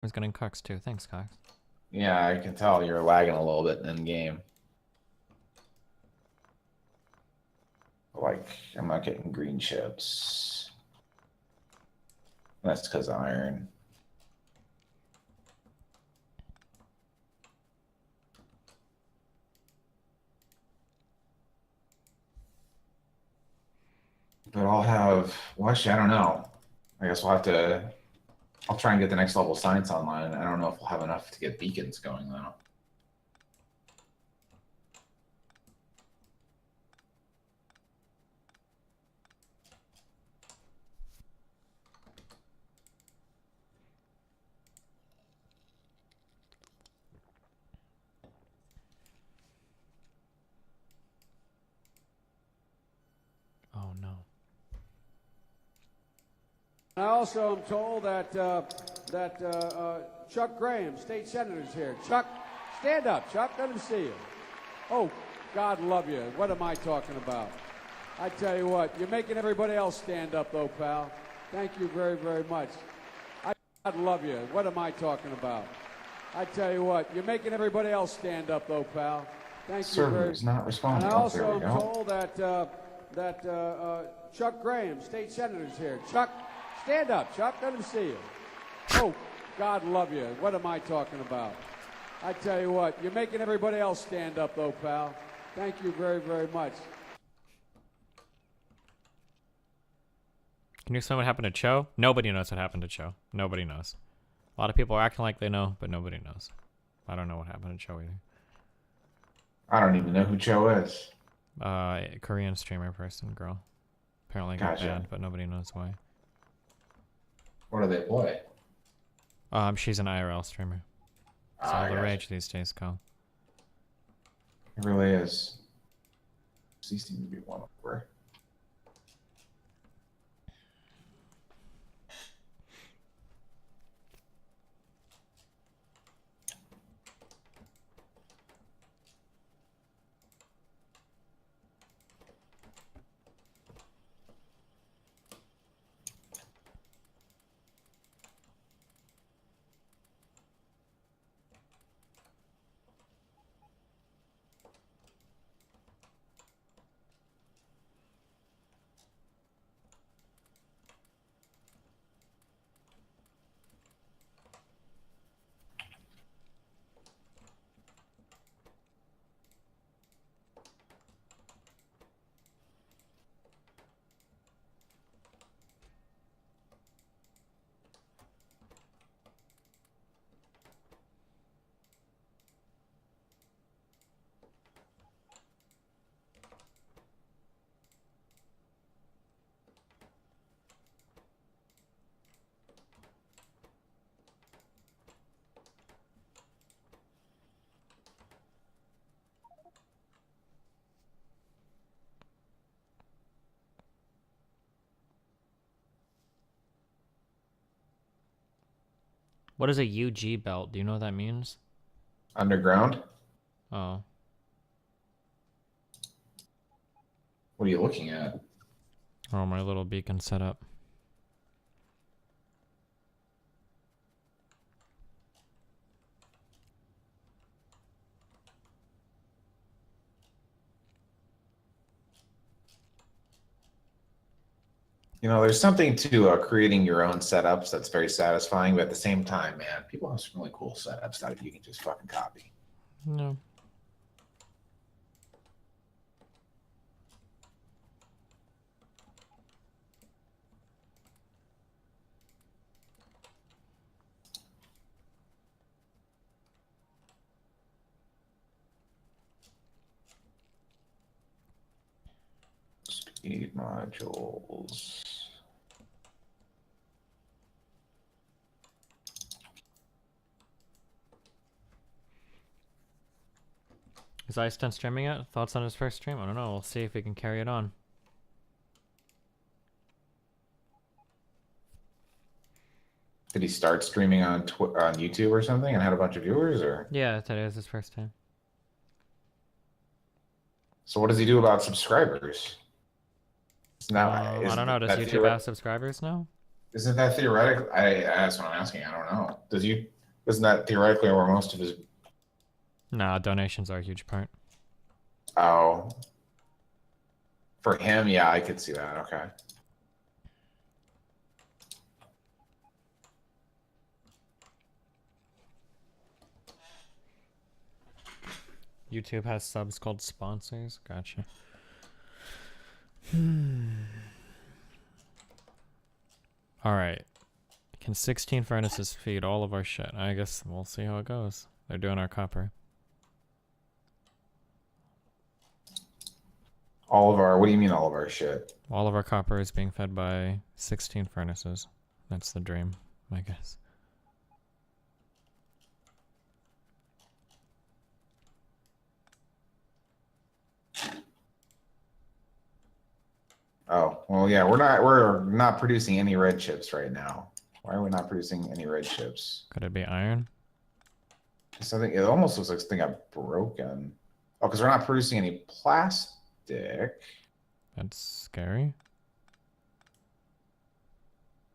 was getting cucks too. Thanks, Cox. Yeah, I can tell you're lagging a little bit in game. Like, I'm not getting green chips. That's because of iron. But I'll have, well, actually, I don't know. I guess we'll have to, I'll try and get the next level science online. I don't know if we'll have enough to get beacons going, though. Oh no. I also am told that Chuck Graham, state senator, is here. Chuck, stand up. Chuck, let him see you. Oh, God love you. What am I talking about? I tell you what, you're making everybody else stand up, though, pal. Thank you very, very much. God love you. What am I talking about? I tell you what, you're making everybody else stand up, though, pal. Thank you very Server is not responding. And I also there we am go. told that Chuck Graham, state senator, is here. Chuck, stand up. Chuck, let him see you. Oh, God love you. What am I talking about? I tell you what, you're making everybody else stand up, though, pal. Thank you very, very much. Can you explain what happened to Cho? Nobody knows what happened to Cho. Nobody knows. A lot of people are acting like they know, but nobody knows. I don't know what happened to Cho either. I don't even know who Joe is. Korean streamer person, girl. Apparently got Gotcha. banned, but nobody knows why. What do they play? She's an IRL streamer. It's all the rage these days, Kyle. It really is. These seem to be one over. What is a UG belt? Do you know what that means? Underground? Oh. What are you looking at? Oh, my little beacon setup. You know, there's something to creating your own setups that's very satisfying, but at the same time, man, people have some really cool setups that you can just fucking copy. No. Speed modules. Is Ice done streaming yet? Thoughts on his first stream? I don't know. We'll see if we can carry it on. Did he start streaming on YouTube or something and had a bunch of viewers, or? Yeah, today is his first time. So what does he do about subscribers? Now, I don't know. Does YouTube have subscribers now? Isn't that theoretical? That's what I'm asking. I don't know. Isn't that theoretically where most of his? Nah, donations are a huge part. Oh, for him, yeah, I could see that. Okay. YouTube has subs called sponsors. Gotcha. All right. Can 16 furnaces feed all of our shit? I guess we'll see how it goes. They're doing our copper. All of our. What do you mean all of our shit? All of our copper is being fed by 16 furnaces. That's the dream, I guess. Oh, well, yeah, we're not producing any red chips right now. Why are we not producing any red chips? Could it be iron? Something, it almost looks like something got broken. Oh, because we're not producing any plastic. That's scary.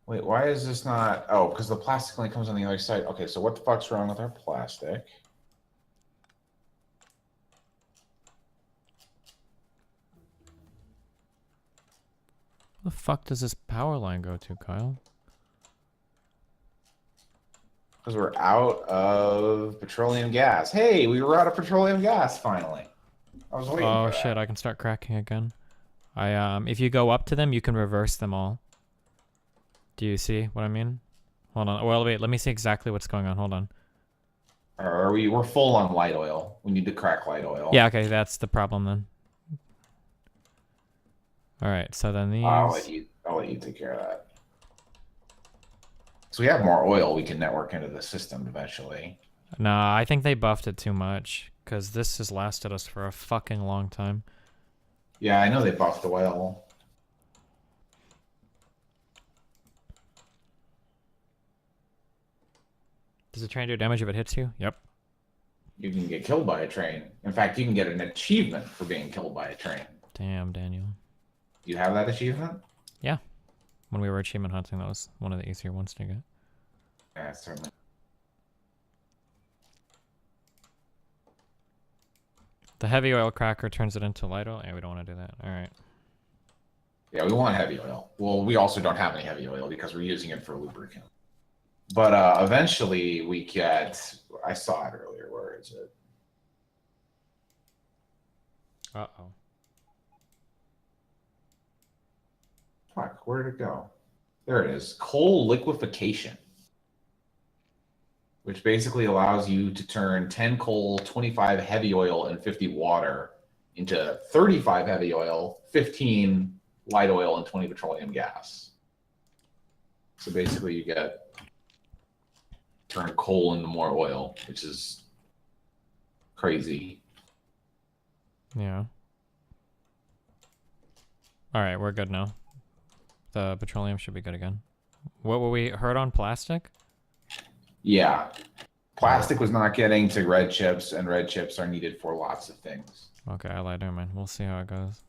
Wait, why is this not? Oh, because the plastic only comes on the other side. Okay, so what the fuck's wrong with our plastic? Where the fuck does this power line go to, Kyle? Because we're out of petroleum gas. Hey, we were out of petroleum gas finally. I was waiting Oh for that. shit, I can start cracking again. If you go up to them, you can reverse them all. Do you see what I mean? Hold on. Well, wait, let me see exactly what's going on. Hold on. We're full on light oil. We need to crack light oil. Yeah, okay, that's the problem then. All right, so then these. I'll let you take care of that. So we have more oil we can network into the system eventually. Nah, I think they buffed it too much because this has lasted us for a fucking long time. Yeah, I know they buffed the oil. Does the train do damage if it hits you? Yep. You can get killed by a train. In fact, you can get an achievement for being killed by a train. Damn, Daniel. You have that achievement? Yeah. When we were achievement hunting, that was one of the easier ones to get. Yeah, certainly. The heavy oil cracker turns it into light oil. Yeah, we don't want to do that. All right. Yeah, we want heavy oil. Well, we also don't have any heavy oil because we're using it for lubricant. But eventually we get... I saw it earlier. Where is it? Uh-oh. Fuck, where did it go? There it is. Coal liquefaction. Which basically allows you to turn 10 coal, 25 heavy oil, and 50 water into 35 heavy oil, 15 light oil, and 20 petroleum gas. So basically you turn coal into more oil, which is crazy. Yeah. All right, we're good now. The petroleum should be good again. What were we hurt on? Plastic? Yeah. Plastic was not getting to red chips, and red chips are needed for lots of things. Okay, I lied. Never mind. We'll see how it goes.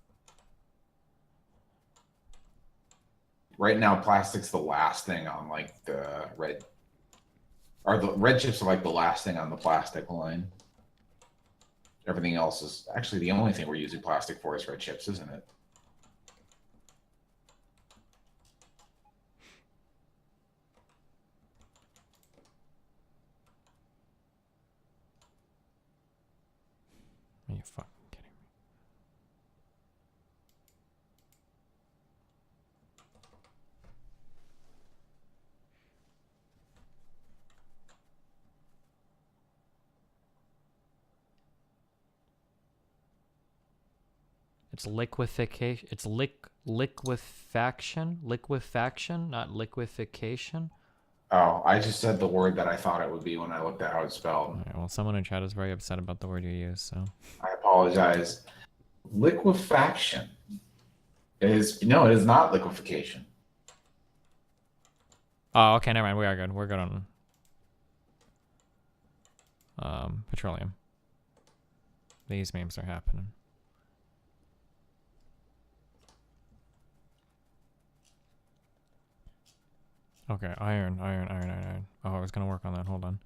Right now, plastic's the last thing on like the red, or the red chips are like the last thing on the plastic line. Everything else is actually the only thing we're using plastic for is red chips, isn't it? Are you fucking kidding me? It's liquefaction. It's liquefaction, not liquefaction. Oh, I just said the word that I thought it would be when I looked at how it's spelled. All right, well, someone in chat is very upset about the word you use, so. I apologize. Liquefaction is no, it is not liquefaction. Oh, okay, never mind. We are good. We're good on petroleum. These memes are happening. Okay, iron. Oh, I was gonna work on that. Hold on.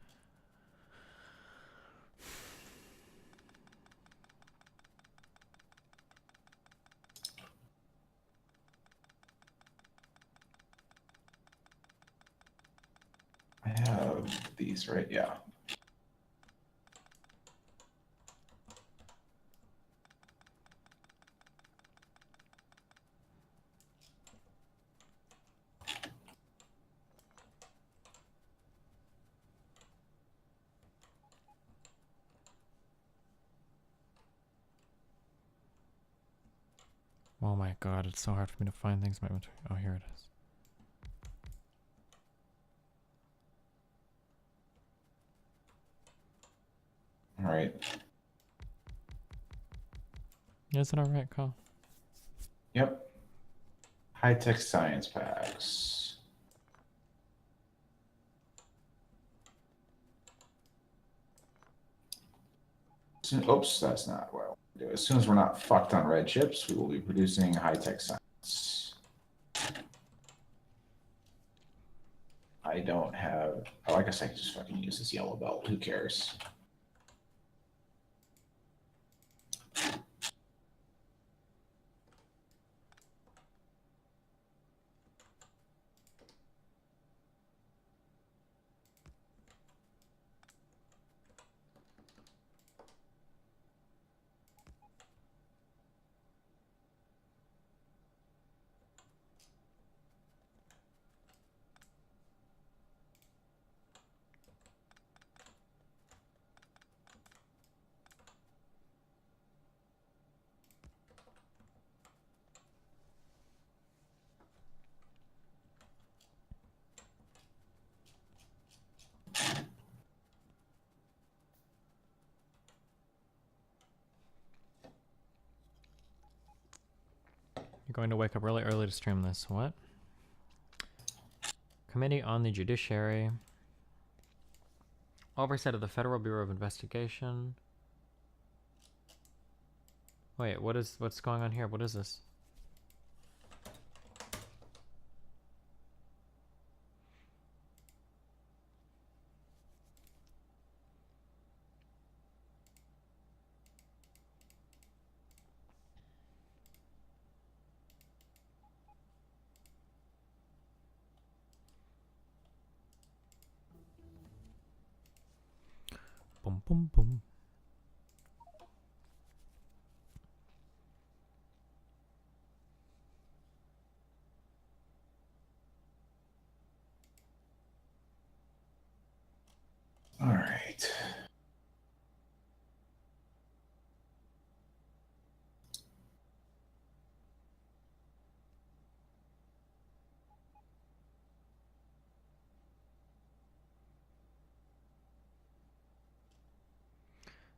I have these, right? Yeah. Oh my god, it's so hard for me to find things in my inventory. Oh, here it is. All right. Is it alright, Kyle? Yep. High-tech science packs. Oops, that's not what I want to do. As soon as we're not fucked on red chips, we will be producing high-tech science. I don't have. Oh, I guess I can just fucking use this yellow belt. Who cares? You're going to wake up really early to stream this. What? Committee on the Judiciary. Oversight of the Federal Bureau of Investigation. Wait, what's going on here? What is this? Boom, boom, boom. All right.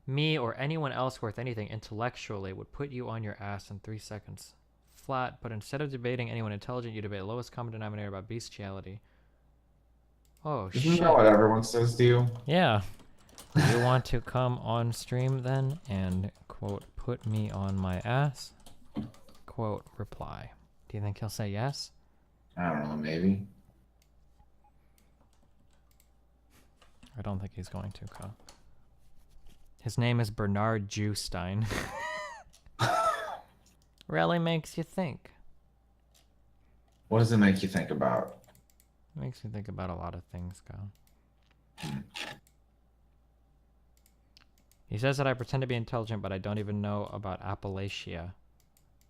Me or anyone else worth anything intellectually would put you on your ass in 3 seconds. Flat, but instead of debating anyone intelligent, you debate lowest common denominator about bestiality. Oh, Isn't shit. that what everyone says to you? Yeah. You want to come on stream then and, quote, put me on my ass? Quote, reply. Do you think he'll say yes? I don't know, maybe. I don't think he's going to, Kyle. His name is Bernard Jewstein. Really makes you think. What does it make you think about? Makes me think about a lot of things, Kyle. He says that I pretend to be intelligent, but I don't even know about Appalachia.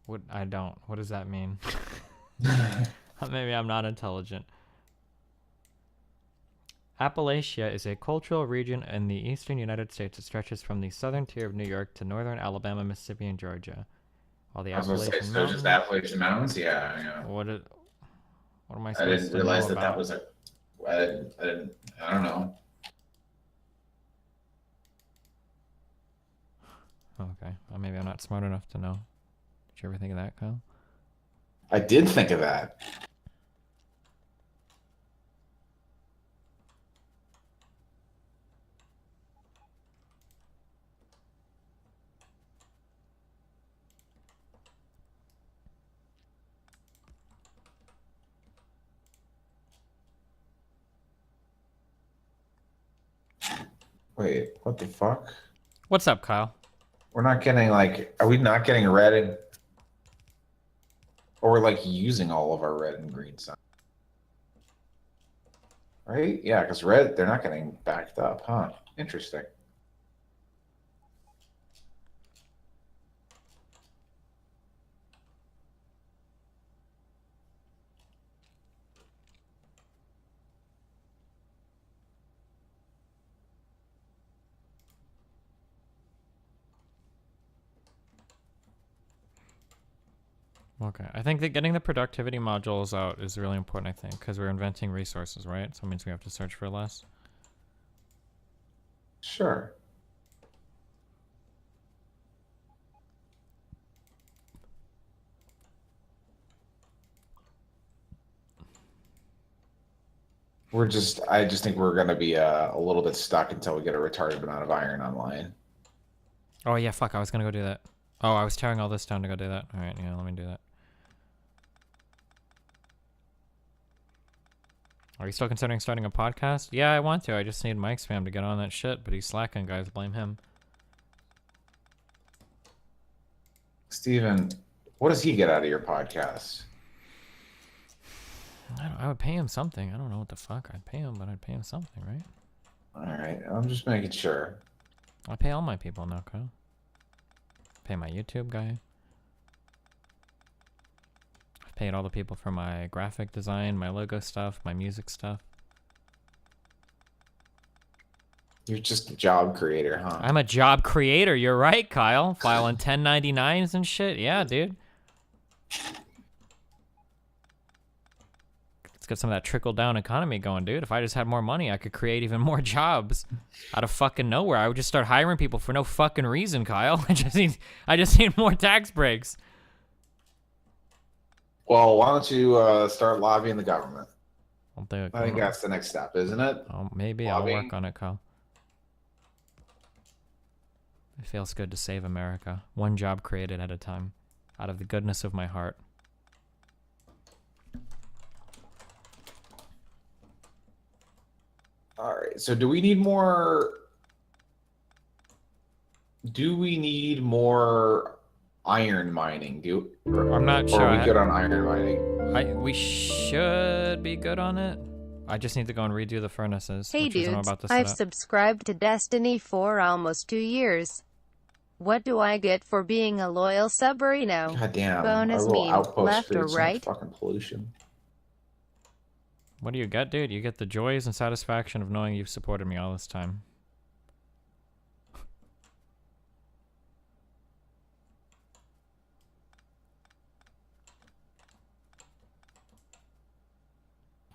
What? I don't. What does that mean? Maybe I'm not intelligent. Appalachia is a cultural region in the eastern United States. It stretches from the southern tier of New York to northern Alabama, Mississippi, and Georgia. While the I was going to say, Appalachian so Mountains... just Appalachian Mountains? Yeah. What am I I supposed didn't to realize know that about? that was a. I don't know. Okay. Well, maybe I'm not smart enough to know. Did you ever think of that, Kyle? I did think of that. Wait, what the fuck? What's up, Kyle? We're not getting like, are we not getting red and, or we're like using all of our red and green signs? Right? Yeah, because red, they're not getting backed up, huh? Interesting. Okay, I think that getting the productivity modules out is really important, I think, because we're inventing resources, right? So it means we have to search for less. Sure. I just think we're going to be a little bit stuck until we get a retarded amount of iron online. Oh, yeah, fuck, I was gonna go do that. Oh, I was tearing all this down to go do that. Alright, yeah, let me do that. Are you still considering starting a podcast? Yeah, I want to. I just need Mike Spam to get on that shit, but he's slacking, guys. Blame him. Steven, what does he get out of your podcast? I would pay him something. I don't know what the fuck I'd pay him, but I'd pay him something, right? All right, I'm just making sure. I pay all my people now, Kyle. Pay my YouTube guy. I've paid all the people for my graphic design, my logo stuff, my music stuff. You're just a job creator, huh? I'm a job creator. You're right, Kyle. Filing 1099s and shit. Yeah, dude. Let's get some of that trickle-down economy going, dude. If I just had more money, I could create even more jobs out of fucking nowhere. I would just start hiring people for no fucking reason, Kyle. I just need more tax breaks. Well, why don't you start lobbying the government? I'll do it. I think that's the next step, isn't it? Oh, maybe Lobbying. I'll work on it, Kyle. It feels good to save America. One job created at a time. Out of the goodness of my heart. All right. So do we need more? Do we need more iron mining? I'm not sure. Or are we good on iron mining? We should be good on it. I just need to go and redo the furnaces. Hey which is what I'm dudes, about to set I've up. subscribed to Destiny for almost 2 years. What do I get for being a loyal submarino? God damn. Bonus our little meme, outpost left or creates so much right? fucking pollution. What do you get, dude? You get the joys and satisfaction of knowing you've supported me all this time.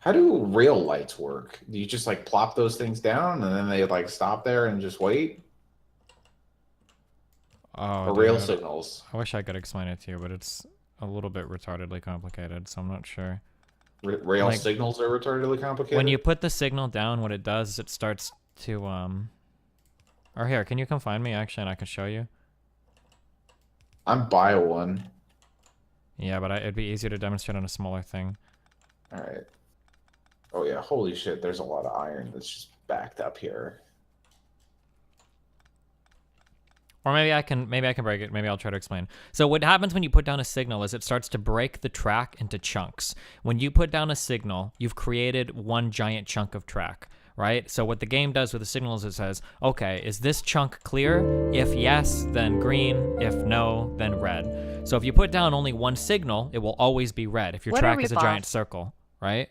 How do rail lights work? Do you just like plop those things down and then they like stop there and just wait? Oh, Or rail dude, signals? I wish I could explain it to you, but it's a little bit retardedly complicated, so I'm not sure. Rail Like, signals are retardedly complicated? When you put the signal down, what it does is it starts to, Or here, can you come find me, actually, and I can show you? I'm by one. Yeah, but it'd be easier to demonstrate on a smaller thing. All right. Oh yeah, holy shit, there's a lot of iron that's just backed up here. Or maybe I can break it. Maybe I'll try to explain. So what happens when you put down a signal is it starts to break the track into chunks. When you put down a signal, you've created one giant chunk of track, right? So what the game does with the signal is it says, okay, is this chunk clear? If yes, then green. If no, then red. So if you put down only one signal, it will always be red if your What a track is a ripoff. giant circle, right?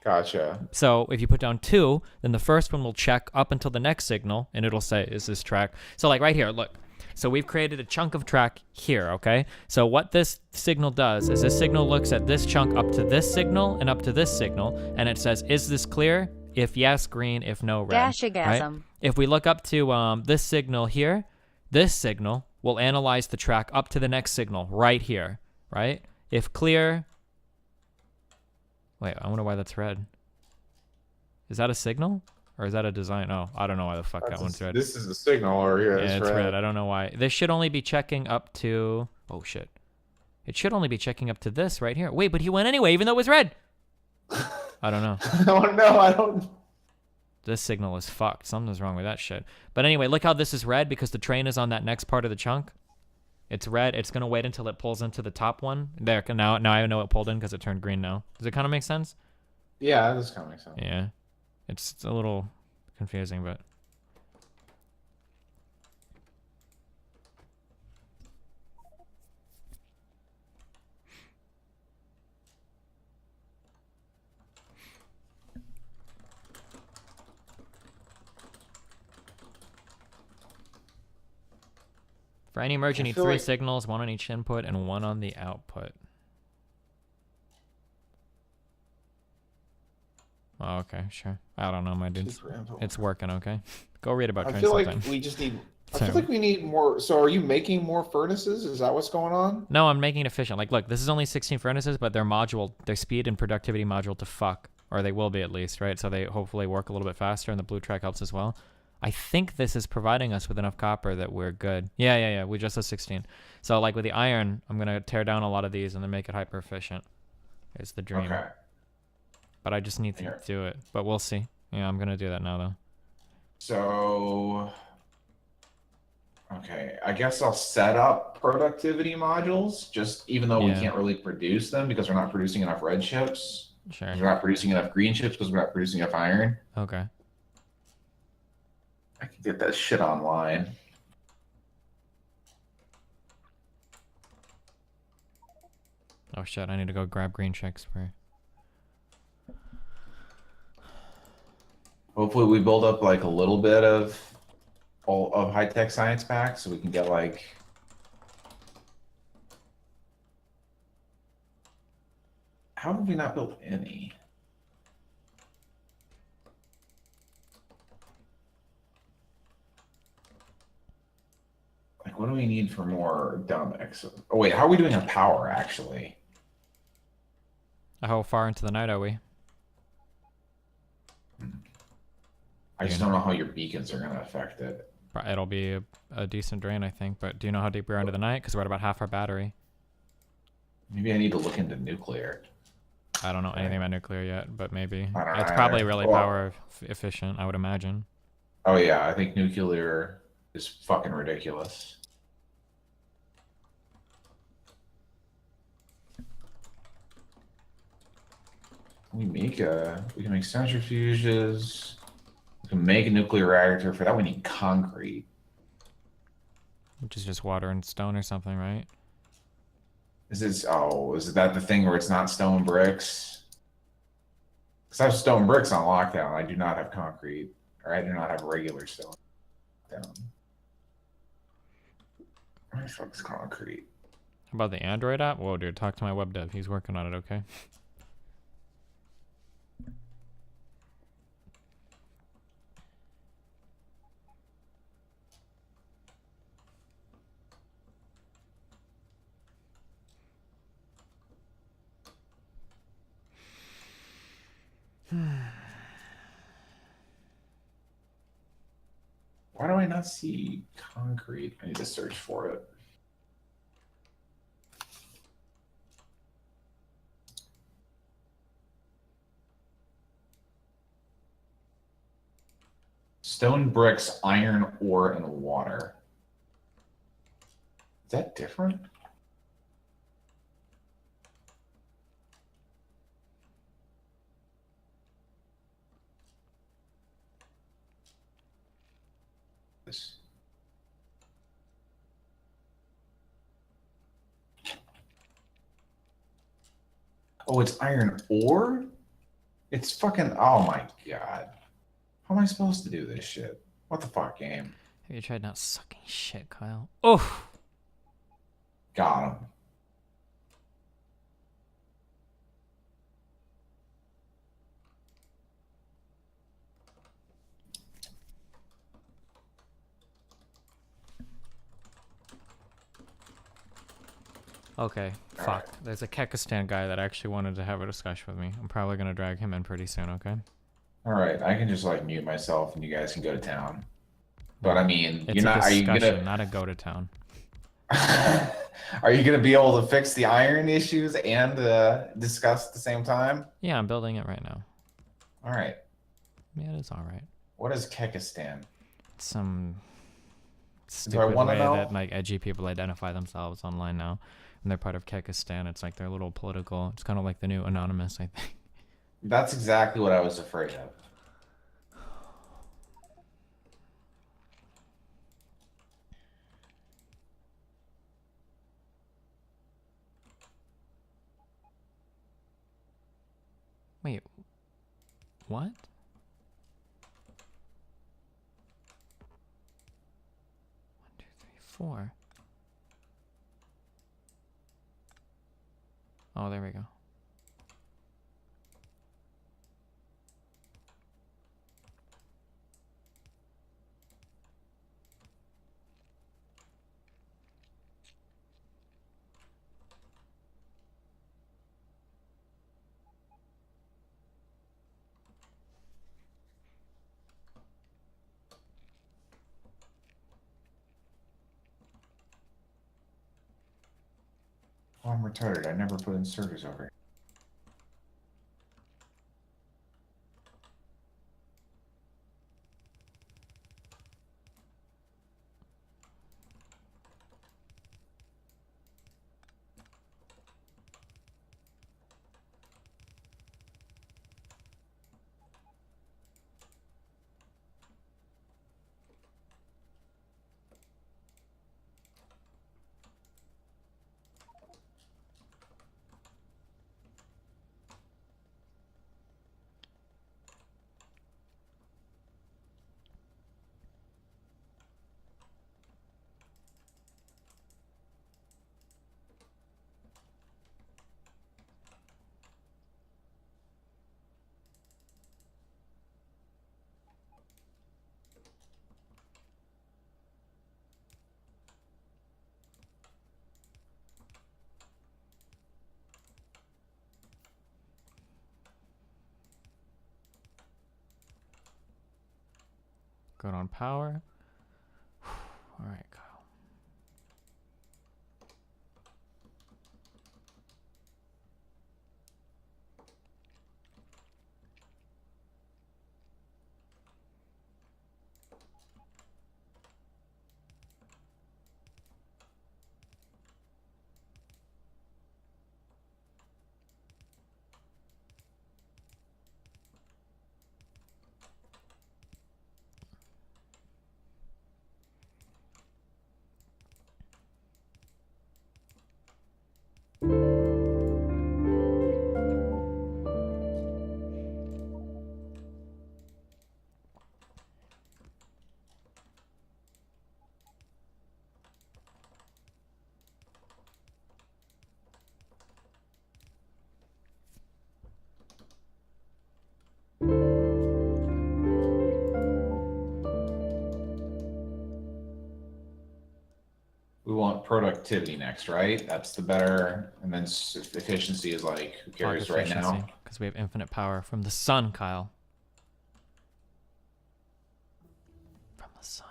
Gotcha. So if you put down 2, then the first one will check up until the next signal, and it'll say, is this track? So like right here, look. So we've created a chunk of track here, okay? So what this signal does is this signal looks at this chunk up to this signal and up to this signal, and it says, is this clear? If yes, green. If no, red. Dashigasm. Right? If we look up to this signal here, this signal will analyze the track up to the next signal right here, right? If clear... Wait, I wonder why that's red. Is that a signal? Or is that a design? Oh, I don't know why the fuck that one's red. This is the signal over here. Yeah, it's red. I don't know why. This should only be checking up to... Oh, shit. It should only be checking up to this right here. Wait, but he went anyway, even though it was red. I don't know. I don't know. I don't... This signal is fucked. Something's wrong with that shit. But anyway, look how this is red because the train is on that next part of the chunk. It's red. It's going to wait until it pulls into the top one. There, now I know it pulled in because it turned green now. Does it kind of make sense? Yeah, that does kind of make sense. Yeah. It's a little confusing, but... For any merge, you need 3 signals, 1 on each input and 1 on the output. Oh, okay, sure. I don't know, my dude. It's working, okay? Go read about train sometime. I feel like we just need... I feel like we need more... So are you making more furnaces? Is that what's going on? No, I'm making it efficient. Like, look, this is only 16 furnaces, but they're module, their speed and productivity module to fuck. Or they will be at least, right? So they hopefully work a little bit faster, and the blue track helps as well. I think this is providing us with enough copper that we're good. Yeah. We just have 16. So, like, with the iron, I'm going to tear down a lot of these and then make it hyper efficient. It's the dream. Okay. But I just need to do it. But we'll see. Yeah, I'm going to do that now, though. So... Okay, I guess I'll set up productivity modules, just even though we can't really produce them because we're not producing enough red chips. Sure. We're not producing enough green chips because we're not producing enough iron. Okay. I can get that shit online. Oh shit, I need to go grab green checks for... Hopefully we build up like a little bit of high-tech science packs so we can get like... How have we not built any? Like, what do we need for more dumb X? Oh wait, how are we doing on power actually? How far into the night are we? I just don't know how your beacons are going to affect it. It'll be a decent drain, I think. But do you know how deep we're into the night? Because we're at about half our battery. Maybe I need to look into nuclear. I don't know anything about nuclear yet, but maybe. I don't know It's probably really power efficient, I would imagine. Oh yeah, I think nuclear is fucking ridiculous. We can make centrifuges. We can make a nuclear reactor. For that, we need concrete. Which is just water and stone or something, right? Is that the thing where it's not stone bricks? Because I have stone bricks on lockdown. I do not have concrete, or I do not have regular stone down. Where the fuck is concrete? How about the Android app? Whoa, dude, talk to my web dev. He's working on it, okay? Why do I not see concrete? I need to search for it. Stone bricks, iron ore, and water. Is that different? Oh, it's iron ore? It's fucking, oh my god. How am I supposed to do this shit? What the fuck, game? Have you tried not sucking shit, Kyle? Oh! Got him. Okay, fuck. Right. There's a Kekistan guy that actually wanted to have a discussion with me. I'm probably gonna drag him in pretty soon, okay? Alright, I can just like mute myself and you guys can go to town. But I mean, It's you're not, a are you discussion, gonna... not a go to town. Are you gonna be able to fix the iron issues and discuss at the same time? Yeah, I'm building it right now. Alright. Yeah, it's alright. What is Kekistan? It's some Do I stupid want to way know? that like edgy people identify themselves online now, and they're part of Kekistan. It's like their little political. It's kind of like the new Anonymous, I think. That's exactly what I was afraid of. Wait, what? 1, 2, 3, 4. Oh, there we go. Oh, I'm retarded. I never put inserters over. Good on power. All right, Kyle. We want productivity next, right? That's the better. And then efficiency is like, who Fuck cares right efficiency, now? because we have infinite power from the sun, Kyle. From the sun.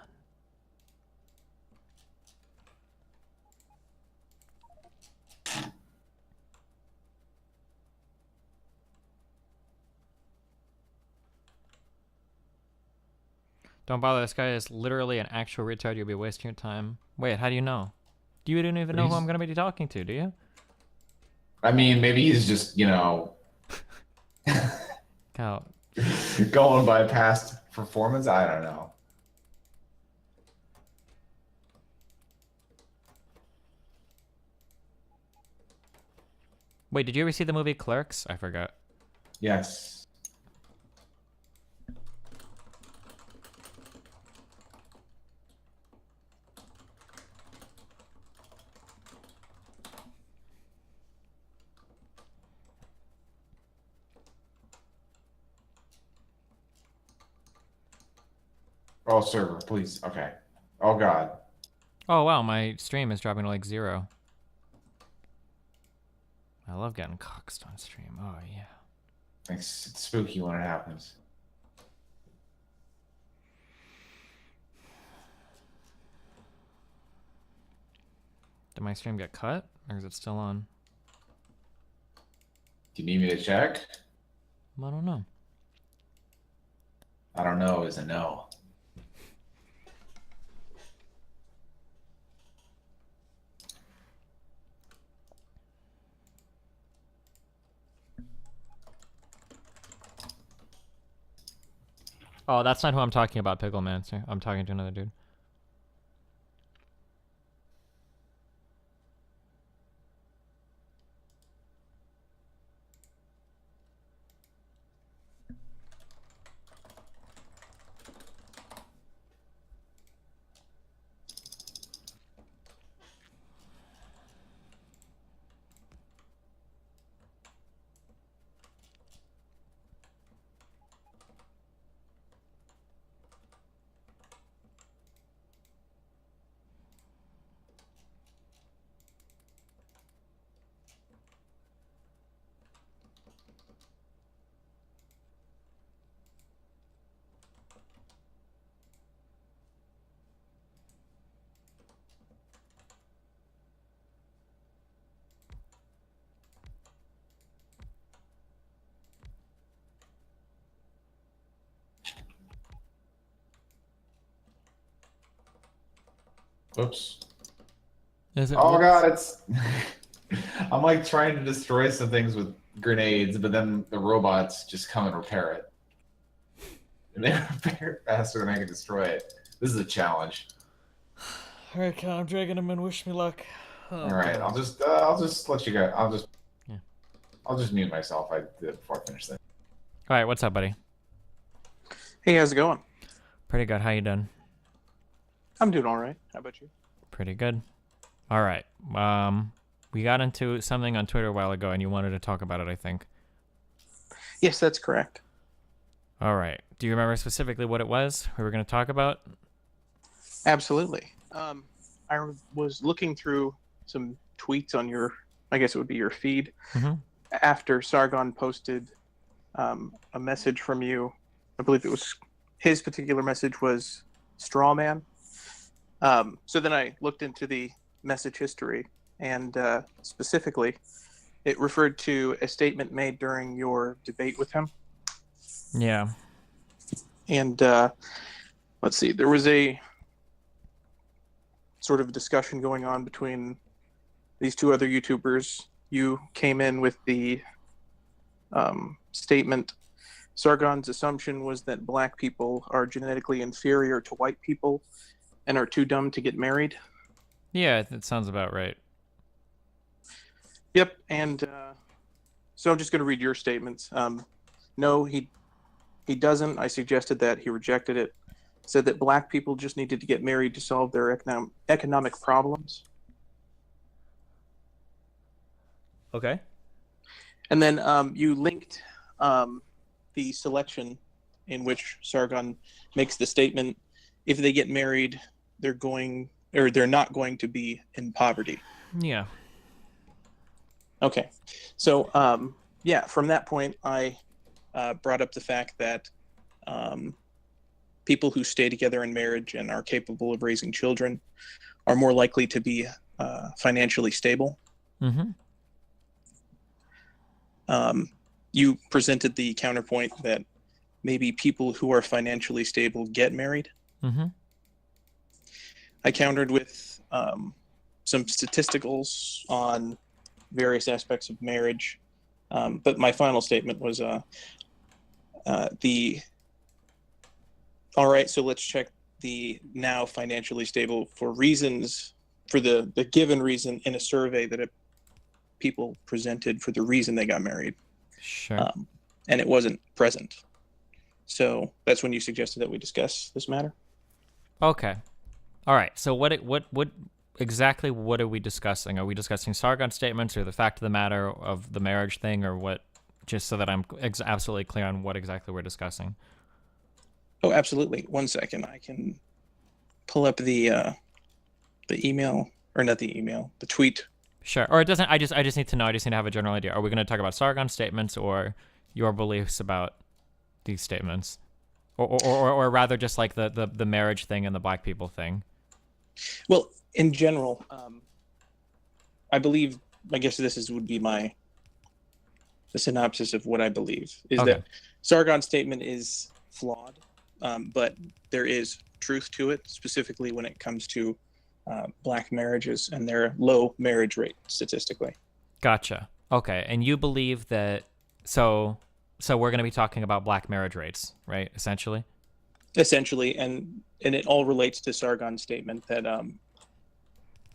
Don't bother, this guy is literally an actual retard. You'll be wasting your time. Wait, how do you know? You don't even know who I'm going to be talking to, do you? I mean, maybe he's just, Kyle, going by past performance. I don't know. wait, did you ever see the movie Clerks? I forgot. Yes. Oh, server, please. Okay. Oh, God. Oh, wow, my stream is dropping to like 0. I love getting coxed on stream. Oh, yeah. It's spooky when it happens. Did my stream get cut? Or is it still on? Do you need me to check? I don't know. I don't know is a no. Oh, that's not who I'm talking about, Picklemancer. I'm talking to another dude. Oops. Is it? Oh Whoops? god, it's I'm like trying to destroy some things with grenades, but then the robots just come and repair it. And they repair it faster than I can destroy it. This is a challenge. All right, Cal, I'm dragging him in. Wish me luck. Oh, All right, God. I'll just let you go. Yeah. I'll just mute myself. I did before I finish this. All right, what's up, buddy? Hey, how's it going? Pretty good. How you doing? I'm doing all right. How about you? Pretty good. All right. We got into something on Twitter a while ago, and you wanted to talk about it, I think. Yes, that's correct. All right. Do you remember specifically what it was we were going to talk about? Absolutely. I was looking through some tweets on your, I guess it would be your feed, after Sargon posted a message from you. I believe it was his particular message was straw man. So then I looked into the message history, and specifically, it referred to a statement made during your debate with him. Yeah. And let's see, there was a sort of discussion going on between these two other YouTubers. You came in with the statement, Sargon's assumption was that black people are genetically inferior to white people and are too dumb to get married. Yeah, that sounds about right. Yep, and so I'm just going to read your statements. No, he doesn't. I suggested that. He rejected it. Said that black people just needed to get married to solve their economic problems. Okay. And then you linked the selection in which Sargon makes the statement, if they get married, they're not going to be in poverty. Yeah. Okay. So, yeah, from that point, I brought up the fact that people who stay together in marriage and are capable of raising children are more likely to be financially stable. Mm-hmm. You presented the counterpoint that maybe people who are financially stable get married. Mm-hmm. I countered with some statisticals on various aspects of marriage, but my final statement was all right, so let's check the now financially stable for reasons, for the given reason in a survey that people presented for the reason they got married. Sure. And it wasn't present. So that's when you suggested that we discuss this matter. Okay. All right. So what exactly what are we discussing? Are we discussing Sargon statements or the fact of the matter of the marriage thing, or what? Just so that I'm absolutely clear on what exactly we're discussing. Oh, absolutely. 1 second. I can pull up the email, or not the email, the tweet. Sure. Or it doesn't. I just need to know. I just need to have a general idea. Are we going to talk about Sargon statements or your beliefs about these statements, or rather just like the marriage thing and the black people thing? Well, in general, I guess would be the synopsis of what I believe is Okay. that Sargon's statement is flawed but there is truth to it, specifically when it comes to black marriages and their low marriage rate statistically. Gotcha. Okay, and you believe that, so we're going to be talking about black marriage rates, right, essentially? Essentially, and it all relates to Sargon's statement that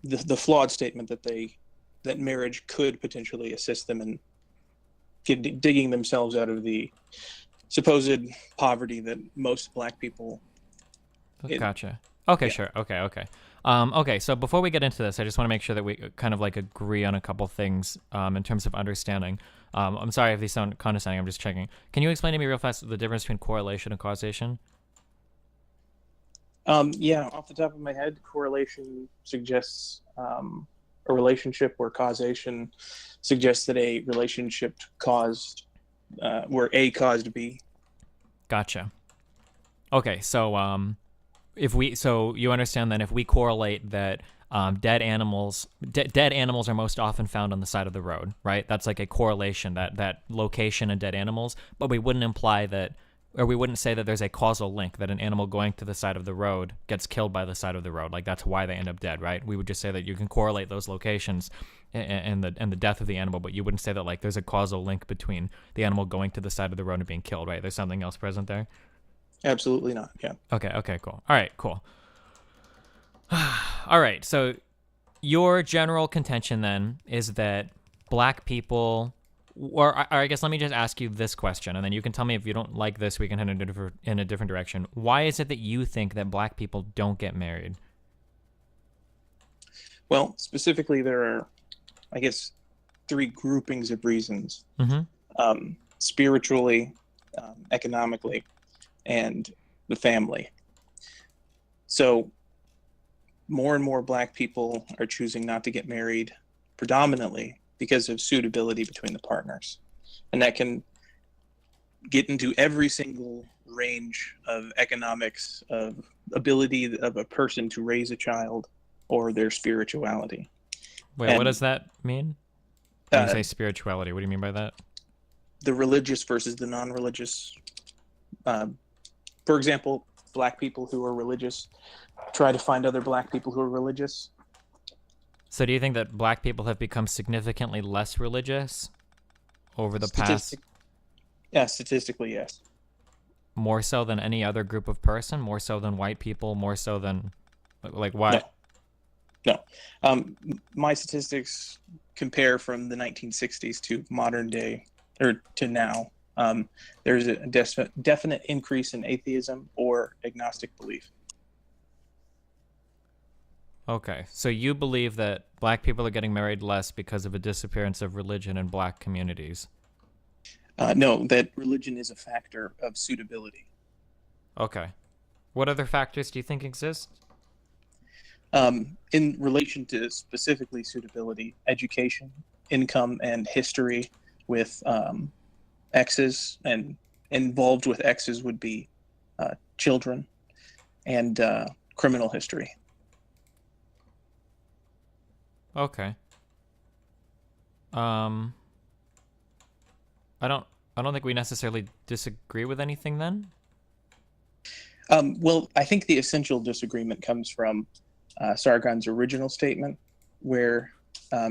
the flawed statement that marriage could potentially assist them in digging themselves out of the supposed poverty that most black people. Gotcha. Okay, yeah. Sure. Okay. Okay, so before we get into this, I just want to make sure that we kind of like agree on a couple things in terms of understanding. I'm sorry if these sound condescending. I'm just checking. Can you explain to me real fast the difference between correlation and causation? Yeah, off the top of my head, correlation suggests a relationship, where causation suggests that a relationship caused, where A caused B. Gotcha. Okay, so so you understand that if we correlate that dead animals are most often found on the side of the road, right? That's like a correlation, that location and dead animals, but we wouldn't imply that, or we wouldn't say that there's a causal link that an animal going to the side of the road gets killed by the side of the road. Like that's why they end up dead, right? We would just say that you can correlate those locations and the death of the animal, but you wouldn't say that like there's a causal link between the animal going to the side of the road and being killed, right? There's something else present there. Absolutely not. Yeah. Okay, cool. All right, cool. All right, so your general contention then is that black people, or I guess let me just ask you this question, and then you can tell me if you don't like this, we can head in a different direction. Why is it that you think that black people don't get married? Well, specifically, there are, I guess, three groupings of reasons. Spiritually, economically, and the family. So more and more black people are choosing not to get married, predominantly because of suitability between the partners. And that can get into every single range of economics, of ability of a person to raise a child, or their spirituality. Wait, what does that mean? When you say spirituality, what do you mean by that? The religious versus the non-religious. For example, black people who are religious try to find other black people who are religious. So do you think that black people have become significantly less religious over the past? Yeah, statistically, yes. More so than any other group of person? More so than white people? More so than, like, what? No. My statistics compare from the 1960s to modern day, or to now. There's a definite increase in atheism or agnostic belief. Okay, so you believe that black people are getting married less because of a disappearance of religion in black communities? No, that religion is a factor of suitability. Okay. What other factors do you think exist? In relation to specifically suitability, education, income, and history with exes, and involved with exes would be children and criminal history. Okay. I don't think we necessarily disagree with anything then. Well, I think the essential disagreement comes from Sargon's original statement, where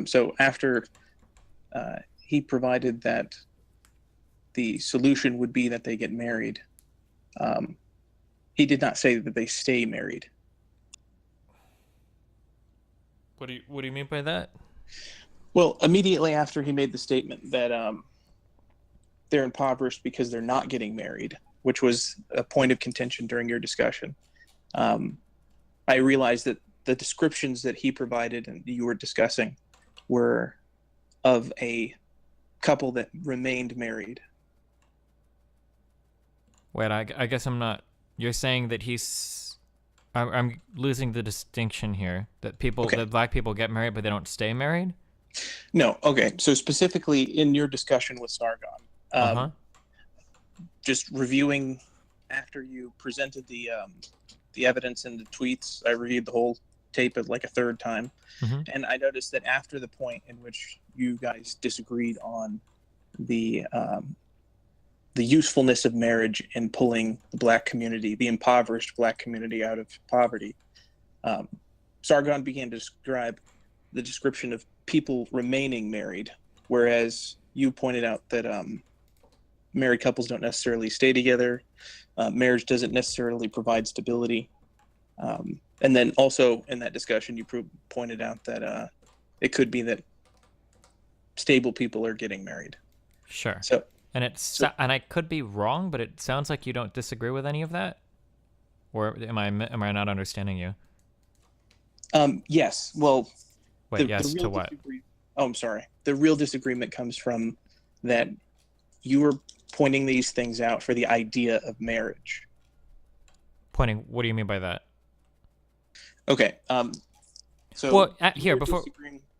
so after he provided that the solution would be that they get married, he did not say that they stay married. What do you mean by that? Well, immediately after he made the statement that they're impoverished because they're not getting married, which was a point of contention during your discussion, I realized that the descriptions that he provided and you were discussing were of a couple that remained married. Wait, I guess I'm not. You're saying that I'm losing the distinction here. That that black people get married, but they don't stay married? No. Okay. So specifically in your discussion with Sargon, just reviewing after you presented the evidence and the tweets, I reviewed the whole tape like a third time, and I noticed that after the point in which you guys disagreed on the the usefulness of marriage in pulling the black community, the impoverished black community, out of poverty. Sargon began to describe the description of people remaining married, whereas you pointed out that married couples don't necessarily stay together. Marriage doesn't necessarily provide stability. And then also in that discussion, you pointed out that it could be that stable people are getting married. Sure. So, and I could be wrong, but it sounds like you don't disagree with any of that. Or am I not understanding you? Yes. Well, wait, yes to what? Oh, I'm sorry. The real disagreement comes from that you were pointing these things out for the idea of marriage. Pointing, what do you mean by that? Okay. So well, here before,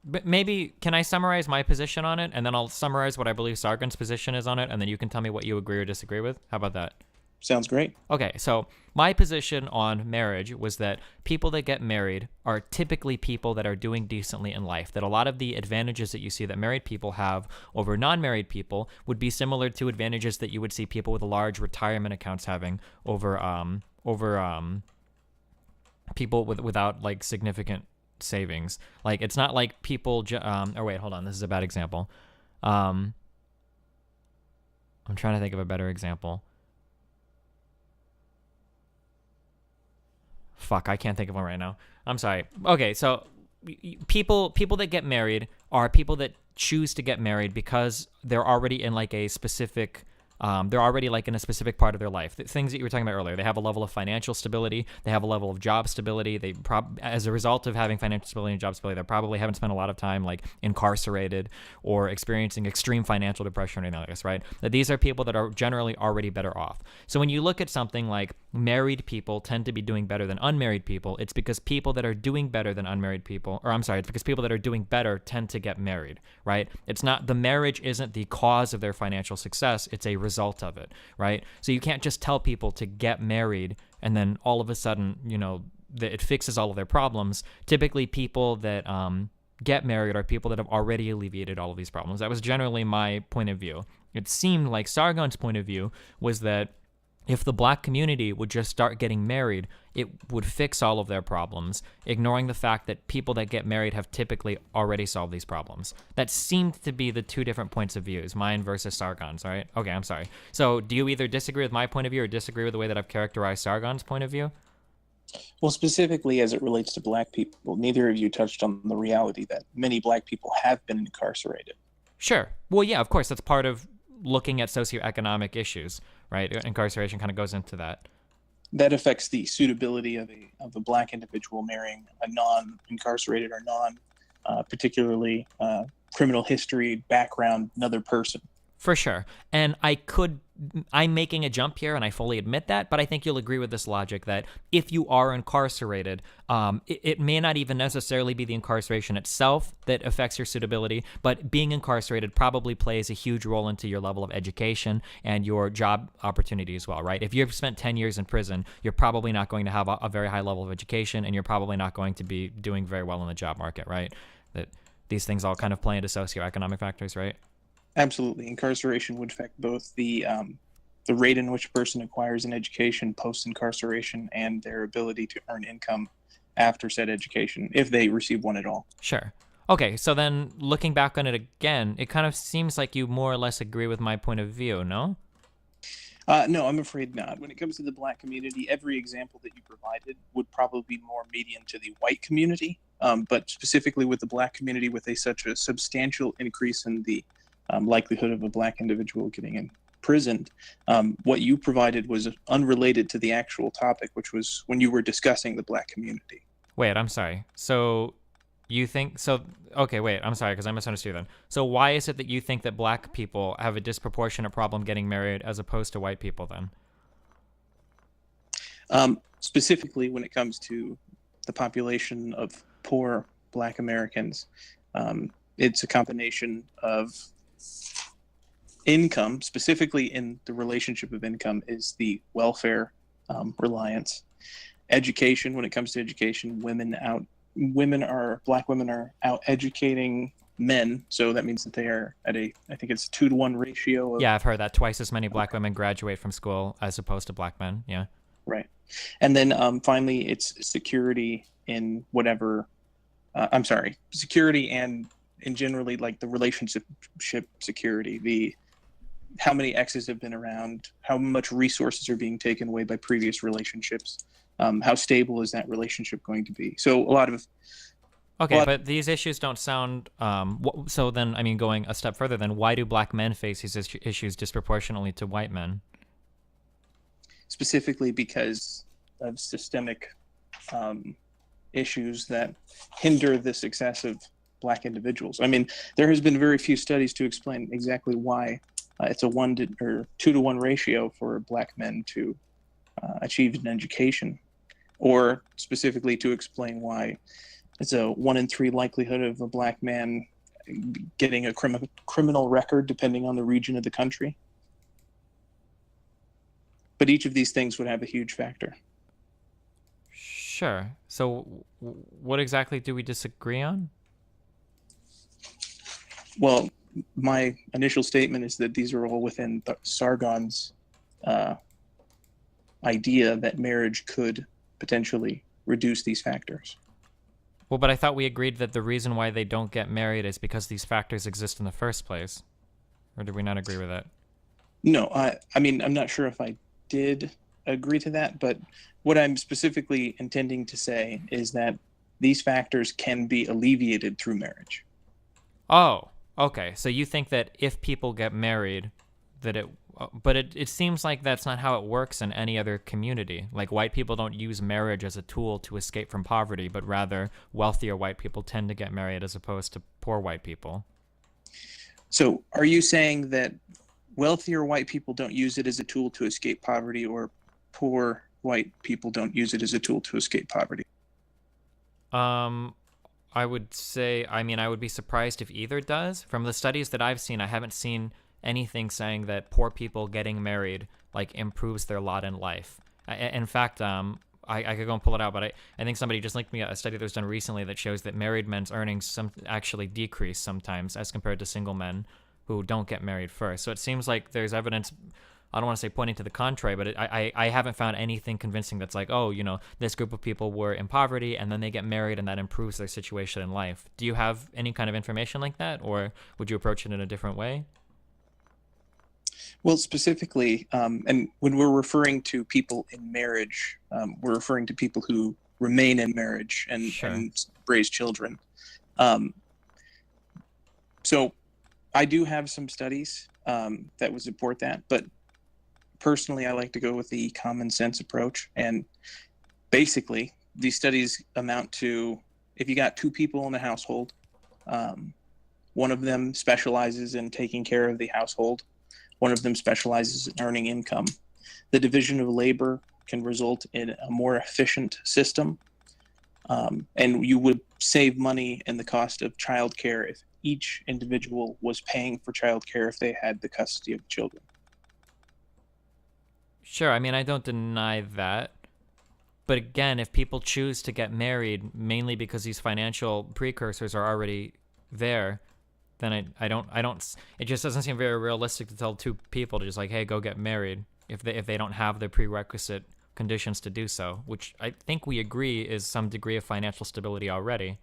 but maybe can I summarize my position on it, and then I'll summarize what I believe Sargon's position is on it, and then you can tell me what you agree or disagree with. How about that? Sounds great. Okay, so my position on marriage was that people that get married are typically people that are doing decently in life, that a lot of the advantages that you see that married people have over non-married people would be similar to advantages that you would see people with large retirement accounts having over people without like significant savings. Like, it's not like people or wait, hold on, this is a bad example. I'm trying to think of a better example. Fuck, I can't think of one right now. I'm sorry. Okay, so people that get married are people that choose to get married because they're already in like a specific they're already like in a specific part of their life. The things that you were talking about earlier, they have a level of financial stability, they have a level of job stability. They as a result of having financial stability and job stability, they probably haven't spent a lot of time like incarcerated or experiencing extreme financial depression or anything like this, right? That these are people that are generally already better off. So when you look at something like married people tend to be doing better than unmarried people, it's because people that are doing better than unmarried people, or I'm sorry, it's because people that are doing better tend to get married, right? It's not, the marriage isn't the cause of their financial success, it's a result of it, right? So you can't just tell people to get married and then all of a sudden, you know, that it fixes all of their problems. Typically people that get married are people that have already alleviated all of these problems. That was generally my point of view. It seemed like Sargon's point of view was that if the black community would just start getting married, it would fix all of their problems, ignoring the fact that people that get married have typically already solved these problems. That seemed to be the two different points of views, mine versus Sargon's, right? Okay, I'm sorry. So do you either disagree with my point of view or disagree with the way that I've characterized Sargon's point of view? Well, specifically as it relates to black people, neither of you touched on the reality that many black people have been incarcerated. Sure. Well, yeah, of course, that's part of looking at socioeconomic issues, right? Incarceration kind of goes into that. That affects the suitability of a black individual marrying a non-incarcerated or particularly criminal history background another person. For sure. And I'm making a jump here, and I fully admit that, but I think you'll agree with this logic that if you are incarcerated, it may not even necessarily be the incarceration itself that affects your suitability, but being incarcerated probably plays a huge role into your level of education and your job opportunity as well, right? If you've spent 10 years in prison, you're probably not going to have a very high level of education, and you're probably not going to be doing very well in the job market, right? That these things all kind of play into socioeconomic factors, right? Absolutely. Incarceration would affect both the rate in which a person acquires an education post-incarceration and their ability to earn income after said education, if they receive one at all. Sure. Okay, so then looking back on it again, it kind of seems like you more or less agree with my point of view, no? No, I'm afraid not. When it comes to the black community, every example that you provided would probably be more median to the white community, but specifically with the black community with such a substantial increase in the likelihood of a black individual getting imprisoned. What you provided was unrelated to the actual topic, which was when you were discussing the black community. Wait, I'm sorry. So you think so? Okay, wait, I'm sorry because I misunderstood then. So why is it that you think that black people have a disproportionate problem getting married as opposed to white people then? Specifically when it comes to the population of poor black Americans, it's a combination of income, specifically in the relationship of income is the welfare reliance. Education, when it comes to education, black women are out educating men. So that means that they are at I think it's 2-to-1 ratio of, Yeah, I've heard that twice as many black women graduate from school as opposed to black men. Yeah. right. And then finally, it's security in whatever, I'm sorry, security and in generally like the relationship security, how many exes have been around, how much resources are being taken away by previous relationships, how stable is that relationship going to be? So a lot of Okay, but these issues don't sound. So then, I mean, going a step further, then why do black men face these issues disproportionately to white men? specifically because of systemic issues that hinder the success of black individuals. I mean, there has been very few studies to explain exactly why it's a 2-to-1 ratio for black men to achieve an education, or specifically to explain why it's a 1 in 3 likelihood of a black man getting a criminal record, depending on the region of the country. But each of these things would have a huge factor. Sure. So, what exactly do we disagree on? Well, my initial statement is that these are all within Sargon's idea that marriage could potentially reduce these factors. Well, but I thought we agreed that the reason why they don't get married is because these factors exist in the first place. Or did we not agree with that? No, I mean, I'm not sure if I did agree to that, but what I'm specifically intending to say is that these factors can be alleviated through marriage. Oh, okay. So you think that if people get married, that but it seems like that's not how it works in any other community. Like, white people don't use marriage as a tool to escape from poverty, but rather wealthier white people tend to get married as opposed to poor white people. So are you saying that wealthier white people don't use it as a tool to escape poverty, or poor white people don't use it as a tool to escape poverty? I would say, I mean, I would be surprised if either does. From the studies that I've seen, I haven't seen anything saying that poor people getting married like improves their lot in life. In fact, I could go and pull it out, but I think somebody just linked me a study that was done recently that shows that married men's earnings actually decrease sometimes as compared to single men who don't get married first. So it seems like there's evidence, I don't want to say pointing to the contrary, but I haven't found anything convincing that's like, oh, you know, this group of people were in poverty and then they get married and that improves their situation in life. Do you have any kind of information like that, or would you approach it in a different way? Well, specifically, and when we're referring to people in marriage, we're referring to people who remain in marriage and, Sure. and raise children. So I do have some studies that would support that, but personally, I like to go with the common sense approach. And basically, these studies amount to, if you got 2 people in the household, one of them specializes in taking care of the household, one of them specializes in earning income. The division of labor can result in a more efficient system, and you would save money in the cost of childcare if each individual was paying for childcare if they had the custody of the children. Sure, I mean, I don't deny that. But again, if people choose to get married mainly because these financial precursors are already there, then I don't, it just doesn't seem very realistic to tell 2 people to just like, hey, go get married if they don't have the prerequisite conditions to do so, which I think we agree is some degree of financial stability already.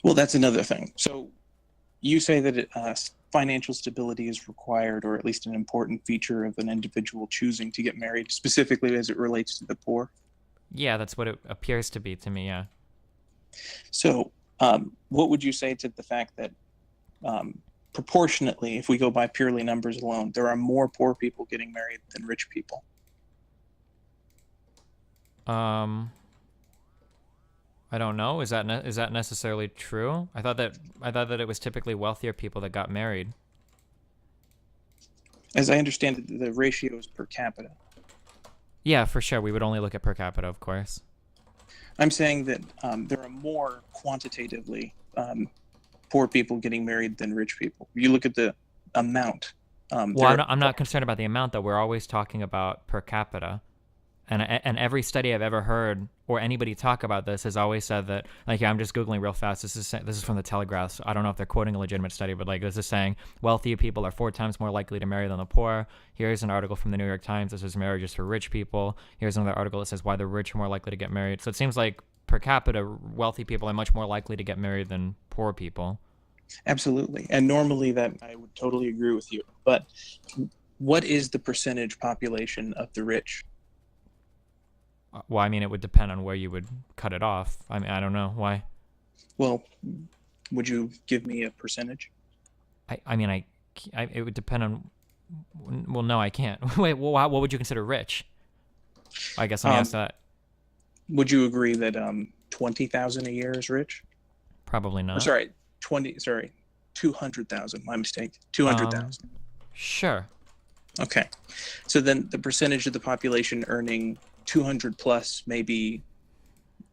Well, that's another thing. So you say that financial stability is required, or at least an important feature of an individual choosing to get married, specifically as it relates to the poor. Yeah, that's what it appears to be to me, yeah. So what would you say to the fact that proportionately, if we go by purely numbers alone, there are more poor people getting married than rich people? I don't know. Is that necessarily true? I thought that it was typically wealthier people that got married. As I understand it, the ratio is per capita. Yeah, for sure. We would only look at per capita, of course. I'm saying that there are more quantitatively poor people getting married than rich people. You look at the amount. Well, I'm not concerned about the amount, though. We're always talking about per capita. And every study I've ever heard, or anybody talk about this has always said that, like, yeah, I'm just Googling real fast. This is from the Telegraph. So I don't know if they're quoting a legitimate study, but like this is saying wealthy people are 4 times more likely to marry than the poor. Here's an article from the New York Times that says marriages for rich people. Here's another article that says why the rich are more likely to get married. So it seems like per capita, wealthy people are much more likely to get married than poor people. Absolutely. And normally that I would totally agree with you. But what is the percentage population of the rich? Well, I mean, it would depend on where you would cut it off. I mean, I don't know why. Well, would you give me a percentage? I mean, it would depend on. Well, no, I can't. Wait, well, what would you consider rich? I guess let me ask that. Would you agree that 20,000 a year is rich? Probably not. Or sorry, 200,000. My mistake. 200,000. Sure. Okay. So then the percentage of the population earning 200 plus may be,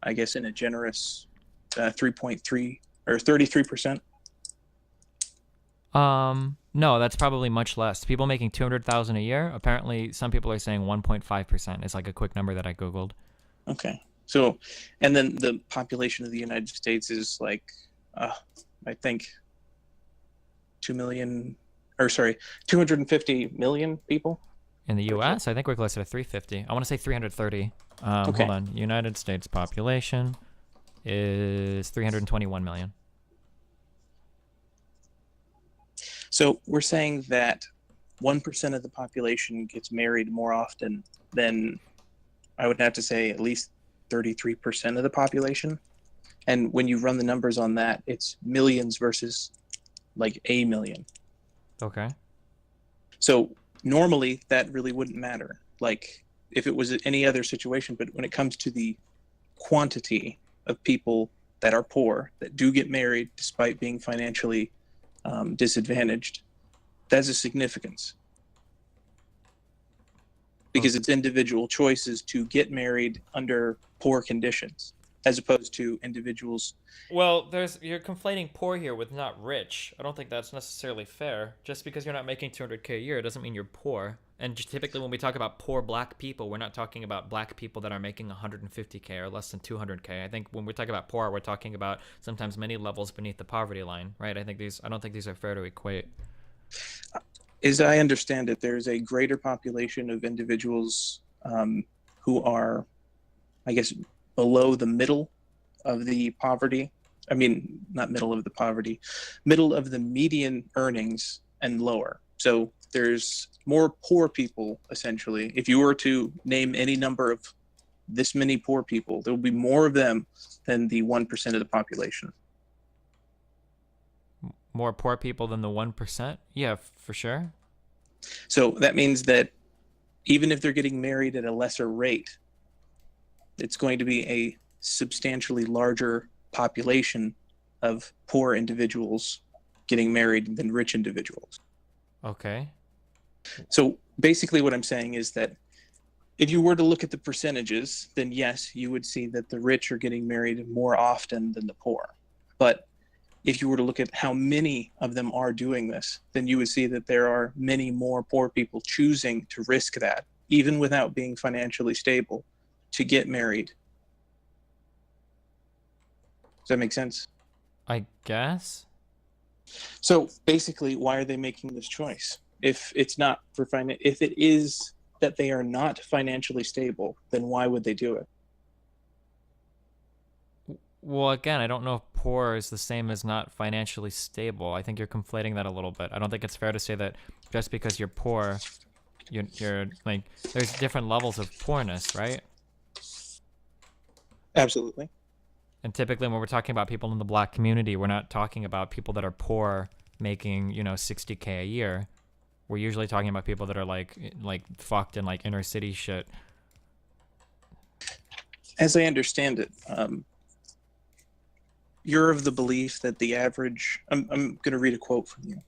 I guess, in a generous 3.3 or 33%. No, that's probably much less. People making 200,000 a year. Apparently, some people are saying 1.5% is like a quick number that I googled. Okay. So, and then the population of the United States is like, I think, 250 million people. In the U.S., I think we're closer to 350. I want to say 330. Okay. Hold on. United States population is 321 million. So we're saying that 1% of the population gets married more often than, I would have to say, at least 33% of the population. And when you run the numbers on that, it's millions versus like a million. Okay. So normally that really wouldn't matter, like if it was any other situation. But when it comes to the quantity of people that are poor that do get married despite being financially disadvantaged, that's a significance, because it's individual choices to get married under poor conditions as opposed to individuals. Well, you're conflating poor here with not rich. I don't think that's necessarily fair. Just because you're not making 200K a year doesn't mean you're poor. And just typically when we talk about poor black people, we're not talking about black people that are making 150K or less than 200K. I think when we talk about poor, we're talking about sometimes many levels beneath the poverty line, right? I don't think these are fair to equate. As I understand it, there's a greater population of individuals who are, I guess, below the middle of the poverty. I mean, not middle of the poverty, middle of the median earnings and lower. So there's more poor people, essentially. If you were to name any number of this many poor people, there will be more of them than the 1% of the population. More poor people than the 1%? Yeah, for sure. So that means that even if they're getting married at a lesser rate, it's going to be a substantially larger population of poor individuals getting married than rich individuals. Okay. So basically what I'm saying is that if you were to look at the percentages, then yes, you would see that the rich are getting married more often than the poor. But if you were to look at how many of them are doing this, then you would see that there are many more poor people choosing to risk that, even without being financially stable, to get married. Does that make sense? I guess. So basically, why are they making this choice? If it's not for if it is that they are not financially stable, then why would they do it? Well, again, I don't know if poor is the same as not financially stable. I think you're conflating that a little bit. I don't think it's fair to say that just because you're poor, you're like, there's different levels of poorness, right? Absolutely. And typically when we're talking about people in the black community, we're not talking about people that are poor making, 60K a year. We're usually talking about people that are like fucked in like inner city shit. As I understand it, you're of the belief that the average, I'm going to read a quote from you.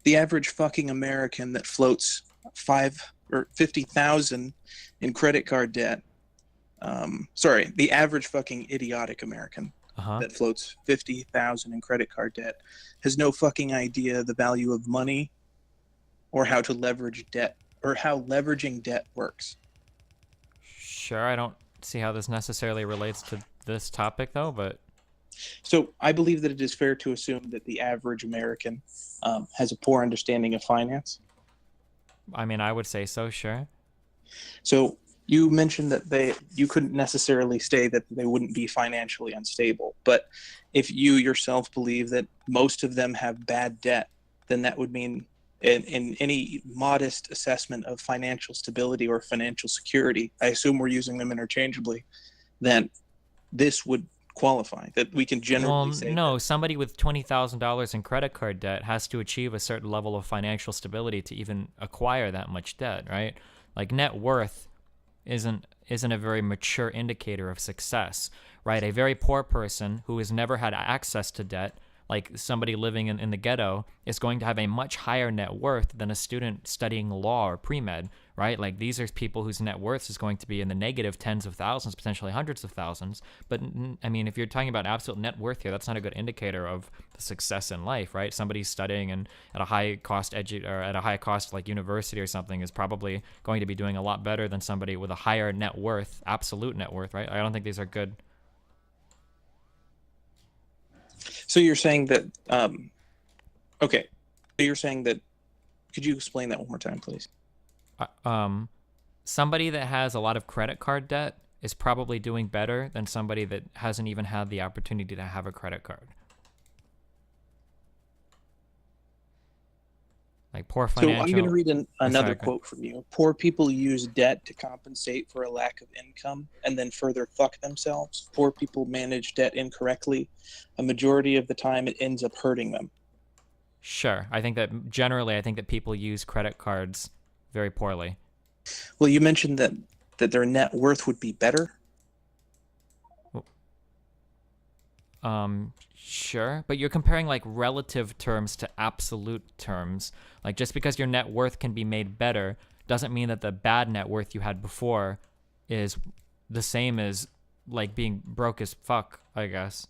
The average fucking American that floats 50,000 in credit card debt. The average fucking idiotic American that floats 50,000 in credit card debt has no fucking idea the value of money or how to leverage debt or how leveraging debt works. Sure, I don't see how this necessarily relates to this topic, though, but So I believe that it is fair to assume that the average American has a poor understanding of finance. I mean, I would say so, sure. So you mentioned that you couldn't necessarily say that they wouldn't be financially unstable, but if you yourself believe that most of them have bad debt, then that would mean in any modest assessment of financial stability or financial security, I assume we're using them interchangeably, then this would qualify, that we can generally Well, say no, somebody with $20,000 in credit card debt has to achieve a certain level of financial stability to even acquire that much debt, right? Like net worth isn't a very mature indicator of success, right? A very poor person who has never had access to debt, like somebody living in the ghetto, is going to have a much higher net worth than a student studying law or pre-med, right? Like these are people whose net worth is going to be in the negative tens of thousands, potentially hundreds of thousands. But I mean, if you're talking about absolute net worth here, that's not a good indicator of success in life, right? Somebody studying at a high cost at a high cost like university or something is probably going to be doing a lot better than somebody with a higher net worth, absolute net worth, right? I don't think these are good. So you're saying that, okay. So you're saying that, could you explain that one more time, please? Somebody that has a lot of credit card debt is probably doing better than somebody that hasn't even had the opportunity to have a credit card. Like poor financial. So I'm going to read another Sorry, quote from you. Poor people use debt to compensate for a lack of income and then further fuck themselves. Poor people manage debt incorrectly. A majority of the time, it ends up hurting them. Sure. I think that people use credit cards very poorly. Well, you mentioned that their net worth would be better. Sure, but you're comparing like relative terms to absolute terms. Like just because your net worth can be made better doesn't mean that the bad net worth you had before is the same as like being broke as fuck, I guess.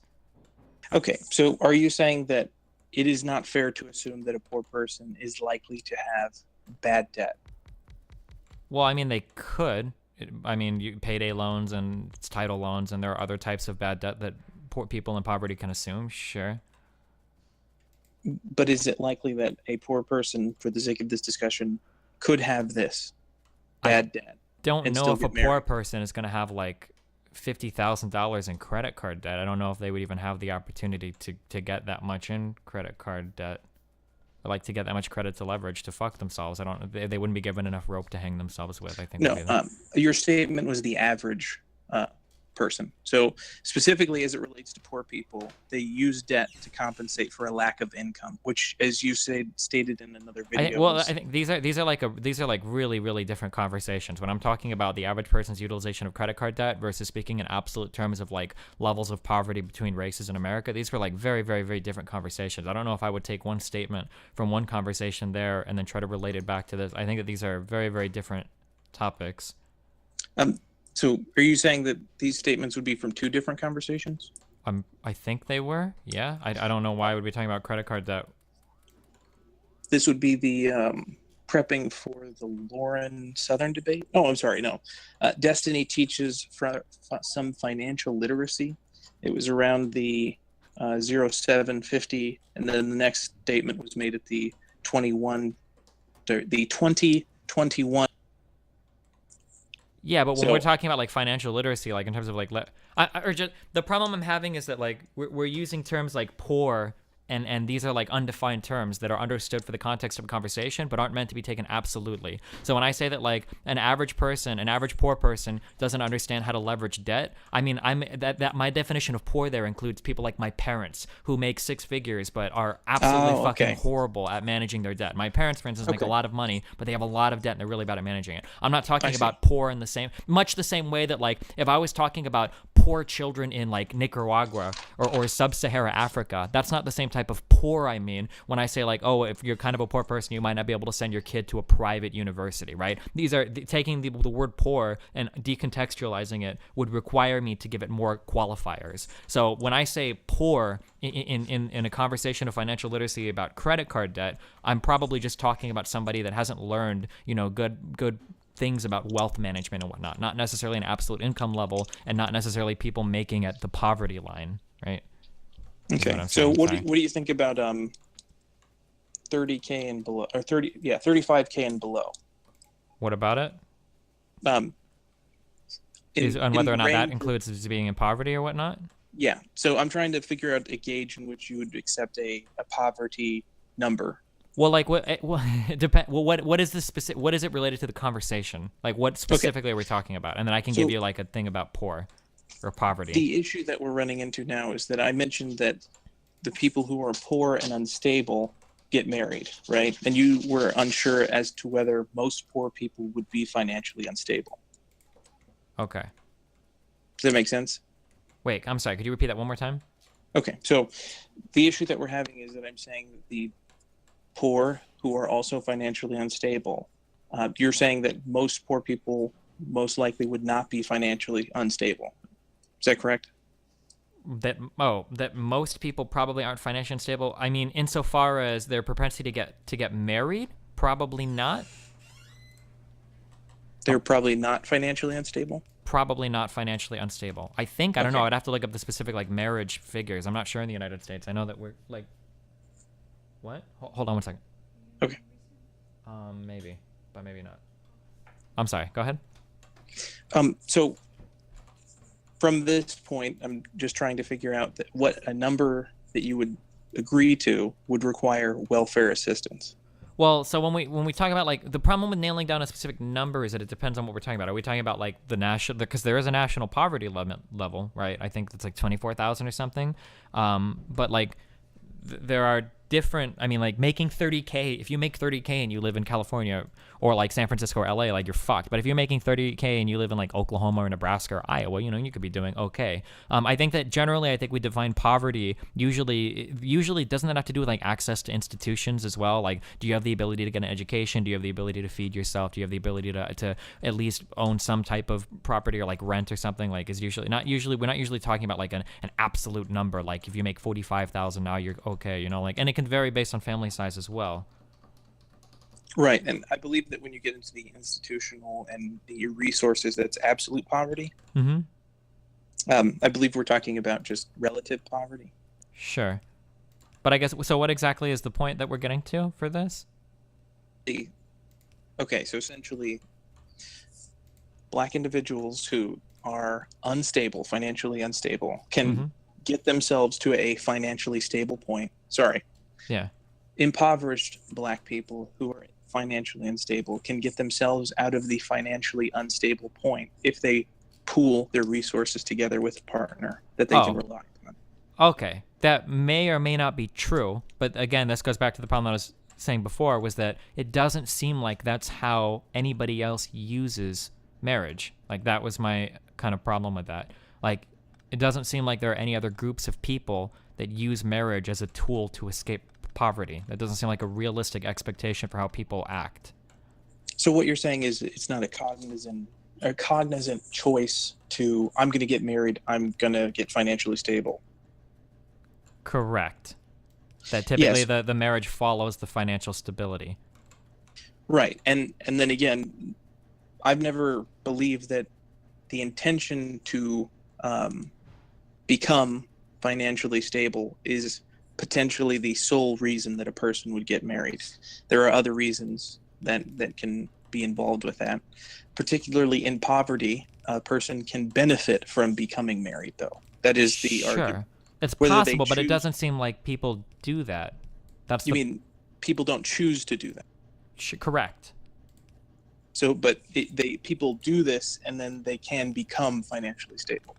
Okay, so are you saying that it is not fair to assume that a poor person is likely to have bad debt? Well, I mean, they could. Payday loans and title loans, and there are other types of bad debt that poor people in poverty can assume, sure. But is it likely that a poor person, for the sake of this discussion, could have this bad debt? Don't know if a poor person is going to have like $50,000 in credit card debt. I don't know if they would even have the opportunity to get that much in credit card debt, or like to get that much credit to leverage to fuck themselves. They wouldn't be given enough rope to hang themselves with, I think. No, your statement was the average person. So specifically as it relates to poor people, they use debt to compensate for a lack of income, which, as you stated in another video. I think these are like really, really different conversations. When I'm talking about the average person's utilization of credit card debt versus speaking in absolute terms of like levels of poverty between races in America, these were like very, very, very different conversations. I don't know if I would take one statement from one conversation there and then try to relate it back to this. I think that these are very, very different topics. So are you saying that these statements would be from two different conversations? I think they were. Yeah. I don't know why I would be talking about credit card debt. This would be the prepping for the Lauren Southern debate. Oh, I'm sorry. No. Destiny teaches some financial literacy. It was around the 0750, and then the next statement was made at the 2021. Yeah, but when we're talking about like financial literacy, like in terms of like, the problem I'm having is that like we're using terms like poor, and these are like undefined terms that are understood for the context of a conversation, but aren't meant to be taken absolutely. So when I say that like an average poor person doesn't understand how to leverage debt, I mean that my definition of poor there includes people like my parents who make six figures but are absolutely fucking horrible at managing their debt. My parents, for instance, make a lot of money, but they have a lot of debt and they're really bad at managing it. I'm not talking about poor in much the same way that like if I was talking about poor children in like Nicaragua or sub-Sahara Africa, that's not the same type of poor I mean when I say like, oh, if you're kind of a poor person, you might not be able to send your kid to a private university, right? These are taking the word poor and decontextualizing it would require me to give it more qualifiers. So when I say poor in a conversation of financial literacy about credit card debt, I'm probably just talking about somebody that hasn't learned, good things about wealth management and whatnot, not necessarily an absolute income level, and not necessarily people making at the poverty line, right? Okay. So what do you think about 30K and below, or 35K and below? What about it? Um, And whether or not that includes being in poverty or whatnot? Yeah. So I'm trying to figure out a gauge in which you would accept a poverty number. Well, like what? Well, it depend. Well, what is the specific? What is it related to the conversation? Like, what specifically are we talking about? And then I can give you like a thing about poor or poverty. The issue that we're running into now is that I mentioned that the people who are poor and unstable get married, right? And you were unsure as to whether most poor people would be financially unstable. Okay. Does that make sense? Wait, I'm sorry. Could you repeat that one more time? Okay. So the issue that we're having is that I'm saying that the poor who are also financially unstable, you're saying that most poor people most likely would not be financially unstable. Is that correct? That most people probably aren't financially unstable. I mean, insofar as their propensity to get married, probably not. They're probably not financially unstable. Probably not financially unstable. I think, I don't know. I'd have to look up the specific like marriage figures. I'm not sure in the United States. I know that we're like, what? Hold on one second. Okay. Maybe, but maybe not. I'm sorry. Go ahead. So from this point, I'm just trying to figure out what a number that you would agree to would require welfare assistance. Well, so when we talk about like the problem with nailing down a specific number is that it depends on what we're talking about. Are we talking about like the national, because there is a national poverty level, right? I think it's like 24,000 or something. But like there are different, I mean, like making 30K, if you make 30K and you live in California or like San Francisco or LA, like you're fucked. But if you're making 30K and you live in like Oklahoma or Nebraska or Iowa, you know, you could be doing okay. I think that generally, I think we define poverty usually doesn't that have to do with like access to institutions as well? Like, do you have the ability to get an education? Do you have the ability to feed yourself? Do you have the ability to at least own some type of property or like rent or something? Like we're not usually talking about like an absolute number. Like if you make 45,000 now, you're okay, you know, like, and it can vary based on family size as well. Right, and I believe that when you get into the institutional and the resources, that's absolute poverty. Mm-hmm. I believe we're talking about just relative poverty. Sure. But I guess, so what exactly is the point that we're getting to for this? Okay, so essentially, Black individuals who are unstable, financially unstable, can get themselves to a financially stable point. Yeah. Impoverished Black people who are financially unstable can get themselves out of the financially unstable point if they pool their resources together with a partner that they can rely on. Okay. That may or may not be true, but again, this goes back to the problem that I was saying before, was that it doesn't seem like that's how anybody else uses marriage. Like that was my kind of problem with that. Like it doesn't seem like there are any other groups of people that use marriage as a tool to escape poverty. That doesn't seem like a realistic expectation for how people act. So what you're saying is it's not a cognizant choice to, I'm going to get married, I'm going to get financially stable. Correct. That typically Yes. the marriage follows the financial stability. Right. And then again, I've never believed that the intention to become financially stable is potentially the sole reason that a person would get married. There are other reasons that can be involved with that. Particularly in poverty, a person can benefit from becoming married, though. That is the argument. It's possible, but it doesn't seem like people do that. You mean people don't choose to do that? Correct. So, but people do this, and then they can become financially stable.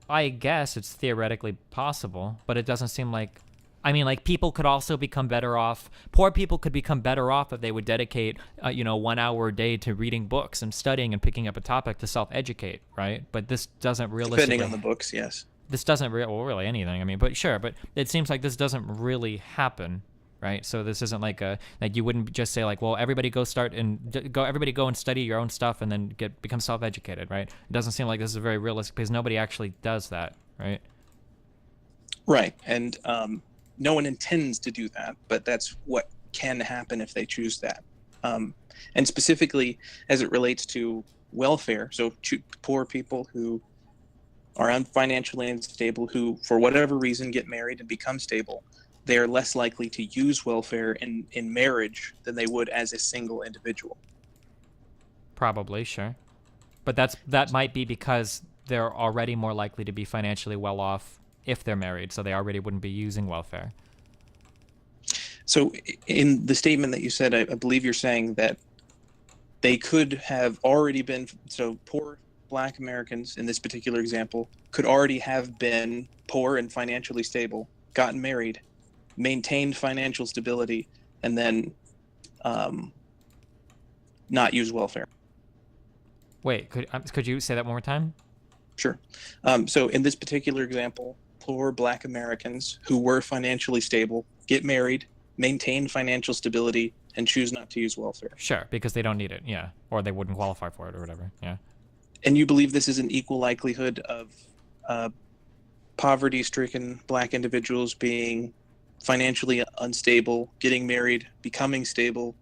I guess it's theoretically possible, but it doesn't seem like, I mean, like people could also become better off. Poor people could become better off if they would dedicate, 1 hour a day to reading books and studying and picking up a topic to self-educate, right? But this doesn't realistically. Depending on the books, yes. This doesn't really anything. I mean, but sure, but it seems like this doesn't really happen, right? So this isn't like you wouldn't just say like, well, everybody go and study your own stuff and then become self-educated, right? It doesn't seem like this is very realistic because nobody actually does that, right? Right, and no one intends to do that, but that's what can happen if they choose that. And specifically as it relates to welfare, so poor people who are financially unstable, who for whatever reason get married and become stable, they are less likely to use welfare in marriage than they would as a single individual. Probably, sure. But that might be because they're already more likely to be financially well off if they're married, so they already wouldn't be using welfare. So in the statement that you said, I believe you're saying that they could have already been, so poor Black Americans in this particular example could already have been poor and financially stable, gotten married, maintained financial stability, and then not use welfare. Wait, could you say that one more time? Sure. So in this particular example, poor Black Americans who were financially stable get married, maintain financial stability, and choose not to use welfare. Sure, because they don't need it, yeah. Or they wouldn't qualify for it or whatever, yeah. And you believe this is an equal likelihood of poverty-stricken Black individuals being financially unstable, getting married, becoming stable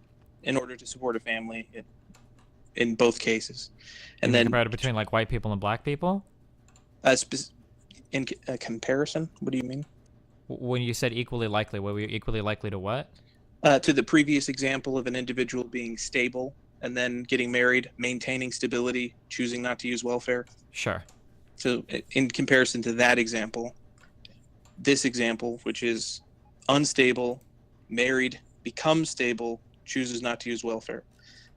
in order to support a family in both cases. And then compared between like white people and Black people? In a comparison, what do you mean? When you said equally likely, were we equally likely to what? To the previous example of an individual being stable and then getting married, maintaining stability, choosing not to use welfare. Sure. So in comparison to that example, this example, which is unstable, married, becomes stable, chooses not to use welfare.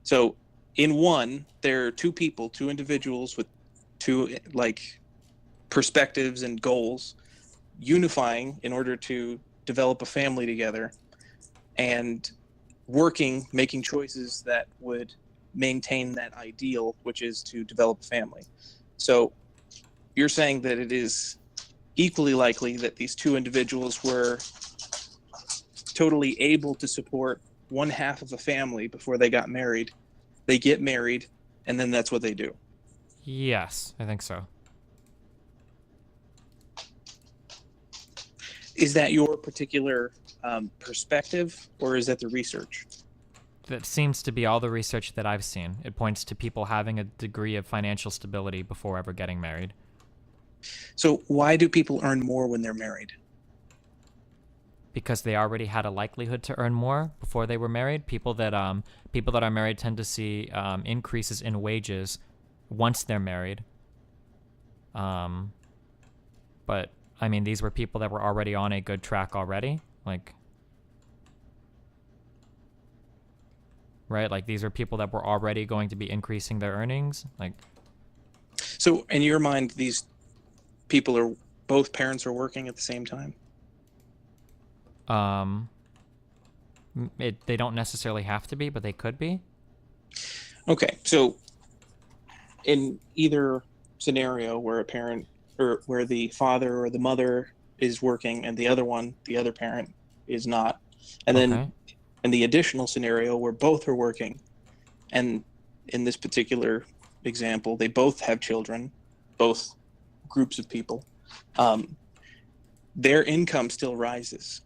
So in one, there are two individuals with two like perspectives and goals unifying in order to develop a family together and making choices that would maintain that ideal, which is to develop a family. So you're saying that it is equally likely that these two individuals were totally able to support one half of a family before they got married. They get married, and then that's what they do. Yes, I think so. Is that your particular perspective, or is that the research? That seems to be all the research that I've seen. It points to people having a degree of financial stability before ever getting married. So why do people earn more when they're married? Because they already had a likelihood to earn more before they were married. People that are married tend to see increases in wages once they're married. But I mean, these were people that were already on a good track already, like, right? Like these are people that were already going to be increasing their earnings, like. So in your mind, these people are both parents are working at the same time? They don't necessarily have to be, but they could be. Okay, so in either scenario where a parent or where the father or the mother is working and the other parent is not, and then in the additional scenario where both are working, and in this particular example, they both have children, both groups of people, their income still rises.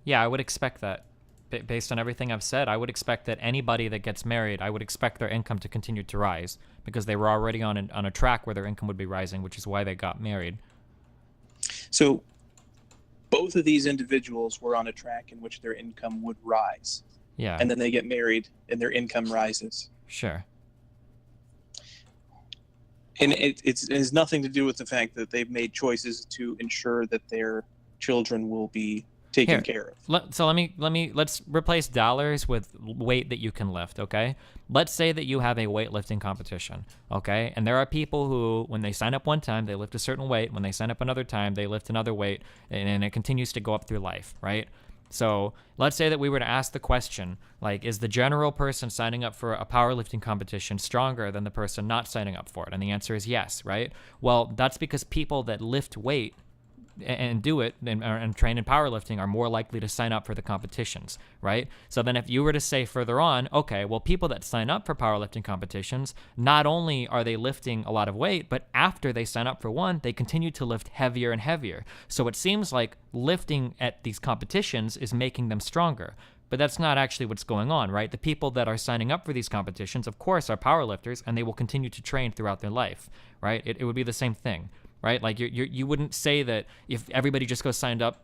Yeah, I would expect that. Based on everything I've said, I would expect that anybody that gets married, I would expect their income to continue to rise because they were already on a track where their income would be rising, which is why they got married. So both of these individuals were on a track in which their income would rise. Yeah. And then they get married and their income rises. Sure. And it has nothing to do with the fact that they've made choices to ensure that their children will be taken care of. So let's replace dollars with weight that you can lift, okay? Let's say that you have a weightlifting competition, okay? And there are people who, when they sign up one time, they lift a certain weight. When they sign up another time, they lift another weight, and it continues to go up through life, right? So let's say that we were to ask the question, like, is the general person signing up for a powerlifting competition stronger than the person not signing up for it? And the answer is yes, right? Well, that's because people that lift weight and do it and train in powerlifting are more likely to sign up for the competitions, right? So then if you were to say further on, okay, well, people that sign up for powerlifting competitions, not only are they lifting a lot of weight, but after they sign up for one, they continue to lift heavier and heavier. So it seems like lifting at these competitions is making them stronger. But that's not actually what's going on, right? The people that are signing up for these competitions, of course, are powerlifters, and they will continue to train throughout their life, right? It would be the same thing, right? Like you wouldn't say that if everybody just goes sign up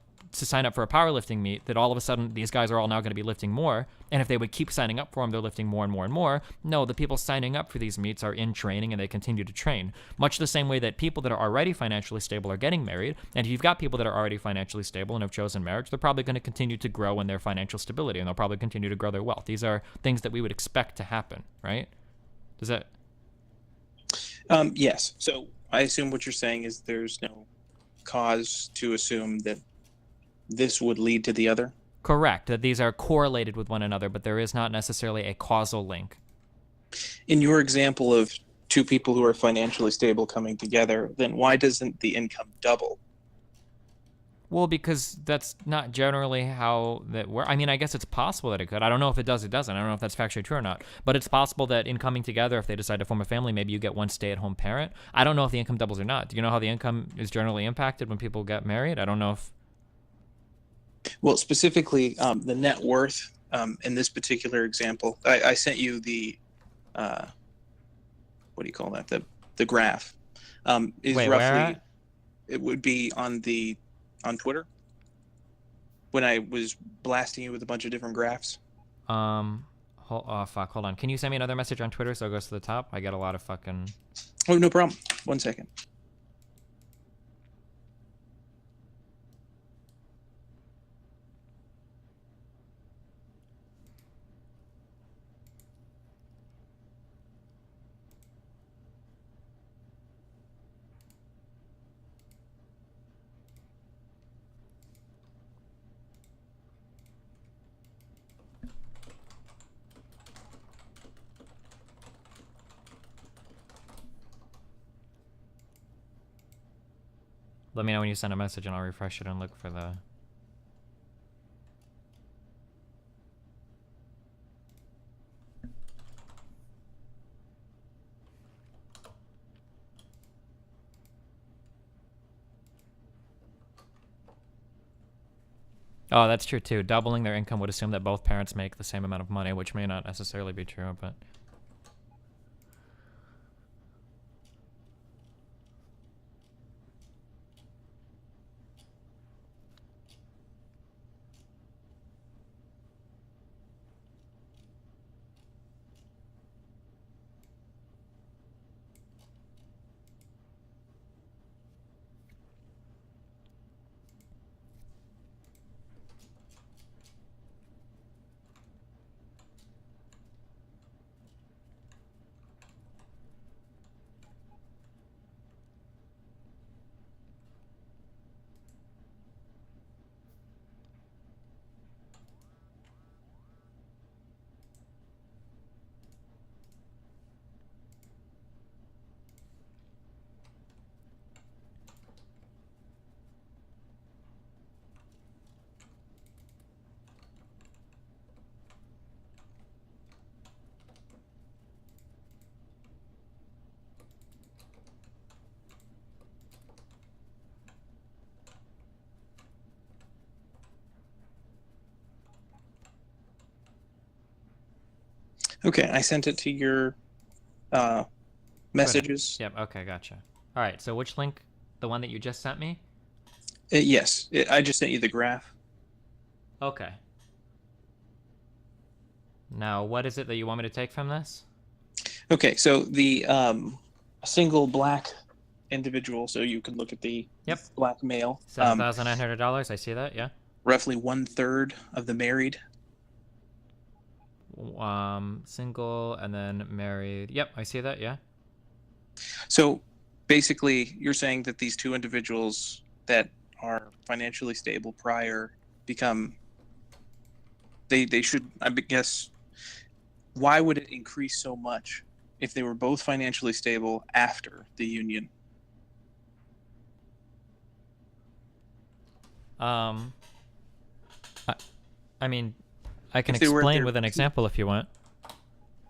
for a powerlifting meet, that all of a sudden these guys are all now going to be lifting more. And if they would keep signing up for them, they're lifting more and more and more. No, the people signing up for these meets are in training and they continue to train. Much the same way that people that are already financially stable are getting married. And if you've got people that are already financially stable and have chosen marriage, they're probably going to continue to grow in their financial stability, and they'll probably continue to grow their wealth. These are things that we would expect to happen, right? Does that? Yes. So I assume what you're saying is there's no cause to assume that this would lead to the other? Correct, that these are correlated with one another, but there is not necessarily a causal link. In your example of two people who are financially stable coming together, then why doesn't the income double? Well, because that's not generally how that works. I mean, I guess it's possible that it could. I don't know if it does, it doesn't. I don't know if that's factually true or not. But it's possible that in coming together, if they decide to form a family, maybe you get one stay-at-home parent. I don't know if the income doubles or not. Do you know how the income is generally impacted when people get married? I don't know if... Well, specifically, the net worth in this particular example, I sent you the, what do you call that? The graph. Is Wait, roughly, where at? It would be on Twitter when I was blasting you with a bunch of different graphs. Hold on. Can you send me another message on Twitter so it goes to the top? I get a lot of fucking... Oh, no problem. 1 second. Let me know when you send a message and I'll refresh it and look for the... Oh, that's true too. Doubling their income would assume that both parents make the same amount of money, which may not necessarily be true, but... Okay, I sent it to your messages. Yep, okay, gotcha. All right, so which link? The one that you just sent me? Yes, I just sent you the graph. Okay. Now, what is it that you want me to take from this? Okay, so the single black individual, so you can look at the black male. $7,900, I see that, yeah. Roughly 1/3 of the married. Single and then married. Yep, I see that, yeah. So basically, you're saying that these two individuals that are financially stable prior become, they should, I guess, why would it increase so much if they were both financially stable after the union? I mean, I can explain with an example if you want.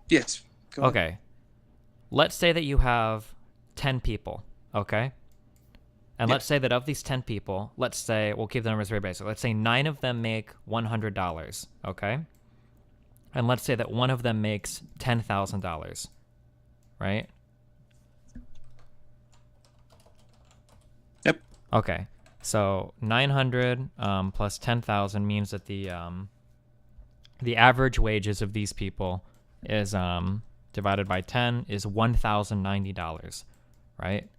Yes. Go okay. Let's say that you have 10 people, okay? And Yeah. let's say that of these 10 people, let's say, we'll keep the numbers very basic. Let's say 9 of them make $100, okay? And let's say that one of them makes $10,000, right? Yep. Okay. So 900 plus 10,000 means that the average wages of these people is divided by 10 is $1,090, right?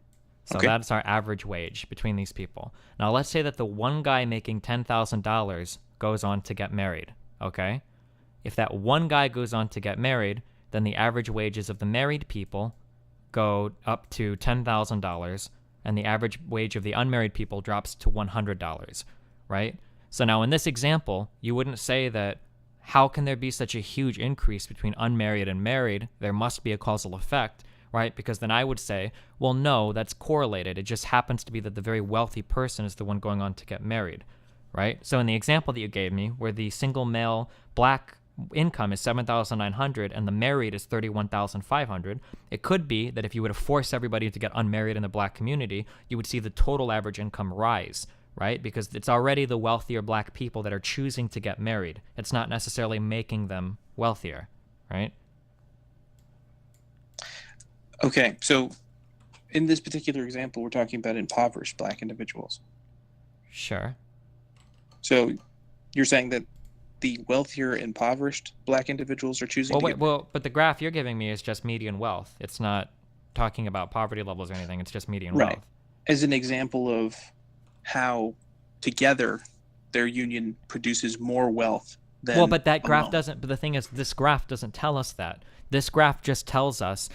So Okay. that's our average wage between these people. Now let's say that the one guy making $10,000 goes on to get married, okay? If that one guy goes on to get married, then the average wages of the married people go up to $10,000, and the average wage of the unmarried people drops to $100, right? So now in this example, you wouldn't say that, how can there be such a huge increase between unmarried and married? There must be a causal effect, right? Because then I would say, well, no, that's correlated. It just happens to be that the very wealthy person is the one going on to get married, right? So in the example that you gave me, where the single male black income is $7,900 and the married is $31,500, it could be that if you were to force everybody to get unmarried in the black community, you would see the total average income rise, right? Because it's already the wealthier black people that are choosing to get married. It's not necessarily making them wealthier, right? Okay, so in this particular example, we're talking about impoverished black individuals. Sure. So you're saying that the wealthier, impoverished black individuals are choosing to get... But the graph you're giving me is just median wealth. It's not talking about poverty levels or anything. It's just median Right. wealth. As an example of how together their union produces more wealth than... Well, but that graph alone. doesn't, but the thing is, this graph doesn't tell us that. This graph tells us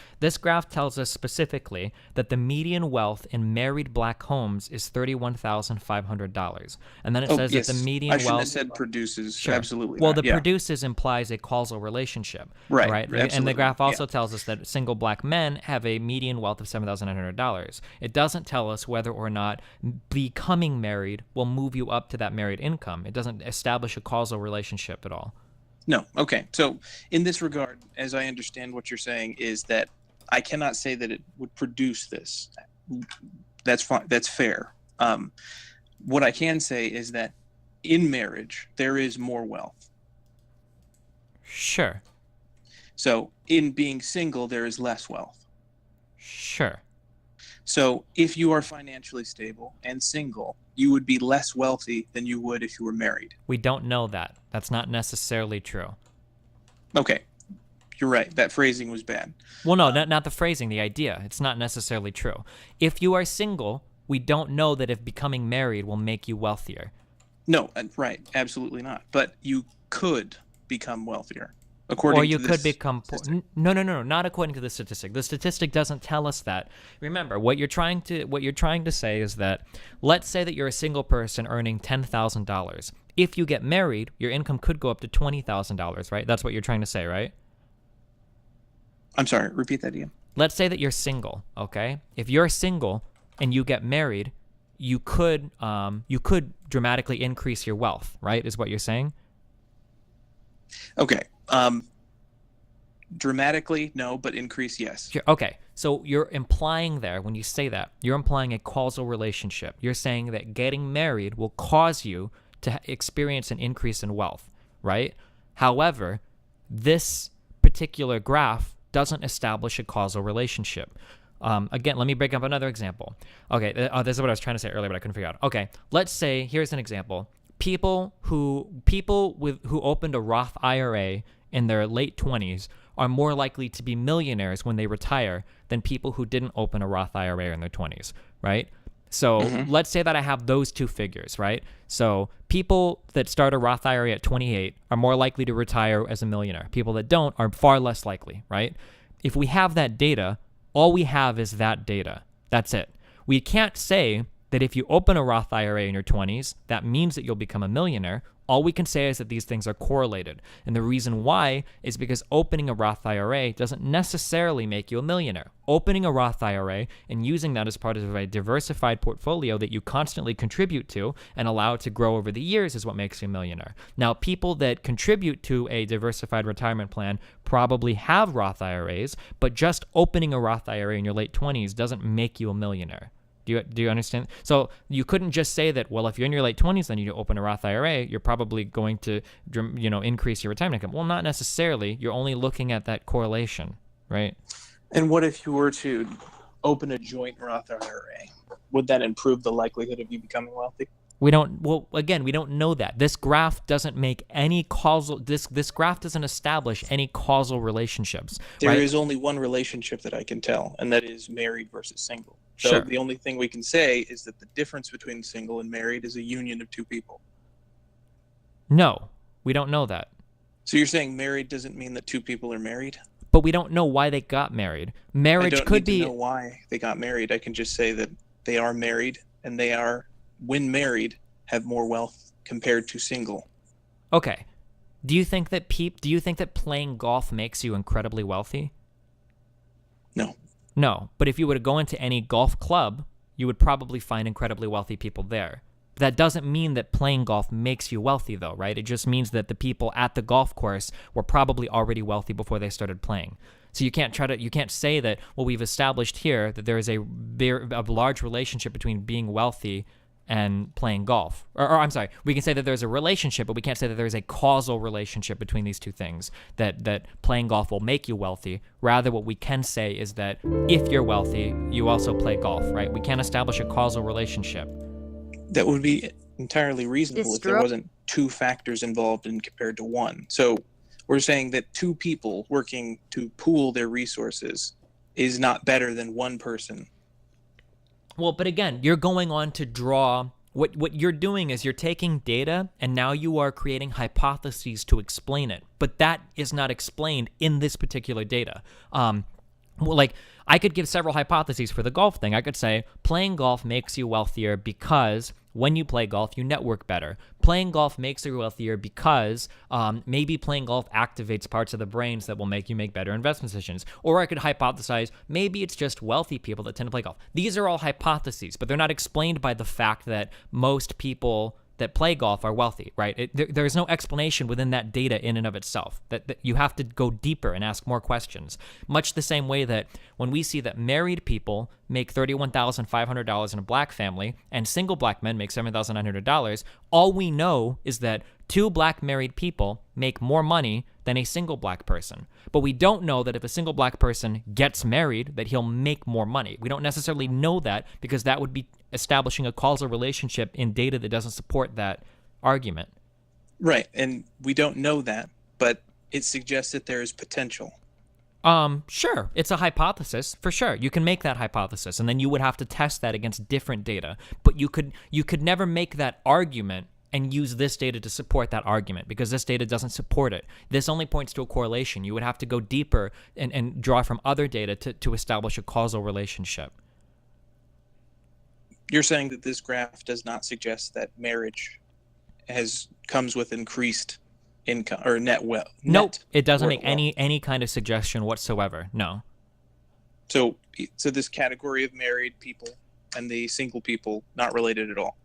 specifically that the median wealth in married black homes is $31,500. And then it says yes. that the median I shouldn't wealth... have said produces. Sure. Absolutely Well, not. the Yeah. produces implies a causal relationship. Right. Right. And Absolutely. the graph also Yeah. tells us that single black men have a median wealth of $7,900. It doesn't tell us whether or not becoming married will move you up to that married income. It doesn't establish a causal relationship at all. No. Okay. So in this regard, as I understand what you're saying, is that I cannot say that it would produce this. That's fine. That's fair. What I can say is that in marriage, there is more wealth. Sure. So in being single, there is less wealth. Sure. So if you are financially stable and single, you would be less wealthy than you would if you were married. We don't know that. That's not necessarily true. Okay. You're right. That phrasing was bad. Well, no, not the phrasing, the idea. It's not necessarily true. If you are single, we don't know that if becoming married will make you wealthier. No, right. Absolutely not. But you could become wealthier. According Or you to could this become poor. statistic. No, not according to the statistic. The statistic doesn't tell us that. Remember, what you're trying to say is that, let's say that you're a single person earning $10,000. If you get married, your income could go up to $20,000, right? That's what you're trying to say, right? I'm sorry, repeat that again. Let's say that you're single, okay? If you're single and you get married, you could dramatically increase your wealth, right? Is what you're saying? Okay. Dramatically, no, but increase, yes. Sure. Okay, so you're implying there, when you say that, you're implying a causal relationship. You're saying that getting married will cause you to experience an increase in wealth, right? However, this particular graph doesn't establish a causal relationship. Again, let me break up another example. Okay, this is what I was trying to say earlier, but I couldn't figure out. Okay, let's say, here's an example. People who opened a Roth IRA in their late 20s are more likely to be millionaires when they retire than people who didn't open a Roth IRA in their 20s, right? So let's say that I have those two figures, right? So people that start a Roth IRA at 28 are more likely to retire as a millionaire. People that don't are far less likely, right? If we have that data, all we have is that data. That's it. We can't say that if you open a Roth IRA in your 20s, that means that you'll become a millionaire. All we can say is that these things are correlated. And the reason why is because opening a Roth IRA doesn't necessarily make you a millionaire. Opening a Roth IRA and using that as part of a diversified portfolio that you constantly contribute to and allow it to grow over the years is what makes you a millionaire. Now, people that contribute to a diversified retirement plan probably have Roth IRAs, but just opening a Roth IRA in your late 20s doesn't make you a millionaire. Do you understand? So you couldn't just say that, well, if you're in your late 20s, then you open a Roth IRA, you're probably going to, increase your retirement income. Well, not necessarily. You're only looking at that correlation, right? And what if you were to open a joint Roth IRA? Would that improve the likelihood of you becoming wealthy? We don't know that. This graph doesn't make any causal, this graph doesn't establish any causal relationships. There right? is only one relationship that I can tell, and that is married versus single. So Sure. the only thing we can say is that the difference between single and married is a union of two people. No, we don't know that. So you're saying married doesn't mean that two people are married? But we don't know why they got married. Marriage I don't could need be to know why they got married. I can just say that they are married, and they are, when married, have more wealth compared to single. Okay. Do you think that playing golf makes you incredibly wealthy? No. No, but if you were to go into any golf club, you would probably find incredibly wealthy people there. That doesn't mean that playing golf makes you wealthy, though, right? It just means that the people at the golf course were probably already wealthy before they started playing. So you can't say that, well, we've established here that there is a large relationship between being wealthy and playing golf. Or I'm sorry, we can say that there's a relationship, but we can't say that there's a causal relationship between these two things, that playing golf will make you wealthy. Rather, what we can say is that if you're wealthy, you also play golf, right? We can't establish a causal relationship. That would be entirely reasonable if there wasn't two factors involved in compared to one. So we're saying that two people working to pool their resources is not better than one person. Well, but again, you're going on to draw, what you're doing is you're taking data and now you are creating hypotheses to explain it. But that is not explained in this particular data. Like, I could give several hypotheses for the golf thing. I could say playing golf makes you wealthier because when you play golf, you network better. Playing golf makes you wealthier because maybe playing golf activates parts of the brains that will make you make better investment decisions. Or I could hypothesize maybe it's just wealthy people that tend to play golf. These are all hypotheses, but they're not explained by the fact that most people that play golf are wealthy, right? There's no explanation within that data in and of itself. That you have to go deeper and ask more questions. Much the same way that when we see that married people make $31,500 in a black family and single black men make $7,900, all we know is that two black married people make more money than a single black person. But we don't know that if a single black person gets married, that he'll make more money. We don't necessarily know that because that would be establishing a causal relationship in data that doesn't support that argument. Right, and we don't know that, but it suggests that there is potential. Sure, it's a hypothesis, for sure. You can make that hypothesis, and then you would have to test that against different data. But you could never make that argument and use this data to support that argument because this data doesn't support it. This only points to a correlation. You would have to go deeper and draw from other data to establish a causal relationship. You're saying that this graph does not suggest that marriage comes with increased income or net wealth? Nope, it doesn't make any kind of suggestion whatsoever. No. So this category of married people and the single people, not related at all.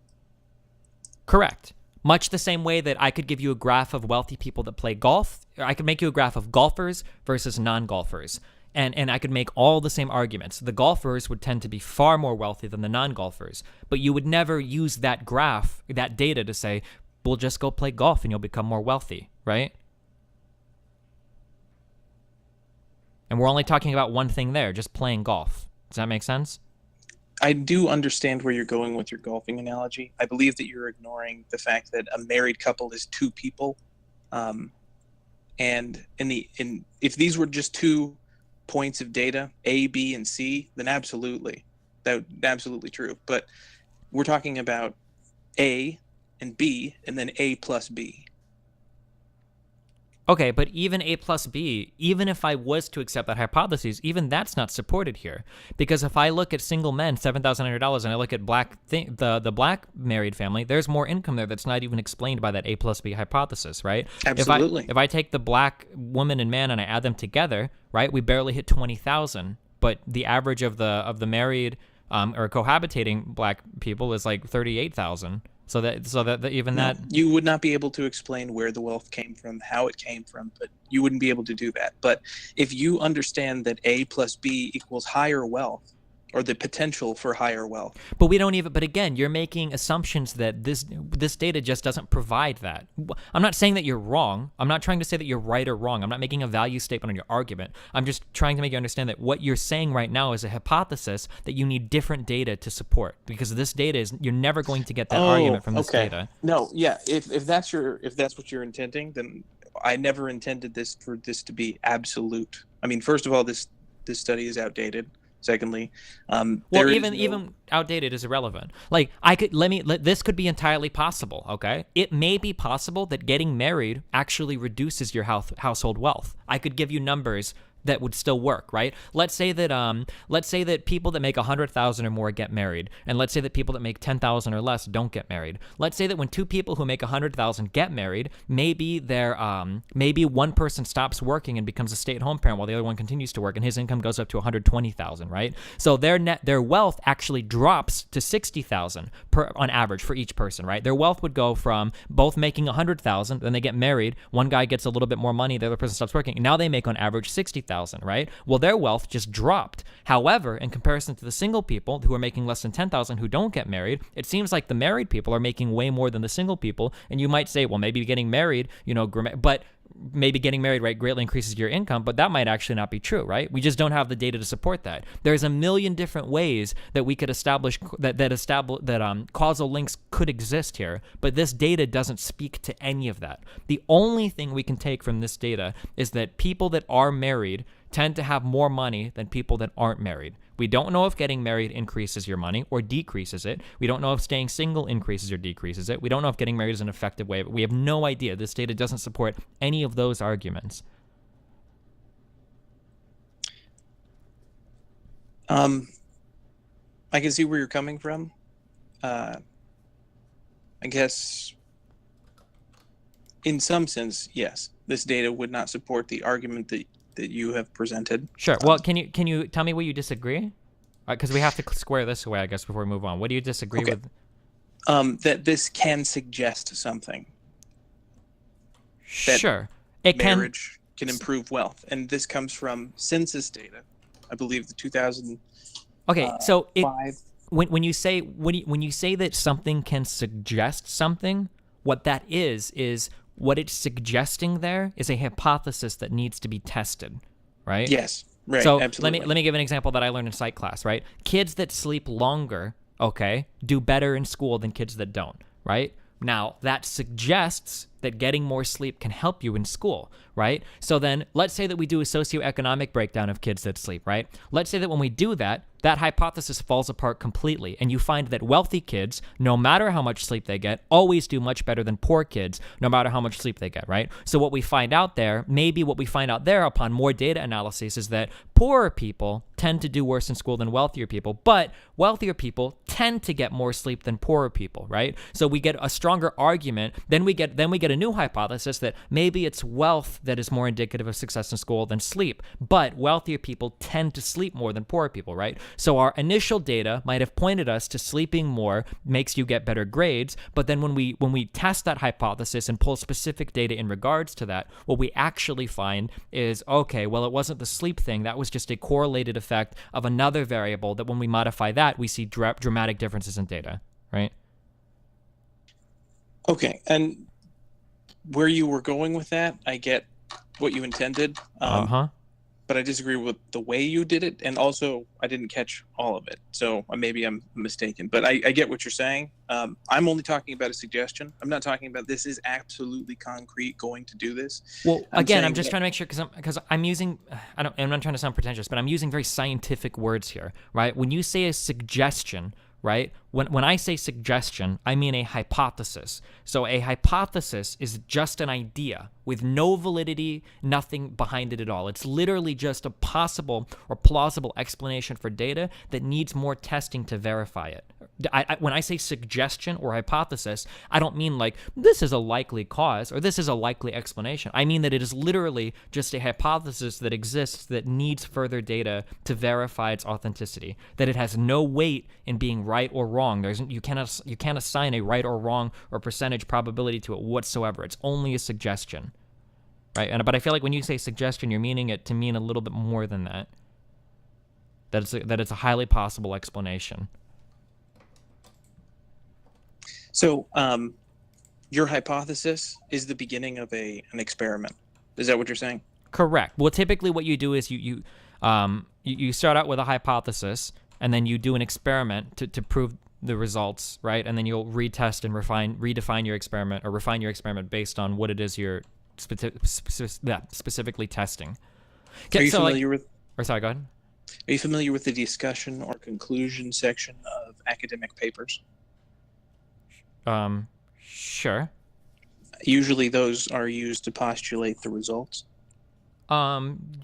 Correct. Much the same way that I could give you a graph of wealthy people that play golf, or I could make you a graph of golfers versus non-golfers. And I could make all the same arguments. The golfers would tend to be far more wealthy than the non-golfers, but you would never use that graph, that data to say, we'll just go play golf and you'll become more wealthy, right? And we're only talking about one thing there, just playing golf. Does that make sense? I do understand where you're going with your golfing analogy. I believe that you're ignoring the fact that a married couple is two people. And if these were just 2 points of data, A, B, and C, then absolutely. Absolutely true. But we're talking about A and B and then A plus B. Okay, but even A plus B, even if I was to accept that hypothesis, even that's not supported here. Because if I look at single men, $7,900, and I look at the black married family, there's more income there that's not even explained by that A plus B hypothesis, right? Absolutely. If I take the black woman and man and I add them together, right, we barely hit 20,000, but the average of the married or cohabitating black people is like 38,000. So that even that you would not be able to explain where the wealth came from, how it came from, but you wouldn't be able to do that. But if you understand that A plus B equals higher wealth, or the potential for higher wealth. But we don't even. But again, you're making assumptions that this data just doesn't provide that. I'm not saying that you're wrong. I'm not trying to say that you're right or wrong. I'm not making a value statement on your argument. I'm just trying to make you understand that what you're saying right now is a hypothesis that you need different data to support, because this data is, you're never going to get that argument from this data. No, yeah. If that's what you're intending, then I never intended for this to be absolute. I mean, first of all, this study is outdated. Secondly, well, even outdated is irrelevant. Like, this could be entirely possible. Okay, it may be possible that getting married actually reduces your household wealth. I could give you numbers that would still work, right? Let's say that people that make 100,000 or more get married, and let's say that people that make 10,000 or less don't get married. Let's say that when two people who make 100,000 get married, maybe one person stops working and becomes a stay-at-home parent while the other one continues to work, and his income goes up to 120,000, right? So their wealth actually drops to 60,000 on average for each person, right? Their wealth would go from both making 100,000, then they get married, one guy gets a little bit more money, the other person stops working, and now they make on average 60,000. Right? Well, their wealth just dropped. However, in comparison to the single people who are making less than 10,000 who don't get married, it seems like the married people are making way more than the single people. And you might say, well, maybe getting married, but maybe getting married, right, greatly increases your income, but that might actually not be true, right? We just don't have the data to support that. There's a million different ways that we could establish that causal links could exist here, but this data doesn't speak to any of that. The only thing we can take from this data is that people that are married tend to have more money than people that aren't married. We don't know if getting married increases your money or decreases it. We don't know if staying single increases or decreases it. We don't know if getting married is an effective way. But we have no idea. This data doesn't support any of those arguments. I can see where you're coming from. I guess in some sense, yes, this data would not support the argument that you have presented. Sure. Well, can you tell me what you disagree? Because we have to square this away, I guess, before we move on. What do you disagree with? That this can suggest something. Sure. Marriage can improve wealth, and this comes from census data. I believe the 2000. Okay, so when you say that something can suggest something, what that is what it's suggesting there is a hypothesis that needs to be tested, right? Yes, right. So absolutely. let me give an example that I learned in psych class, right? Kids that sleep longer, okay, do better in school than kids that don't, right? Now, that suggests that getting more sleep can help you in school, right? So then let's say that we do a socioeconomic breakdown of kids that sleep, right? Let's say that when we do that, that hypothesis falls apart completely, and you find that wealthy kids, no matter how much sleep they get, always do much better than poor kids, no matter how much sleep they get, right? So what we find out there upon more data analysis is that poorer people tend to do worse in school than wealthier people, but wealthier people tend to get more sleep than poorer people, right? So we get a stronger argument, then we get a new hypothesis that maybe it's wealth that is more indicative of success in school than sleep, but wealthier people tend to sleep more than poorer people, right? So our initial data might have pointed us to sleeping more makes you get better grades, but then when we test that hypothesis and pull specific data in regards to that, what we actually find is, okay, well, it wasn't the sleep thing, that was just a correlated effect of another variable that when we modify that, we see dramatic differences in data, right? Okay, and where you were going with that, I get what you intended. But I disagree with the way you did it, and also I didn't catch all of it. So maybe I'm mistaken, but I get what you're saying. I'm only talking about a suggestion. I'm not talking about this is absolutely concrete going to do this. Well, I'm just trying to make sure because I'm using I'm not trying to sound pretentious, but I'm using very scientific words here, right? When you say a suggestion, right? When I say suggestion, I mean a hypothesis. So a hypothesis is just an idea with no validity, nothing behind it at all. It's literally just a possible or plausible explanation for data that needs more testing to verify it. When I say suggestion or hypothesis, I don't mean like this is a likely cause or this is a likely explanation. I mean that it is literally just a hypothesis that exists that needs further data to verify its authenticity, that it has no weight in being right or wrong. You can't assign a right or wrong or percentage probability to it whatsoever. It's only a suggestion, right? But I feel like when you say suggestion, you're meaning it to mean a little bit more than that. that it's a highly possible explanation. So, your hypothesis is the beginning of an experiment. Is that what you're saying? Correct. Well, typically what you do is you start out with a hypothesis, and then you do an experiment to prove the results, right? And then you'll retest and redefine your experiment, or refine your experiment based on what it is you're specifically testing. Are you familiar with? Or sorry, go ahead. Are you familiar with the discussion or conclusion section of academic papers? Sure. Usually those are used to postulate the results.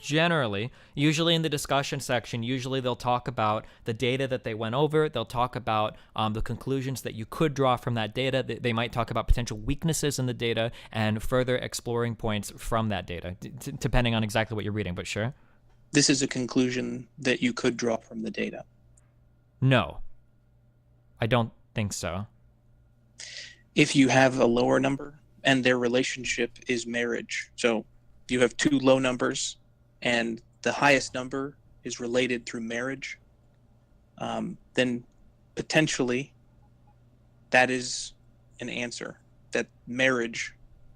Generally, usually in the discussion section, usually they'll talk about the data that they went over. They'll talk about the conclusions that you could draw from that data. They might talk about potential weaknesses in the data and further exploring points from that data, depending on exactly what you're reading, but sure. This is a conclusion that you could draw from the data. No, I don't think so. If you have a lower number and their relationship is marriage, so you have two low numbers and the highest number is related through marriage, then potentially that is an answer, that marriage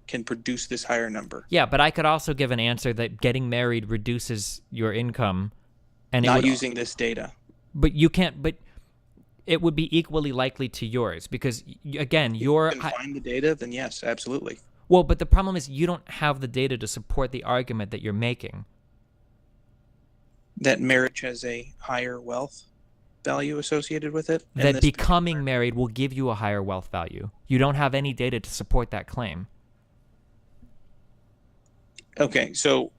can produce this higher number. Yeah, but I could also give an answer that getting married reduces your income, and not using this data. But you can't. But it would be equally likely to yours, because again, If you can find the data, then yes, absolutely. Well, but the problem is you don't have the data to support the argument that you're making. That marriage has a higher wealth value associated with it. That becoming married will give you a higher wealth value. You don't have any data to support that claim. Okay, so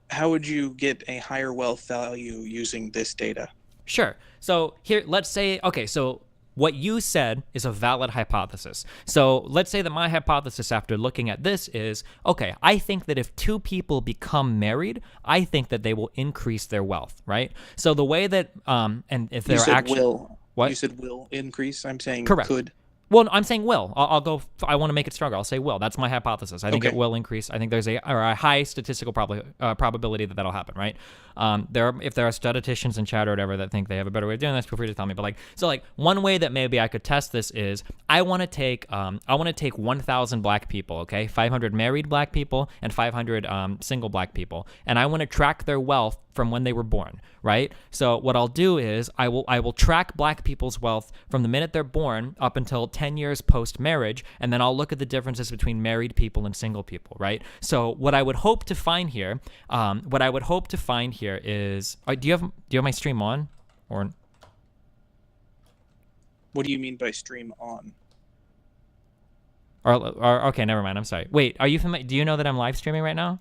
how would you get a higher wealth value using this data? Sure. So here, let's say, okay, so what you said is a valid hypothesis. So let's say that my hypothesis after looking at this is, okay, I think that if two people become married, I think that they will increase their wealth, right? So the way that, and if they're actually... will. What? You said will increase. I'm saying correct. Could. Well, I'm saying will. I'll go. I want to make it stronger. I'll say will. That's my hypothesis. I think it will increase. I think there's a high statistical probability that that'll happen. Right? If there are statisticians in chat or whatever that think they have a better way of doing this, feel free to tell me. But one way that maybe I could test this is I want to take 1,000 black people. Okay, 500 married black people and 500 single black people, and I want to track their wealth from when they were born, right? So what I'll do is I will track black people's wealth from the minute they're born up until 10 years post-marriage, and then I'll look at the differences between married people and single people, right? So what I would hope to find here, is, do you have my stream on, or? What do you mean by stream on? Or okay, never mind. I'm sorry. Wait, are you familiar? Do you know that I'm live streaming right now?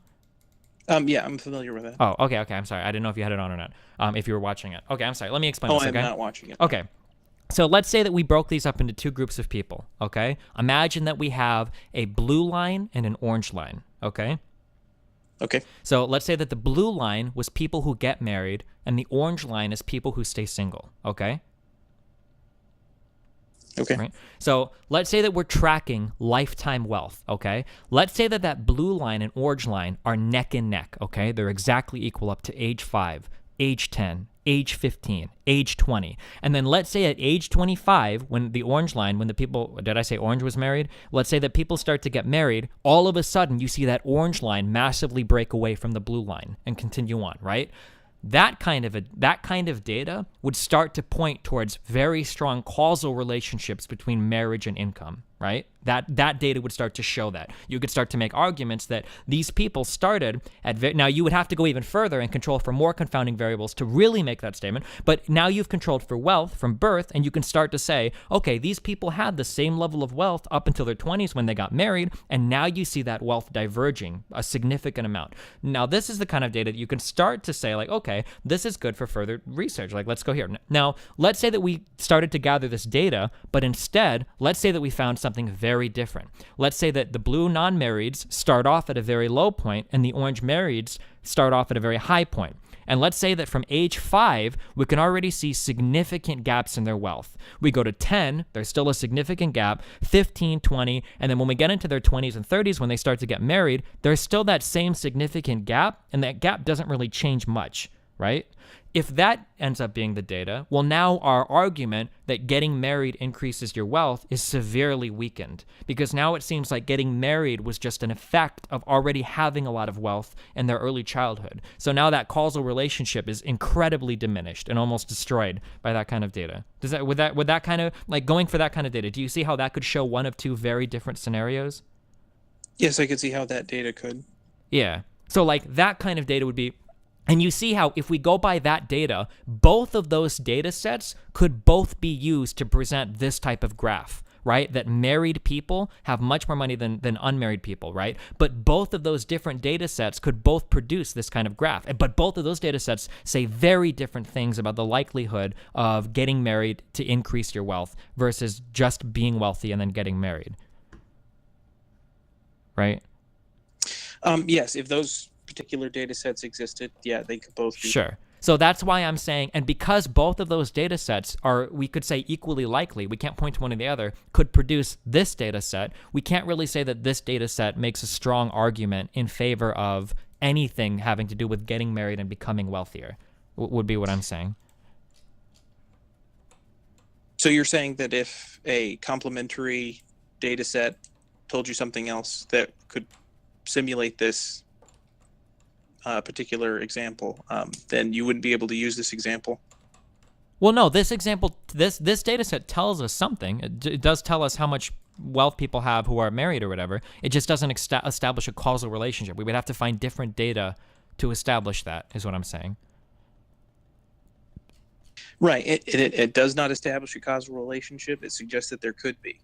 Yeah, I'm familiar with it. Oh, okay. I'm sorry. I didn't know if you had it on or not. If you were watching it. Okay, I'm sorry. Let me explain this, okay? I'm not watching it. Okay. So let's say that we broke these up into two groups of people, okay? Imagine that we have a blue line and an orange line, okay? Okay. So let's say that the blue line was people who get married, and the orange line is people who stay single, okay? Okay. Right? So let's say that we're tracking lifetime wealth, okay? Let's say that blue line and orange line are neck and neck, okay? They're exactly equal up to age 5, age 10, age 15, age 20. And then let's say at age 25, when the orange line, when the people, did I say orange was married? Let's say that people start to get married, all of a sudden you see that orange line massively break away from the blue line and continue on, right? That kind of data would start to point towards very strong causal relationships between marriage and income, right? That data would start to show that. You could start to make arguments that these people started at now you would have to go even further and control for more confounding variables to really make that statement, but now you've controlled for wealth from birth, and you can start to say, okay, these people had the same level of wealth up until their 20s when they got married, and now you see that wealth diverging a significant amount. Now this is the kind of data that you can start to say, like, okay, this is good for further research. Like, let's go here. Now, let's say that we started to gather this data, but instead, let's say that we found something very different. Let's say that the blue non-marrieds start off at a very low point and the orange marrieds start off at a very high point. And let's say that from age 5, we can already see significant gaps in their wealth. We go to 10, there's still a significant gap, 15, 20, and then when we get into their 20s and 30s, when they start to get married, there's still that same significant gap, and that gap doesn't really change much, right? if that ends up being the data, well, now our argument that getting married increases your wealth is severely weakened, because now it seems like getting married was just an effect of already having a lot of wealth in their early childhood. So now that causal relationship is incredibly diminished and almost destroyed by that kind of data. Would that kind of, like, going for that kind of data, do you see how that could show one of two very different scenarios? Yes, I could see how that data could. Yeah. So like that kind of data would be, and you see how if we go by that data, both of those data sets could both be used to present this type of graph, right? That married people have much more money than unmarried people, right? But both of those different data sets could both produce this kind of graph. But both of those data sets say very different things about the likelihood of getting married to increase your wealth versus just being wealthy and then getting married. Right? Yes, if those particular data sets existed, yeah, they could both be. Sure. So that's why I'm saying, and because both of those data sets are, we could say, equally likely, we can't point to one or the other, could produce this data set, we can't really say that this data set makes a strong argument in favor of anything having to do with getting married and becoming wealthier, would be what I'm saying. So you're saying that if a complementary data set told you something else that could simulate this particular example, then you wouldn't be able to use this example? Well, no, this example, this data set tells us something. It does tell us how much wealth people have who are married or whatever. It just doesn't establish a causal relationship. We would have to find different data to establish that, is what I'm saying. Right. It does not establish a causal relationship. It suggests that there could be.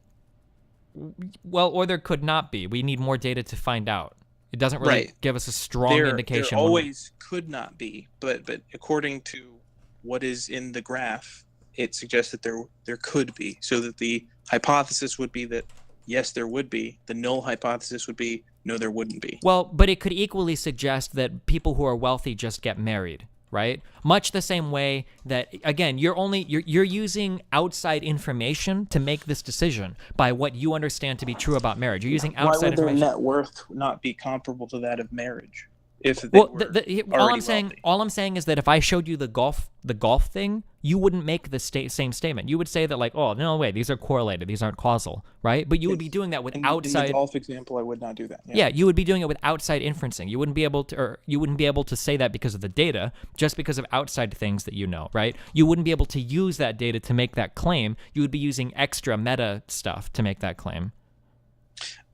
Well, or there could not be. We need more data to find out. It doesn't really give us a strong indication. There always could not be, but according to what is in the graph, it suggests that there could be. So that the hypothesis would be that yes, there would be. The null hypothesis would be no, there wouldn't be. Well, but it could equally suggest that people who are wealthy just get married, right? Much the same way that, again, you're using outside information to make this decision by what you understand to be true about marriage. You're using outside information. Why would their net worth not be comparable to that of marriage? If they were all I'm saying is that if I showed you the golf thing, you wouldn't make the same statement. You would say that, like, oh, no way, these are correlated, these aren't causal, right? But you would be doing that with outside. In the golf example, I would not do that. Yeah, you would be doing it with outside inferencing. You wouldn't be able to say that because of the data, just because of outside things that you know, right? You wouldn't be able to use that data to make that claim. You would be using extra meta stuff to make that claim.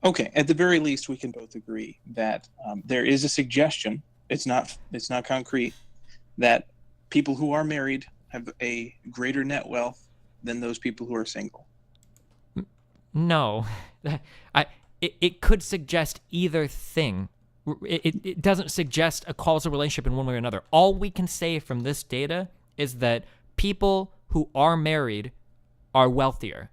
Okay, at the very least, we can both agree that there is a suggestion. It's not concrete that people who are married have a greater net wealth than those people who are single. No, it could suggest either thing. It doesn't suggest a causal relationship in one way or another. All we can say from this data is that people who are married are wealthier.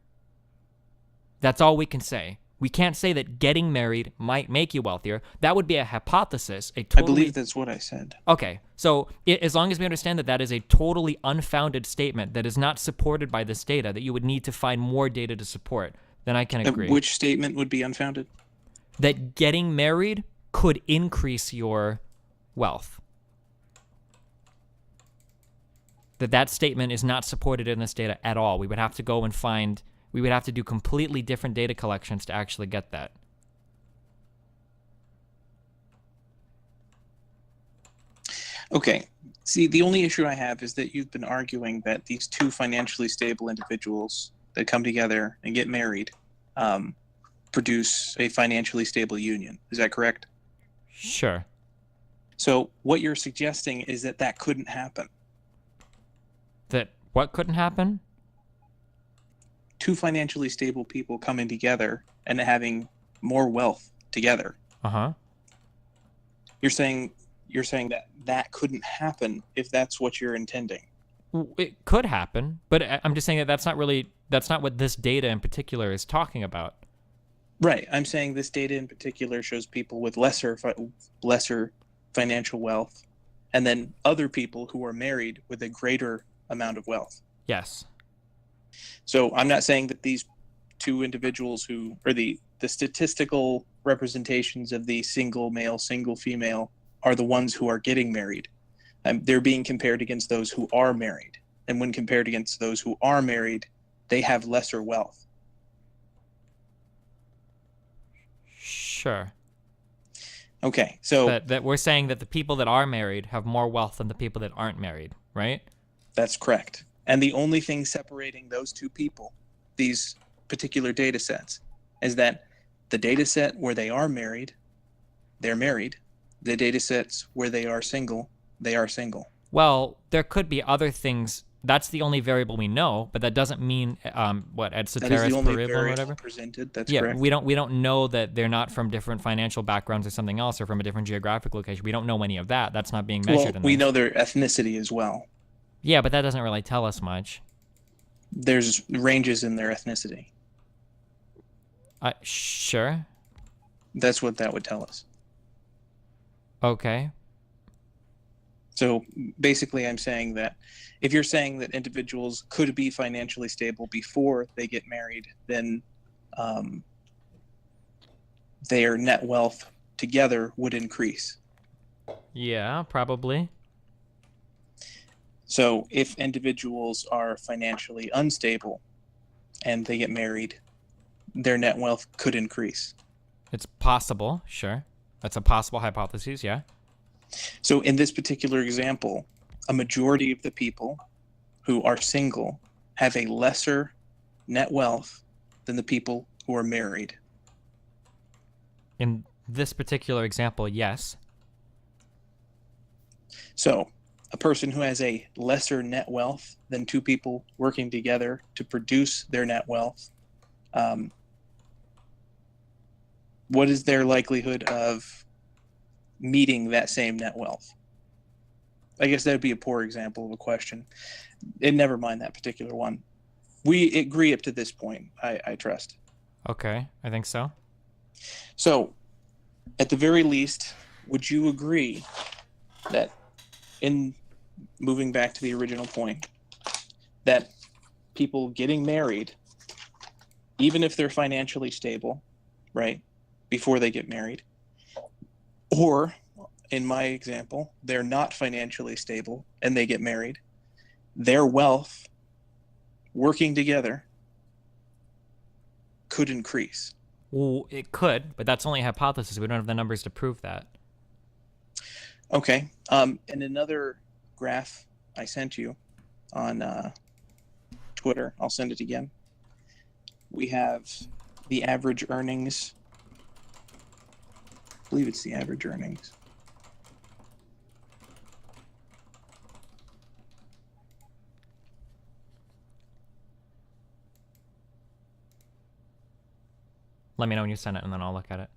That's all we can say. We can't say that getting married might make you wealthier. That would be a hypothesis. I believe that's what I said. Okay, so as long as we understand that that is a totally unfounded statement that is not supported by this data, that you would need to find more data to support, then I can agree. Which statement would be unfounded? That getting married could increase your wealth. That statement is not supported in this data at all. We would have to go and find... We would have to do completely different data collections to actually get that. Okay. See, the only issue I have is that you've been arguing that these two financially stable individuals that come together and get married produce a financially stable union. Is that correct? Sure. So what you're suggesting is that couldn't happen. That what couldn't happen? Two financially stable people coming together and having more wealth together. Uh-huh. You're saying that couldn't happen if that's what you're intending. It could happen, but I'm just saying that that's not what this data in particular is talking about. Right. I'm saying this data in particular shows people with lesser financial wealth, and then other people who are married with a greater amount of wealth. Yes. So I'm not saying that these two individuals who are the statistical representations of the single male, single female are the ones who are getting married. They're being compared against those who are married. And when compared against those who are married, they have lesser wealth. Sure. Okay, so That we're saying that the people that are married have more wealth than the people that aren't married, right? that's correct. And the only thing separating those two people, these particular data sets, is that the data set where they are married, they're married. The data sets where they are single, they are single. Well, there could be other things. That's the only variable we know, but that doesn't mean what et That is ceteris the only paribus or variable whatever. presented. That's Yeah, correct. we don't know that they're not from different financial backgrounds or something else, or from a different geographic location. We don't know any of that. That's not being measured in We this. know their ethnicity as well. Yeah, but that doesn't really tell us much. There's ranges in their ethnicity. Sure. That's what that would tell us. Okay. So basically, I'm saying that if you're saying that individuals could be financially stable before they get married, then their net wealth together would increase. Yeah, probably. So if individuals are financially unstable and they get married, their net wealth could increase. It's possible, sure. That's a possible hypothesis, yeah. So in this particular example, a majority of the people who are single have a lesser net wealth than the people who are married. In this particular example, yes. So a person who has a lesser net wealth than two people working together to produce their net wealth, what is their likelihood of meeting that same net wealth? I guess that would be a poor example of a question. And never mind that particular one. We agree up to this point, I trust. Okay, I think so. So, at the very least, would you agree that, in moving back to the original point, that people getting married, even if they're financially stable, right, before they get married, or in my example, they're not financially stable and they get married, their wealth working together could increase? Well, it could, but that's only a hypothesis. We don't have the numbers to prove that. Okay. In another graph I sent you on Twitter, I'll send it again. We have the average earnings. I believe it's the average earnings. Let me know when you send it, and then I'll look at it.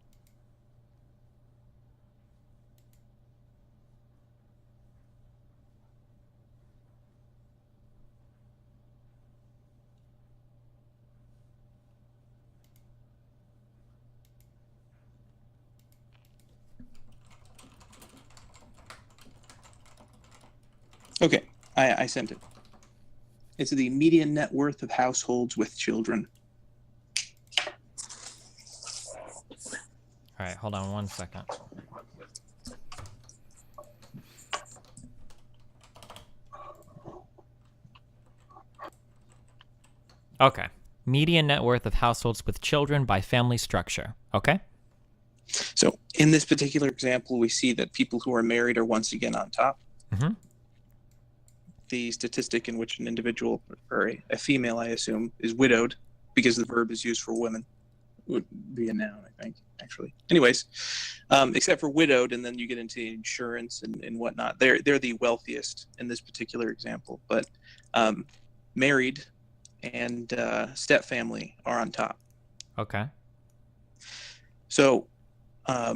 Okay, I sent it. It's the median net worth of households with children. All right, hold on one second. Okay. Median net worth of households with children by family structure. Okay? So in this particular example, we see that people who are married are once again on top. Mm-hmm. The statistic in which an individual, or a female, I assume, is widowed, because the verb is used for women, would be a noun, I think, actually. Anyways, except for widowed, and then you get into insurance and whatnot. They're the wealthiest in this particular example, but married and step family are on top. Okay. So, I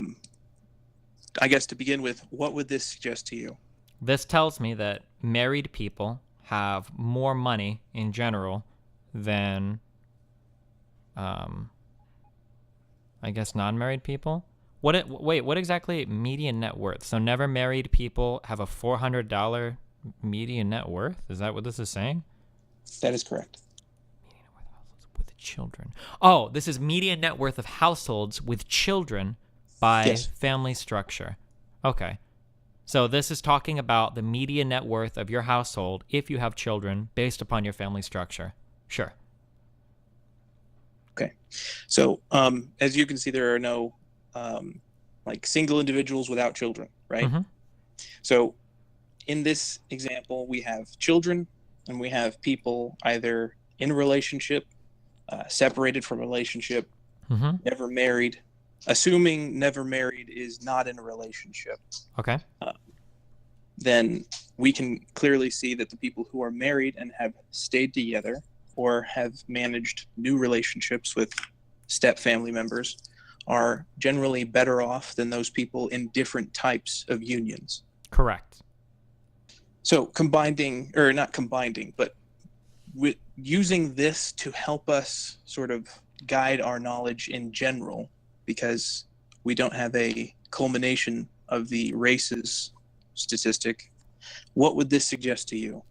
guess to begin with, what would this suggest to you? This tells me that married people have more money in general than, I guess, non-married people. Wait, what exactly median net worth? So never married people have a $400 median net worth? Is that what this is saying? That is correct. Median net worth of households with children. Oh, this is median net worth of households with children by Yes. family structure. Okay. So this is talking about the median net worth of your household if you have children based upon your family structure. Sure. Okay. So as you can see, there are no like single individuals without children, right? Mm-hmm. So in this example, we have children and we have people either in a relationship, separated from a relationship, Mm-hmm. never married. Assuming never married is not in a relationship, Okay. then we can clearly see that the people who are married and have stayed together or have managed new relationships with step family members are generally better off than those people in different types of unions. Correct. So combining, or not combining, but with using this to help us sort of guide our knowledge in general, because we don't have a culmination of the races statistic, what would this suggest to you?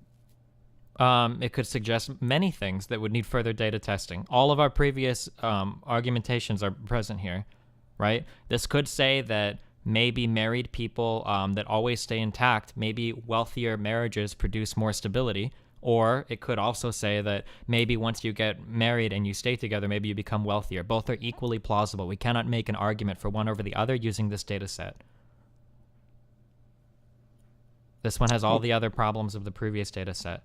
It could suggest many things that would need further data testing. All of our previous argumentations are present here, right? This could say that maybe married people that always stay intact, maybe wealthier marriages produce more stability. Or it could also say that maybe once you get married and you stay together, maybe you become wealthier. Both are equally plausible. We cannot make an argument for one over the other using this data set. This one has all the other problems of the previous data set.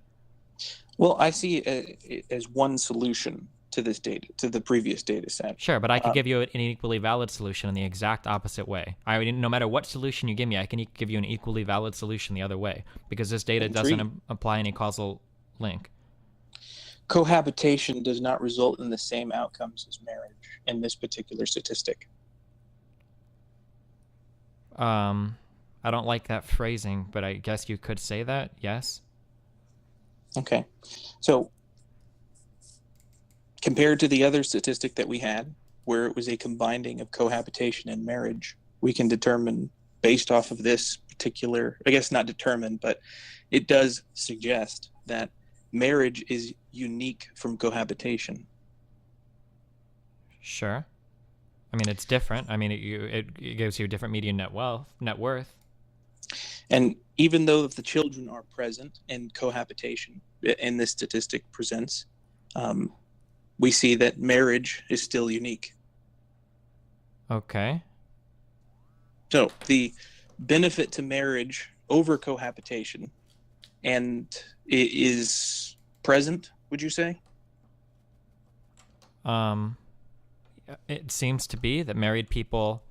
Well, I see it as one solution to this data, to the previous data set. Sure, but I could give you an equally valid solution in the exact opposite way. I mean, no matter what solution you give me, I can give you an equally valid solution the other way, because this data doesn't apply any causal link. Cohabitation does not result in the same outcomes as marriage in this particular statistic. I don't like that phrasing, but I guess you could say that, yes? Okay. So compared to the other statistic that we had, where it was a combining of cohabitation and marriage, we can determine based off of this particular, I guess not determine, but it does suggest that marriage is unique from cohabitation. Sure. I mean, it's different. I mean, it gives you a different median net worth. And even though the children are present in cohabitation, in this statistic presents, we see that marriage is still unique. Okay. So the benefit to marriage over cohabitation, and it is present, would you say? It seems to be that married people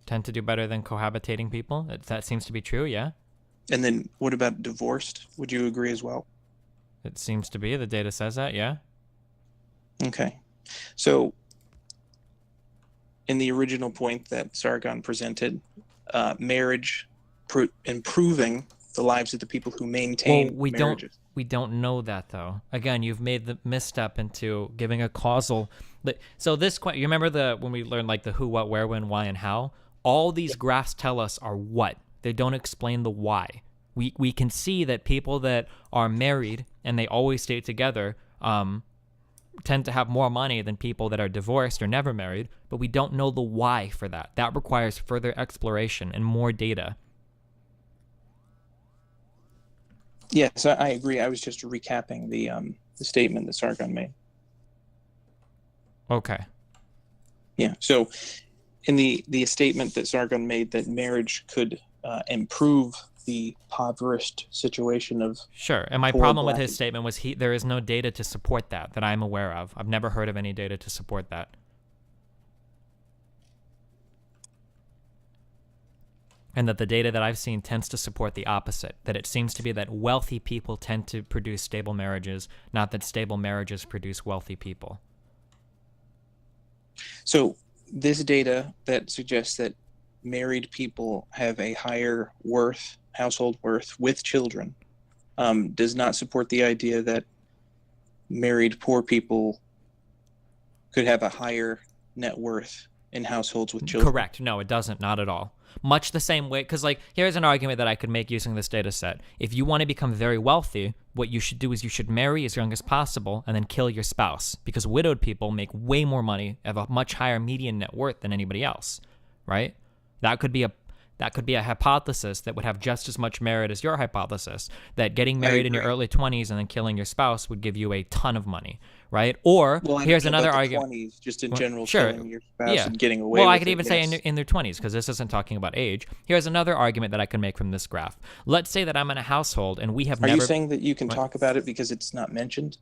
tend to do better than cohabitating people. That seems to be true, yeah? And then what about divorced? Would you agree as well? It seems to be. The data says that, yeah? Okay. So in the original point that Sargon presented, marriage improving the lives of the people who maintain marriages. We don't know that, though. Again, you've made the misstep into giving a causal. So this, you remember when we learned like the who, what, where, when, why, and how? All these graphs tell us are what. They don't explain the why. We can see that people that are married and they always stay together tend to have more money than people that are divorced or never married, but we don't know the why for that. That requires further exploration and more data. Yes, I agree. I was just recapping the statement that Sargon made. Okay. Yeah. So in the statement that Sargon made that marriage could improve the impoverished situation of sure. And my problem with his statement was there is no data to support that I'm aware of. I've never heard of any data to support that. And that the data that I've seen tends to support the opposite, that it seems to be that wealthy people tend to produce stable marriages, not that stable marriages produce wealthy people. So this data that suggests that married people have a higher worth, household worth with children, does not support the idea that married poor people could have a higher net worth in households with children. Correct. No, it doesn't. Not at all. Much the same way, because like here's an argument that I could make using this data set. If you want to become very wealthy, what you should do is you should marry as young as possible and then kill your spouse, because widowed people make way more money, have a much higher median net worth than anybody else, right? That could be That could be a hypothesis that would have just as much merit as your hypothesis, that getting married in your early 20s and then killing your spouse would give you a ton of money, right? Or Well, I here's don't know another about the argument. 20s, just in Well, general, sure. killing your spouse Yeah. and getting away Well, with I could even say in their 20s, because this isn't talking about age. Here's another argument that I can make from this graph. Let's say that I'm in a household and we have Are never... you saying that you can What? talk about it because it's not mentioned?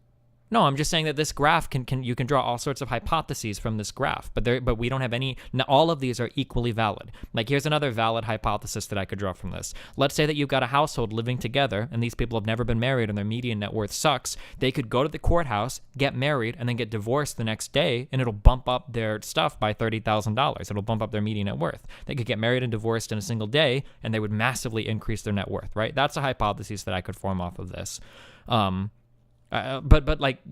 No, I'm just saying that this graph you can draw all sorts of hypotheses from this graph, but we don't have any. All of these are equally valid. Like, here's another valid hypothesis that I could draw from this. Let's say that you've got a household living together, and these people have never been married, and their median net worth sucks. They could go to the courthouse, get married, and then get divorced the next day, and it'll bump up their stuff by $30,000. It'll bump up their median net worth. They could get married and divorced in a single day, and they would massively increase their net worth. Right? That's a hypothesis that I could form off of this. But like,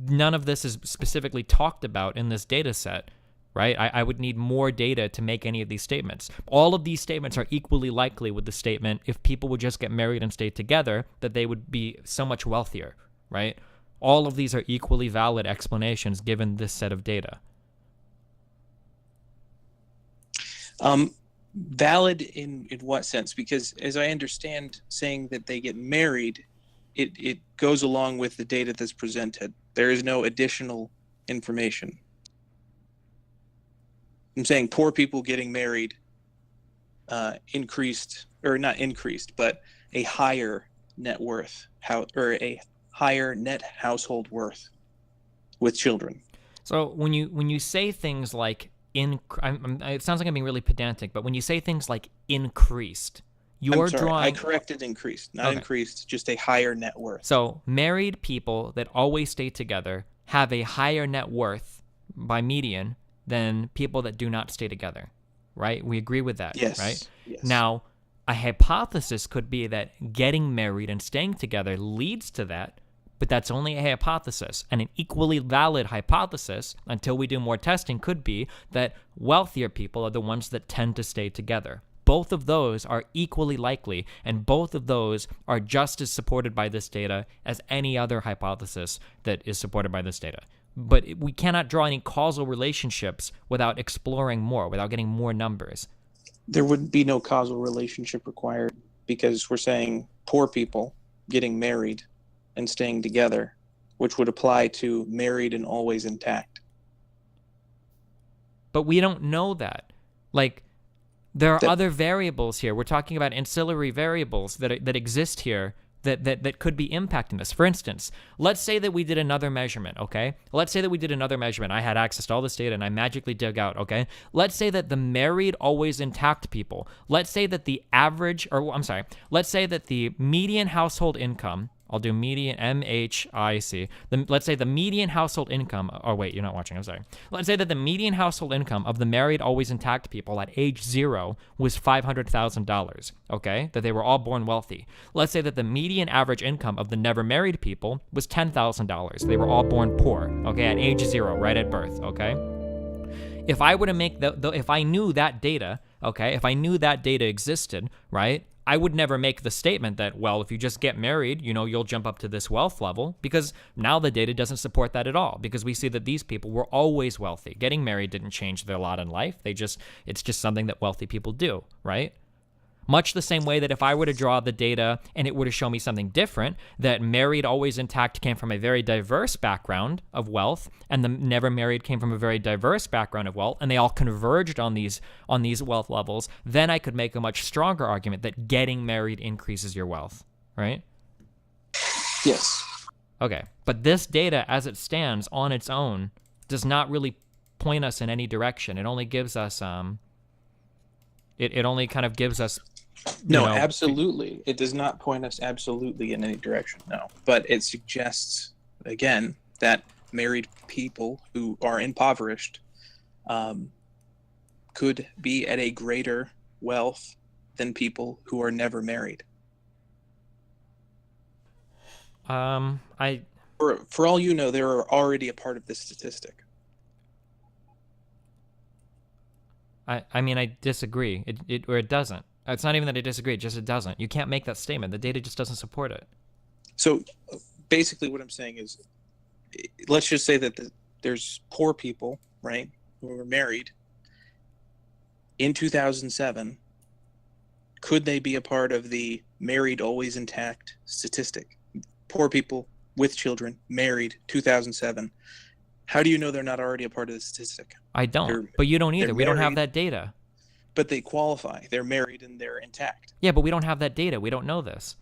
none of this is specifically talked about in this data set, right? I would need more data to make any of these statements. All of these statements are equally likely with the statement, if people would just get married and stay together, that they would be so much wealthier, right? All of these are equally valid explanations given this set of data. Valid in what sense? Because as I understand, saying that they get married, it goes along with the data that's presented. There is no additional information. I'm saying poor people getting married increased, or not increased, but a higher net worth, or a higher net household worth with children. So when you say things like it sounds like I'm being really pedantic, but when you say things like increased, you're drawing... I corrected increased, not increased, just a higher net worth. So married people that always stay together have a higher net worth by median than people that do not stay together, right? We agree with that, yes, right? Yes. Now, a hypothesis could be that getting married and staying together leads to that, but that's only a hypothesis. And an equally valid hypothesis, until we do more testing, could be that wealthier people are the ones that tend to stay together. Both of those are equally likely, and both of those are just as supported by this data as any other hypothesis that is supported by this data. But we cannot draw any causal relationships without exploring more, without getting more numbers. There would be no causal relationship required, because we're saying poor people getting married and staying together, which would apply to married and always intact. But we don't know that. Like, there are other variables here. We're talking about ancillary variables that exist here that could be impacting this. For instance, let's say that we did another measurement, okay? Let's say that we did another measurement. I had access to all this data and I magically dug out, okay? Let's say that the married, always intact people, let's say that let's say that the median household income, I'll do median, MHIC. Let's say the median household income, oh wait, you're not watching, I'm sorry. Let's say that the median household income of the married, always intact people at age 0 was $500,000, okay? That they were all born wealthy. Let's say that the median average income of the never married people was $10,000. They were all born poor, okay, at age 0, right at birth, okay? If I were to make if I knew that data, okay, if I knew that data existed, right, I would never make the statement that, well, if you just get married, you'll jump up to this wealth level, because now the data doesn't support that at all, because we see that these people were always wealthy. Getting married didn't change their lot in life. It's just something that wealthy people do, right? Much the same way that if I were to draw the data and it were to show me something different, that married, always intact came from a very diverse background of wealth, and the never married came from a very diverse background of wealth, and they all converged on these wealth levels, then I could make a much stronger argument that getting married increases your wealth, right? Yes. Okay, but this data as it stands on its own does not really point us in any direction. It only gives us it only kind of gives us... No, absolutely. It does not point us absolutely in any direction, no. But it suggests, again, that married people who are impoverished could be at a greater wealth than people who are never married. For all you know, they are already a part of this statistic. I mean, I disagree. It doesn't. It's not even that I disagree. It doesn't. You can't make that statement. The data just doesn't support it. So basically what I'm saying is, let's just say that there's poor people, right, who were married in 2007 could they be a part of the married, always intact statistic? Poor people with children, married, 2007. How do you know they're not already a part of the statistic? I don't, but you don't either. We don't have married, that data. But they qualify. They're married and they're intact. Yeah, but we don't have that data. We don't know this.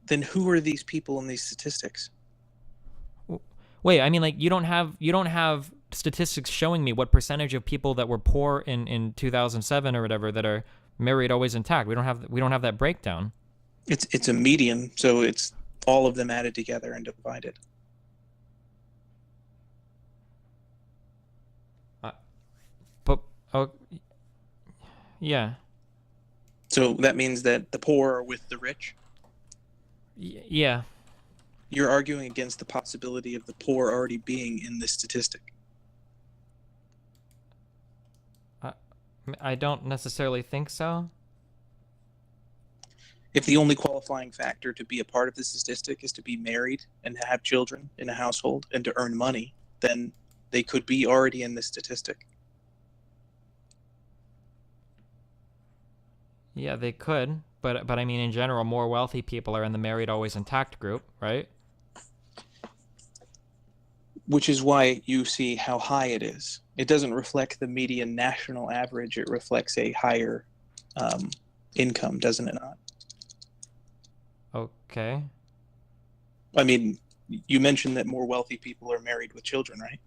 Then who are these people in these statistics? Wait, I mean, like, you don't have statistics showing me what percentage of people that were poor in 2007 or whatever that are married, always intact. We don't have that breakdown. It's a median, so it's all of them added together and divided. Oh, yeah. So that means that the poor are with the rich? Yeah. You're arguing against the possibility of the poor already being in this statistic. I don't necessarily think so. If the only qualifying factor to be a part of the statistic is to be married and have children in a household and to earn money, then they could be already in this statistic. Yeah, they could, but I mean, in general, more wealthy people are in the married, always intact group, right? Which is why you see how high it is. It doesn't reflect the median national average. It reflects a higher income, doesn't it not? Okay. I mean, you mentioned that more wealthy people are married with children, right?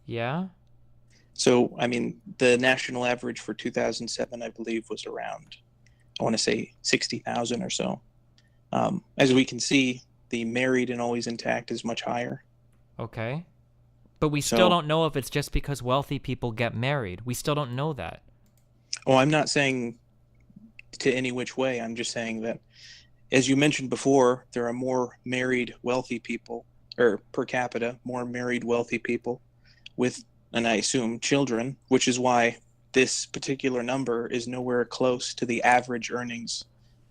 Yeah. So, I mean, the national average for 2007, I believe, was around, I want to say 60,000 or so. As we can see, the married and always intact is much higher. Okay. But we still don't know if it's just because wealthy people get married. We still don't know that. Oh, I'm not saying to any which way. I'm just saying that, as you mentioned before, there are more married wealthy people, or per capita, more married wealthy people with, and I assume, children, which is why this particular number is nowhere close to the average earnings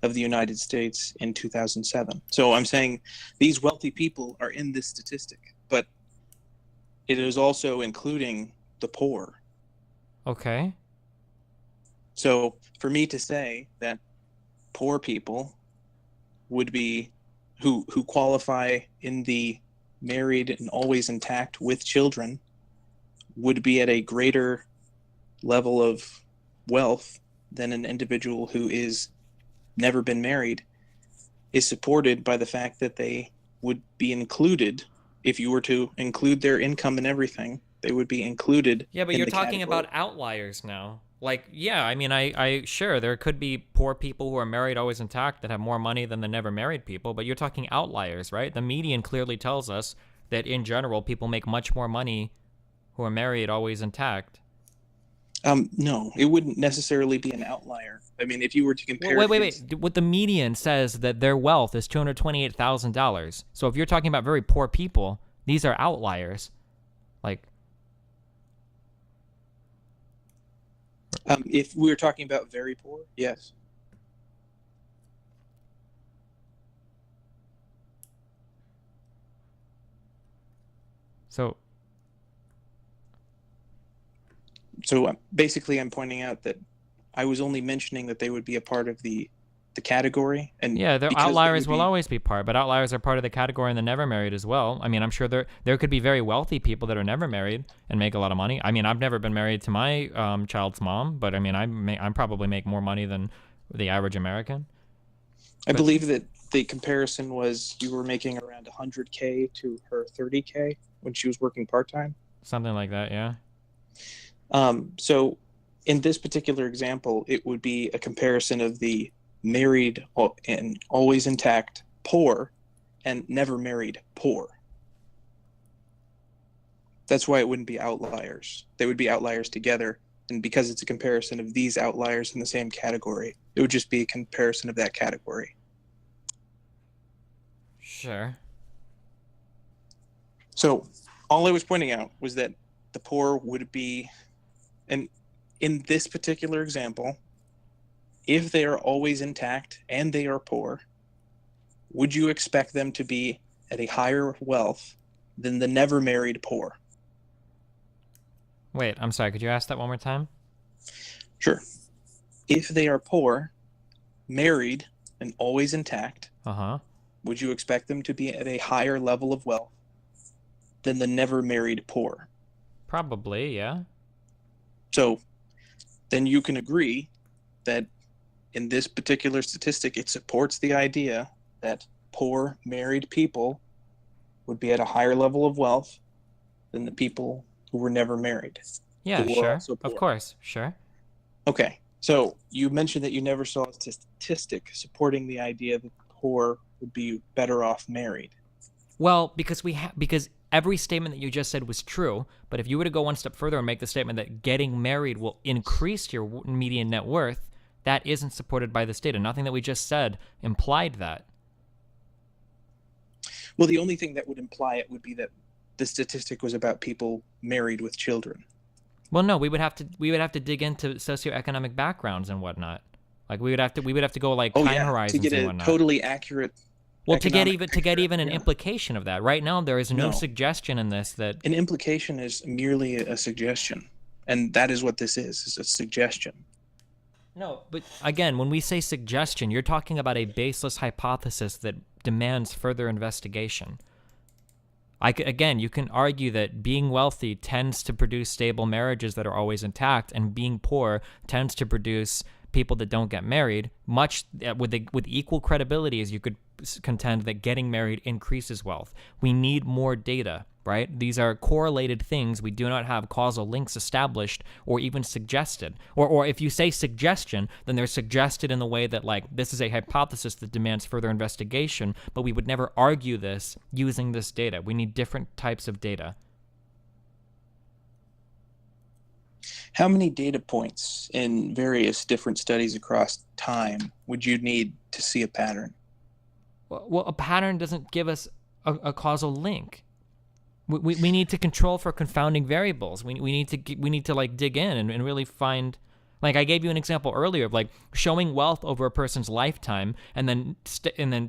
of the United States in 2007. So I'm saying these wealthy people are in this statistic, but it is also including the poor. Okay. So for me to say that poor people would be who qualify in the married and always intact with children would be at a greater level of wealth than an individual who is never been married is supported by the fact that they would be included. If you were to include their income and everything, they would be included. Yeah, but in you're the talking category. about outliers now. Like, yeah, I mean, I sure, there could be poor people who are married, always intact, that have more money than the never married people, but you're talking outliers, right? The median clearly tells us that in general, people make much more money who are married, always intact. No, it wouldn't necessarily be an outlier. I mean, if you were to compare... Wait. What the median says that their wealth is $228,000. So if you're talking about very poor people, these are outliers. Like... if we were talking about very poor, yes. So basically, I'm pointing out that I was only mentioning that they would be a part of the category, and yeah, the outliers will always be part, but outliers are part of the category and the never married as well. I mean, I'm sure there could be very wealthy people that are never married and make a lot of money. I mean, I've never been married to my child's mom, but I mean, I probably make more money than the average American. I believe that the comparison was you were making around 100K to her 30K when she was working part-time. Something like that, yeah. So in this particular example, it would be a comparison of the married and always intact poor and never married poor. That's why it wouldn't be outliers. They would be outliers together. And because it's a comparison of these outliers in the same category, it would just be a comparison of that category. Sure. So all I was pointing out was that the poor would be, and in this particular example, if they are always intact and they are poor, would you expect them to be at a higher wealth than the never married poor? Wait, I'm sorry. Could you ask that one more time? Sure. if they are poor, married, and always intact, would you expect them to be at a higher level of wealth than the never married poor? Probably, yeah. So then you can agree that in this particular statistic, it supports the idea that poor married people would be at a higher level of wealth than the people who were never married. Yeah, sure. Of course, sure. Okay. So you mentioned that you never saw a statistic supporting the idea that poor would be better off married. Well, because because every statement that you just said was true, but if you were to go one step further and make the statement that getting married will increase your median net worth, that isn't supported by this data. Nothing that we just said implied that. Well, the only thing that would imply it would be that the statistic was about people married with children. Well, no, we would have to dig into socioeconomic backgrounds and whatnot. Like we would have to go like time horizons to get and a whatnot. Totally accurate. Well, to get even an implication of that. Right now, there is no suggestion in this that an implication is merely a suggestion, and that is what this is a suggestion. No, but again, when we say suggestion, you're talking about a baseless hypothesis that demands further investigation. Again, you can argue that being wealthy tends to produce stable marriages that are always intact, and being poor tends to produce people that don't get married, much with equal credibility as you could contend that getting married increases wealth. We need more data, right? These are correlated things. We do not have causal links established or even suggested. Or if you say suggestion, then they're suggested in the way that, like, this is a hypothesis that demands further investigation, but we would never argue this using this data. We need different types of data. How many data points in various different studies across time would you need to see a pattern? Well, a pattern doesn't give us a causal link. We need to control for confounding variables. We need to like dig in and really find. Like I gave you an example earlier of like showing wealth over a person's lifetime, and then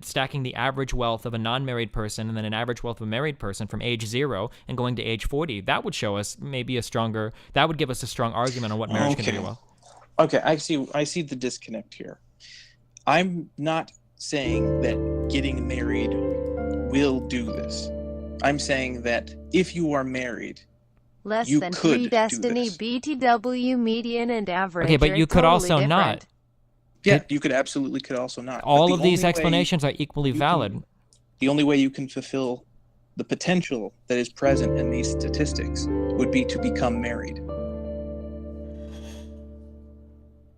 stacking the average wealth of a non-married person and then an average wealth of a married person from age 0 and going to age 40. That would show us that would give us a strong argument on what marriage can do well. Okay, I see the disconnect here. I'm not saying that getting married will do this. I'm saying that if you are married, less you than could 3 destiny do this. BTW median and average. Okay, but you could totally also different. not. Yeah, you could absolutely could also not. All of these explanations are equally valid. The only way you can fulfill the potential that is present in these statistics would be to become married.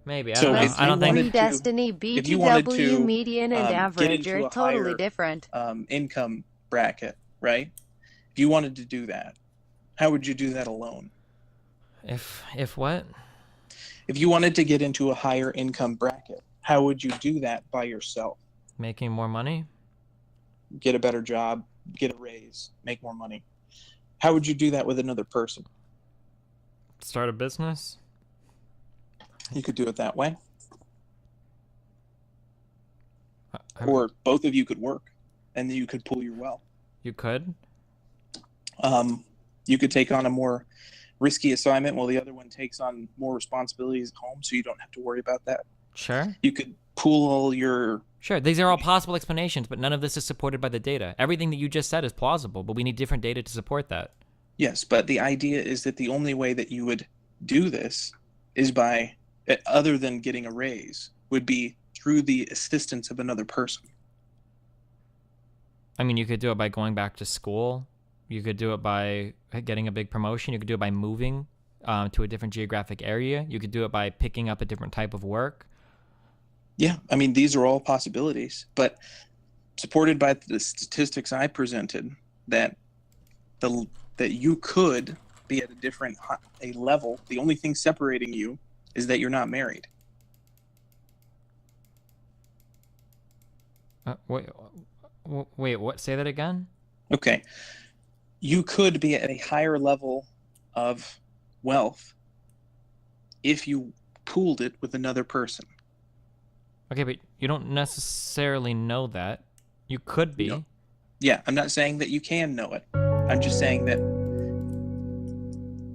Maybe. I So don't know. if I don't you think. wanted Destiny if you wanted BTW to, median and get average into are a totally higher, different. Income bracket, right? If you wanted to do that, how would you do that alone? If what? If you wanted to get into a higher income bracket, how would you do that by yourself? Making more money? Get a better job, get a raise, make more money. How would you do that with another person? Start a business? You could do it that way. Or both of you could work, and then you could pool your wealth. You could? You could take on a more risky assignment while the other one takes on more responsibilities at home, so you don't have to worry about that. Sure. You could pool all your... Sure, these are all possible explanations, but none of this is supported by the data. Everything that you just said is plausible, but we need different data to support that. Yes, but the idea is that the only way that you would do this is by, other than getting a raise, would be through the assistance of another person. I mean, you could do it by going back to school. You could do it by getting a big promotion. You could do it by moving to a different geographic area. You could do it by picking up a different type of work. Yeah, I mean, these are all possibilities, but supported by the statistics I presented, that you could be at a level. The only thing separating you is that you're not married. Wait, what? Say that again? Okay. You could be at a higher level of wealth if you pooled it with another person. Okay, but you don't necessarily know that. You could be. No. Yeah, I'm not saying that you can know it. I'm just saying that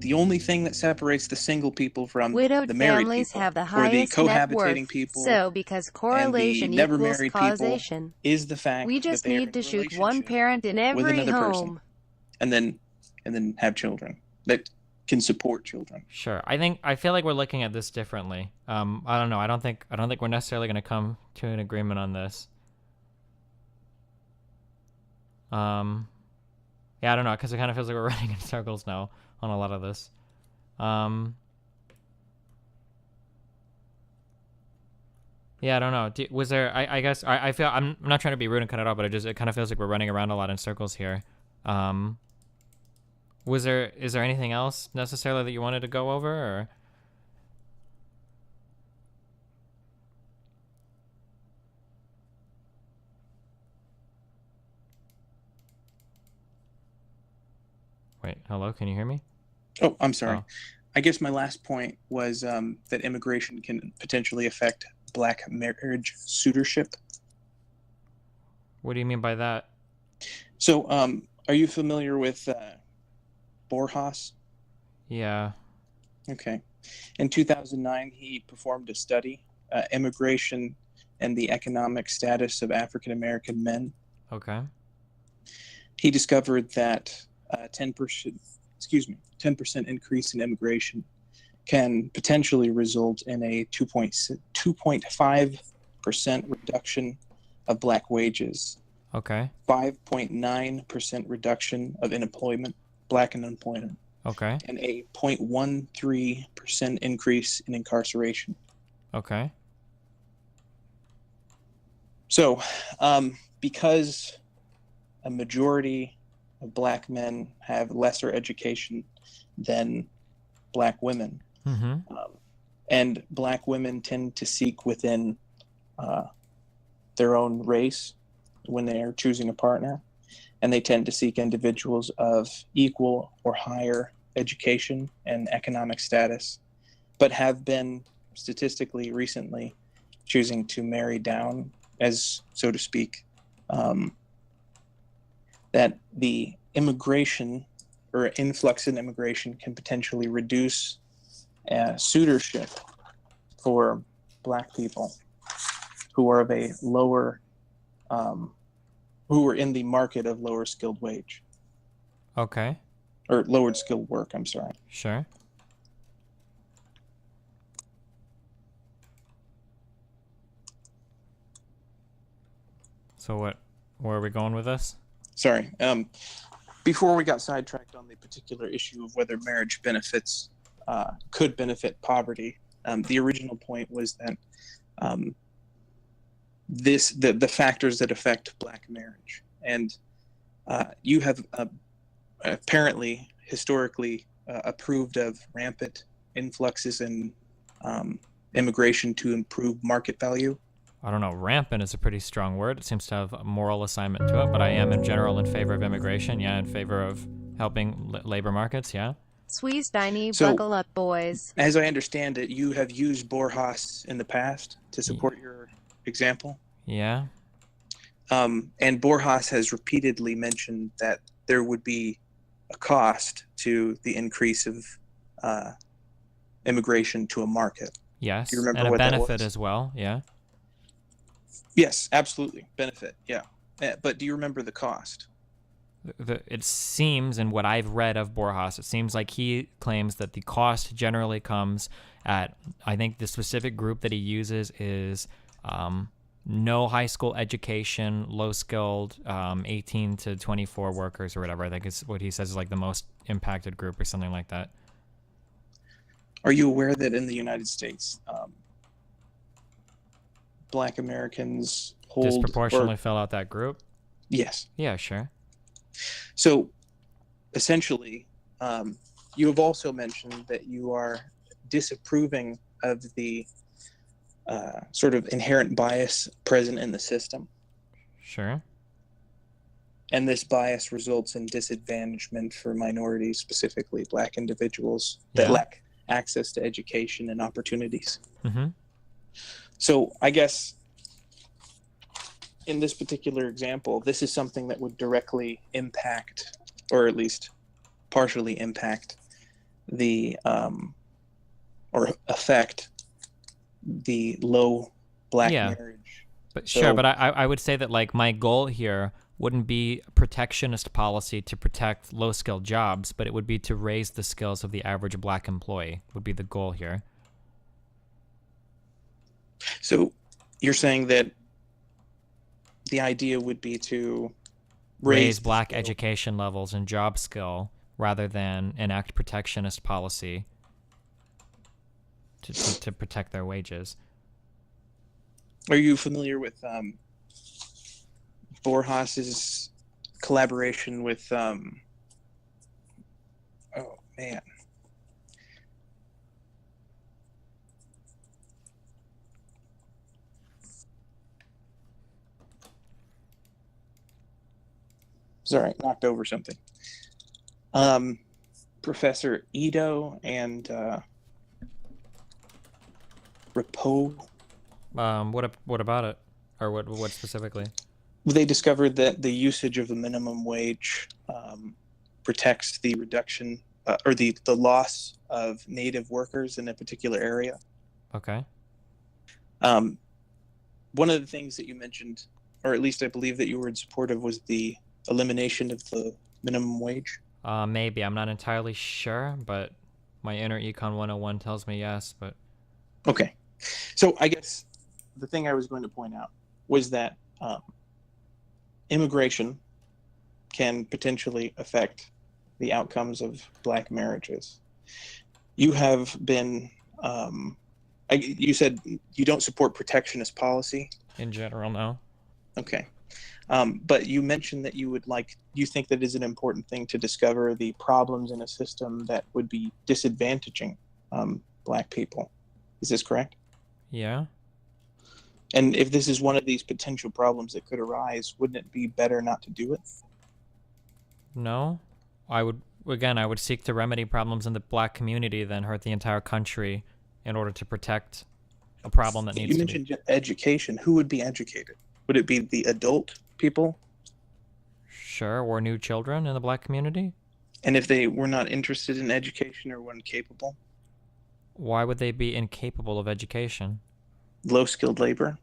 the only thing that separates the single people from Widowed the married families people, have the or the highest net cohabitating worth. people, So, because and the correlation never equals married people, causation, is the fact we that just they are need in to a shoot one relationship parent in with every another person, home. and then have children that can support children. Sure. I feel like we're looking at this differently. I don't know. I don't think we're necessarily going to come to an agreement on this. Yeah, I don't know, because it kind of feels like we're running in circles now on a lot of this. Yeah, I don't know. Was there? I guess I feel I'm not trying to be rude and cut it off, but it kind of feels like we're running around a lot in circles here. Is there anything else necessarily that you wanted to go over, or? Wait, hello, can you hear me? Oh, I'm sorry. Oh. I guess my last point was that immigration can potentially affect black marriage suitorship. What do you mean by that? So, are you familiar with Borjas? Yeah. Okay. In 2009, he performed a study, Immigration and the Economic Status of African American Men. Okay. He discovered that 10% increase in immigration can potentially result in a 2.5% reduction of black wages. Okay. 5.9% reduction of black unemployment. Okay. And a 0.13% increase in incarceration. Okay. So, because a majority of black men have lesser education than black women, and black women tend to seek within their own race when they are choosing a partner, and they tend to seek individuals of equal or higher education and economic status, but have been statistically recently choosing to marry down, as so to speak, that the immigration or influx in immigration can potentially reduce suitorship for black people who are of a lower, who are in the market of lower skilled wage. Okay. Or lowered skilled work, I'm sorry. Sure. So where are we going with this? Sorry. Before we got sidetracked on the particular issue of whether marriage benefits could benefit poverty, the original point was that the factors that affect black marriage, and you have apparently historically approved of rampant influxes in immigration to improve market value. I don't know. Rampant is a pretty strong word. It seems to have a moral assignment to it, but I am in general in favor of immigration. Yeah, in favor of helping labor markets. Yeah. Squeeze Tiny, So, buckle up, boys. As I understand it, you have used Borjas in the past to support your example. Yeah. And Borjas has repeatedly mentioned that there would be a cost to the increase of immigration to a market. Yes. Do you remember and a what that benefit was? as well. Yeah. Yes, absolutely. Benefit, yeah. But do you remember the cost? It seems, in what I've read of Borjas, it seems like he claims that the cost generally comes at, I think the specific group that he uses is no high school education, low skilled, 18 to 24 workers or whatever. I think is what he says is like the most impacted group or something like that. Are you aware that in the United States, black Americans hold disproportionately fill out that group? Yes. Yeah, sure. So essentially, you have also mentioned that you are disapproving of the sort of inherent bias present in the system. Sure. And this bias results in disadvantagement for minorities, specifically black individuals that lack access to education and opportunities. Mm-hmm. So I guess in this particular example, this is something that would directly impact, or at least partially impact, the or affect the low black Yeah. marriage. But So- sure, but I would say that like my goal here wouldn't be protectionist policy to protect low-skilled jobs, but it would be to raise the skills of the average black employee would be the goal here. So you're saying that the idea would be to Raise the black skill. education levels and job skill rather than enact protectionist policy to protect their wages. Are you familiar with Borjas's collaboration with oh man, sorry, knocked over something. Professor Ito and Rapo. What about it, or what specifically? They discovered that the usage of the minimum wage protects the reduction or the loss of native workers in a particular area. Okay. One of the things that you mentioned, or at least I believe that you were in support of, was the elimination of the minimum wage. Maybe I'm not entirely sure, but my inner econ 101 tells me yes. But Okay, so I guess the thing I was going to point out was that immigration can potentially affect the outcomes of black marriages. You have been, you said you don't support protectionist policy. in general, no. Okay. But you mentioned that you think that is an important thing to discover the problems in a system that would be disadvantaging black people. Is this correct? Yeah. And if this is one of these potential problems that could arise, wouldn't it be better not to do it? No. I would seek to remedy problems in the black community than hurt the entire country in order to protect a problem that needs You to be. mentioned education. Who would be educated? Would it be the adult people? Sure, or new children in the black community? And if they were not interested in education or weren't capable? Why would they be incapable of education? Low-skilled labor?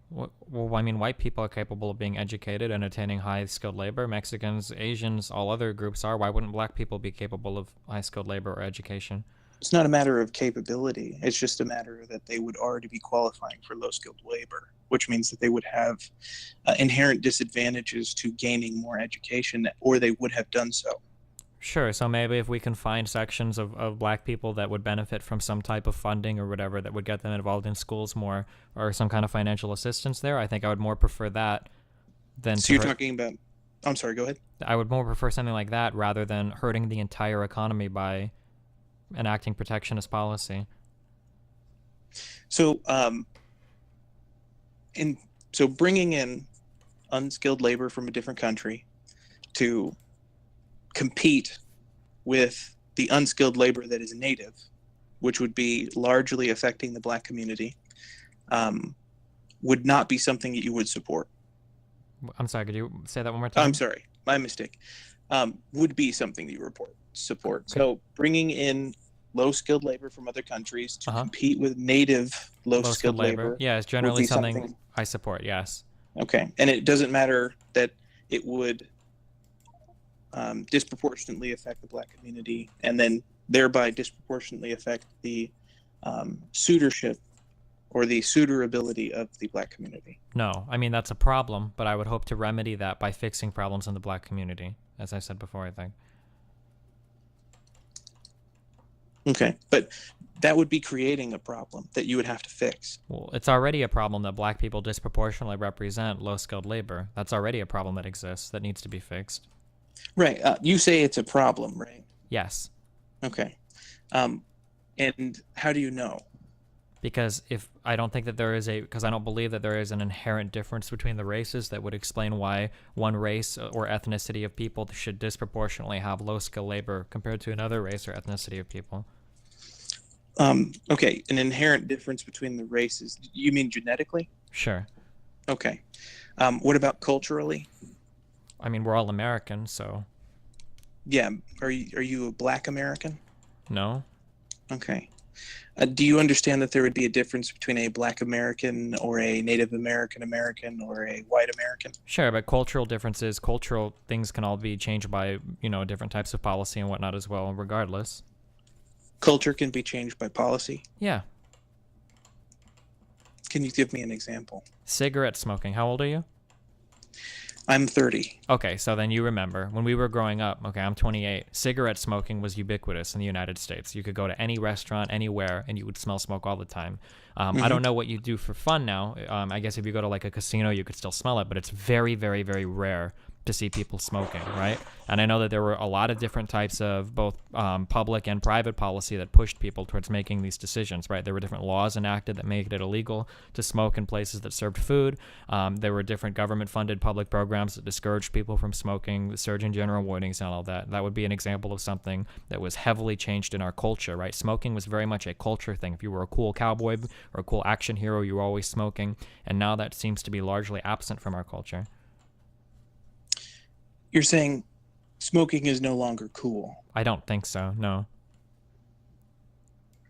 Well, I mean, white people are capable of being educated and attaining high-skilled labor. Mexicans, Asians, all other groups are. Why wouldn't black people be capable of high-skilled labor or education? It's not a matter of capability. It's just a matter that they would already be qualifying for low-skilled labor, which means that they would have inherent disadvantages to gaining more education, or they would have done so. Sure, so maybe if we can find sections of black people that would benefit from some type of funding or whatever that would get them involved in schools more, or some kind of financial assistance there, I think I would more prefer that than So you're talking about, I'm sorry, go ahead. I would more prefer something like that rather than hurting the entire economy by enacting protectionist policy. So, so bringing in unskilled labor from a different country to compete with the unskilled labor that is native, which would be largely affecting the black community, would not be something that you would support. I'm sorry, could you say that one more time? I'm sorry, my mistake. Would be something that you support. Okay. So bringing in low-skilled labor from other countries to compete with native low-skilled labor. Yeah, it's generally something I support, yes. Okay, and it doesn't matter that it would disproportionately affect the black community and then thereby disproportionately affect the suitorship or the suitorability of the black community. No, I mean, that's a problem, but I would hope to remedy that by fixing problems in the black community, as I said before, I think. Okay, but that would be creating a problem that you would have to fix. Well, it's already a problem that black people disproportionately represent low-skilled labor. That's already a problem that exists that needs to be fixed. Right. You say it's a problem, right? Yes. Okay. And how do you know? Because I don't believe that there is an inherent difference between the races that would explain why one race or ethnicity of people should disproportionately have low-skilled labor compared to another race or ethnicity of people. Okay, an inherent difference between the races. You mean genetically? Sure. Okay. What about culturally? I mean, we're all Americans, so. Yeah. Are you a Black American? No. Okay. Do you understand that there would be a difference between a Black American or a Native American American or a white American? Sure, but cultural differences, cultural things can all be changed by, different types of policy and whatnot as well, regardless. Culture can be changed by policy. Yeah. Can you give me an example? Cigarette smoking. How old are you? I'm 30. Okay, so then you remember when we were growing up, okay, I'm 28. Cigarette smoking was ubiquitous in the United States. You could go to any restaurant, anywhere, and you would smell smoke all the time. I don't know what you do for fun now. I guess if you go to like a casino, you could still smell it, but it's very, very, very rare to see people smoking, right? And I know that there were a lot of different types of both public and private policy that pushed people towards making these decisions, right? There were different laws enacted that made it illegal to smoke in places that served food. There were different government-funded public programs that discouraged people from smoking, the Surgeon General warnings and all that. That would be an example of something that was heavily changed in our culture, right? Smoking was very much a culture thing. If you were a cool cowboy or a cool action hero, you were always smoking, and now that seems to be largely absent from our culture. You're saying smoking is no longer cool? I don't think so, no.